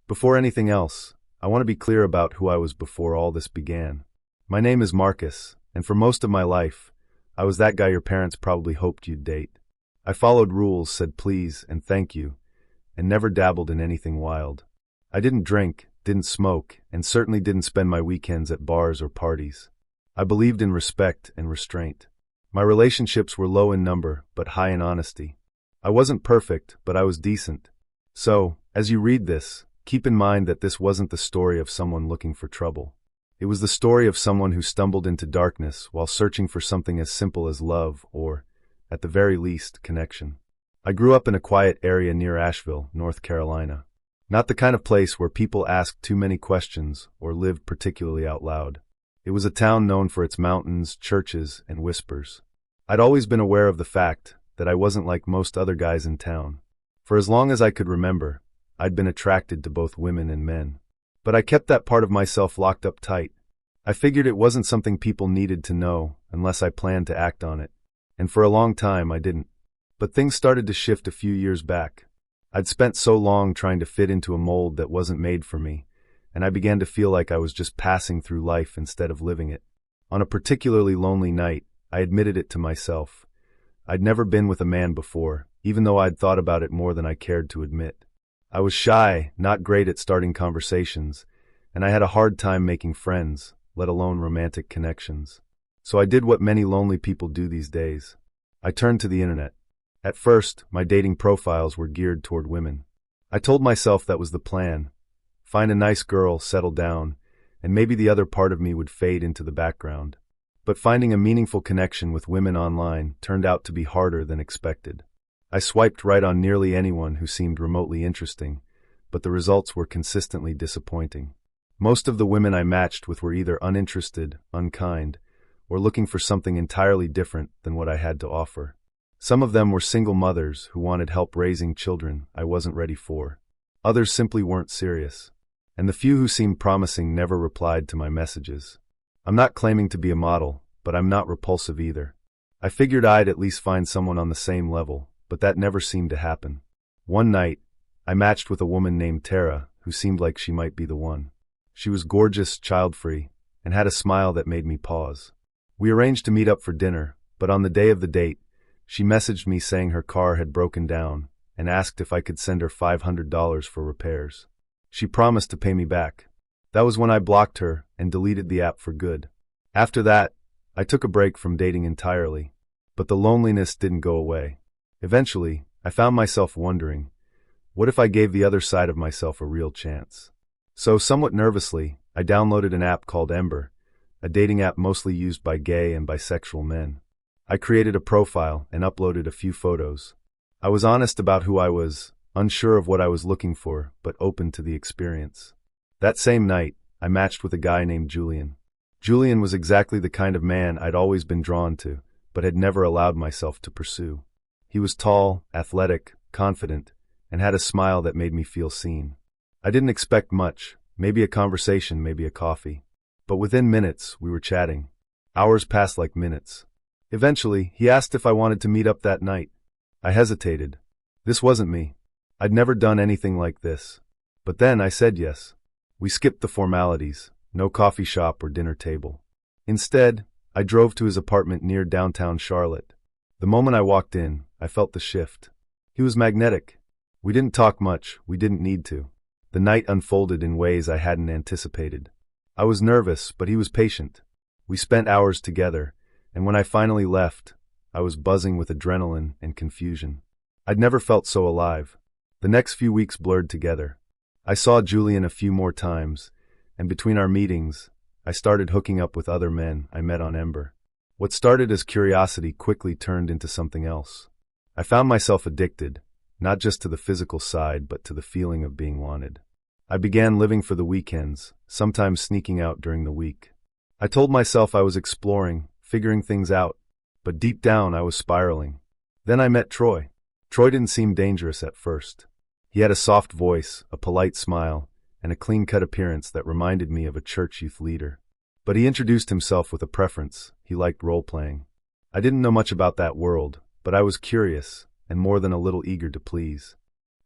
Before anything else, I want to be clear about who I was before all this began. My name is Marcus, and for most of my life, I was that guy your parents probably hoped you'd date. I followed rules, said please and thank you, and never dabbled in anything wild. I didn't drink, didn't smoke, and certainly didn't spend my weekends at bars or parties. I believed in respect and restraint. My relationships were low in number, but high in honesty. I wasn't perfect, but I was decent. So, as you read this, keep in mind that this wasn't the story of someone looking for trouble. It was the story of someone who stumbled into darkness while searching for something as simple as love or, at the very least, connection. I grew up in a quiet area near Asheville, North Carolina. Not the kind of place where people asked too many questions or lived particularly out loud. It was a town known for its mountains, churches, and whispers. I'd always been aware of the fact that I wasn't like most other guys in town. For as long as I could remember, I'd been attracted to both women and men. But I kept that part of myself locked up tight. I figured it wasn't something people needed to know unless I planned to act on it. And for a long time, I didn't. But things started to shift a few years back. I'd spent so long trying to fit into a mold that wasn't made for me, and I began to feel like I was just passing through life instead of living it. On a particularly lonely night, I admitted it to myself. I'd never been with a man before, even though I'd thought about it more than I cared to admit. I was shy, not great at starting conversations, and I had a hard time making friends, let alone romantic connections. So I did what many lonely people do these days. I turned to the internet. At first, my dating profiles were geared toward women. I told myself that was the plan. Find a nice girl, settle down, and maybe the other part of me would fade into the background. But finding a meaningful connection with women online turned out to be harder than expected. I swiped right on nearly anyone who seemed remotely interesting, but the results were consistently disappointing. Most of the women I matched with were either uninterested, unkind, or looking for something entirely different than what I had to offer. Some of them were single mothers who wanted help raising children I wasn't ready for. Others simply weren't serious. And the few who seemed promising never replied to my messages. I'm not claiming to be a model, but I'm not repulsive either. I figured I'd at least find someone on the same level, but that never seemed to happen. One night, I matched with a woman named Tara, who seemed like she might be the one. She was gorgeous, child-free, and had a smile that made me pause. We arranged to meet up for dinner, but on the day of the date, she messaged me saying her car had broken down and asked if I could send her $500 for repairs. She promised to pay me back. That was when I blocked her and deleted the app for good. After that, I took a break from dating entirely, but the loneliness didn't go away. Eventually, I found myself wondering, what if I gave the other side of myself a real chance? So, somewhat nervously, I downloaded an app called Ember, a dating app mostly used by gay and bisexual men. I created a profile and uploaded a few photos. I was honest about who I was, unsure of what I was looking for, but open to the experience. That same night, I matched with a guy named Julian. Julian was exactly the kind of man I'd always been drawn to, but had never allowed myself to pursue. He was tall, athletic, confident, and had a smile that made me feel seen. I didn't expect much, maybe a conversation, maybe a coffee. But within minutes, we were chatting. Hours passed like minutes. Eventually, he asked if I wanted to meet up that night. I hesitated. This wasn't me. I'd never done anything like this. But then I said yes. We skipped the formalities, no coffee shop or dinner table. Instead, I drove to his apartment near downtown Charlotte. The moment I walked in, I felt the shift. He was magnetic. We didn't talk much, we didn't need to. The night unfolded in ways I hadn't anticipated. I was nervous, but he was patient. We spent hours together, and when I finally left, I was buzzing with adrenaline and confusion. I'd never felt so alive. The next few weeks blurred together. I saw Julian a few more times, and between our meetings, I started hooking up with other men I met on Ember. What started as curiosity quickly turned into something else. I found myself addicted, not just to the physical side, but to the feeling of being wanted. I began living for the weekends, sometimes sneaking out during the week. I told myself I was exploring, figuring things out, but deep down I was spiraling. Then I met Troy. Troy didn't seem dangerous at first. He had a soft voice, a polite smile, and a clean-cut appearance that reminded me of a church youth leader. But he introduced himself with a preference. He liked role-playing. I didn't know much about that world, but I was curious, and more than a little eager to please.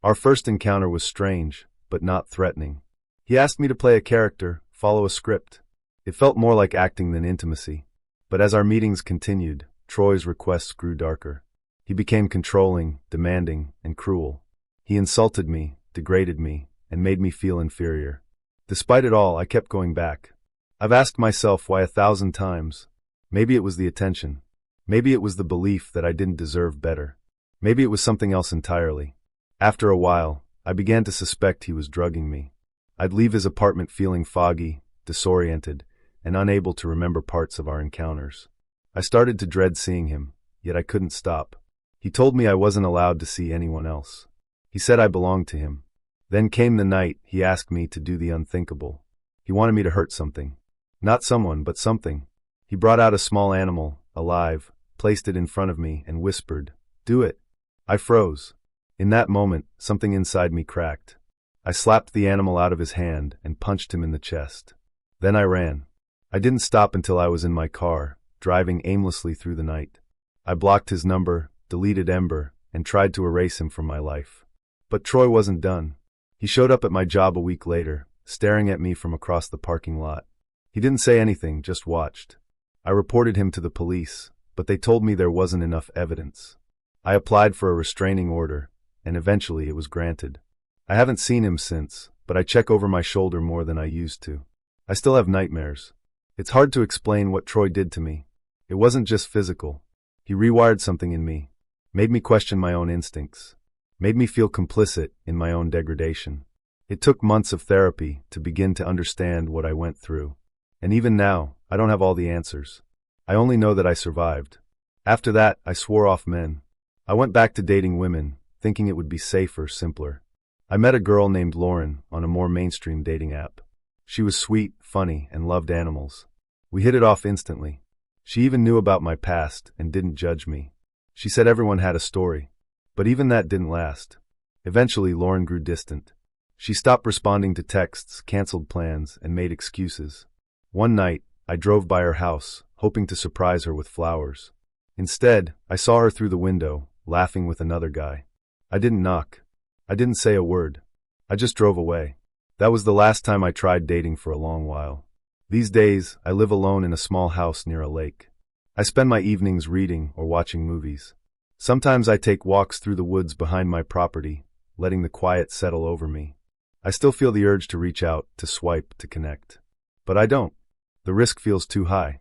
Our first encounter was strange, but not threatening. He asked me to play a character, follow a script. It felt more like acting than intimacy. But as our meetings continued, Troy's requests grew darker. He became controlling, demanding, and cruel. He insulted me, degraded me, and made me feel inferior. Despite it all, I kept going back. I've asked myself why 1,000 times. Maybe it was the attention. Maybe it was the belief that I didn't deserve better. Maybe it was something else entirely. After a while, I began to suspect he was drugging me. I'd leave his apartment feeling foggy, disoriented, and unable to remember parts of our encounters. I started to dread seeing him, yet I couldn't stop. He told me I wasn't allowed to see anyone else. He said I belonged to him. Then came the night he asked me to do the unthinkable. He wanted me to hurt something. Not someone, but something. He brought out a small animal, alive, placed it in front of me, and whispered, "Do it." I froze. In that moment, something inside me cracked. I slapped the animal out of his hand and punched him in the chest. Then I ran. I didn't stop until I was in my car, driving aimlessly through the night. I blocked his number, deleted Ember, and tried to erase him from my life. But Troy wasn't done. He showed up at my job a week later, staring at me from across the parking lot. He didn't say anything, just watched. I reported him to the police, but they told me there wasn't enough evidence. I applied for a restraining order, and eventually it was granted. I haven't seen him since, but I check over my shoulder more than I used to. I still have nightmares. It's hard to explain what Troy did to me. It wasn't just physical. He rewired something in me, made me question my own instincts, made me feel complicit in my own degradation. It took months of therapy to begin to understand what I went through. And even now, I don't have all the answers. I only know that I survived. After that, I swore off men. I went back to dating women, thinking it would be safer, simpler. I met a girl named Lauren on a more mainstream dating app. She was sweet, funny, and loved animals. We hit it off instantly. She even knew about my past and didn't judge me. She said everyone had a story. But even that didn't last. Eventually, Lauren grew distant. She stopped responding to texts, canceled plans, and made excuses. One night, I drove by her house, hoping to surprise her with flowers. Instead, I saw her through the window, laughing with another guy. I didn't knock. I didn't say a word. I just drove away. That was the last time I tried dating for a long while. These days, I live alone in a small house near a lake. I spend my evenings reading or watching movies. Sometimes I take walks through the woods behind my property, letting the quiet settle over me. I still feel the urge to reach out, to swipe, to connect. But I don't. The risk feels too high.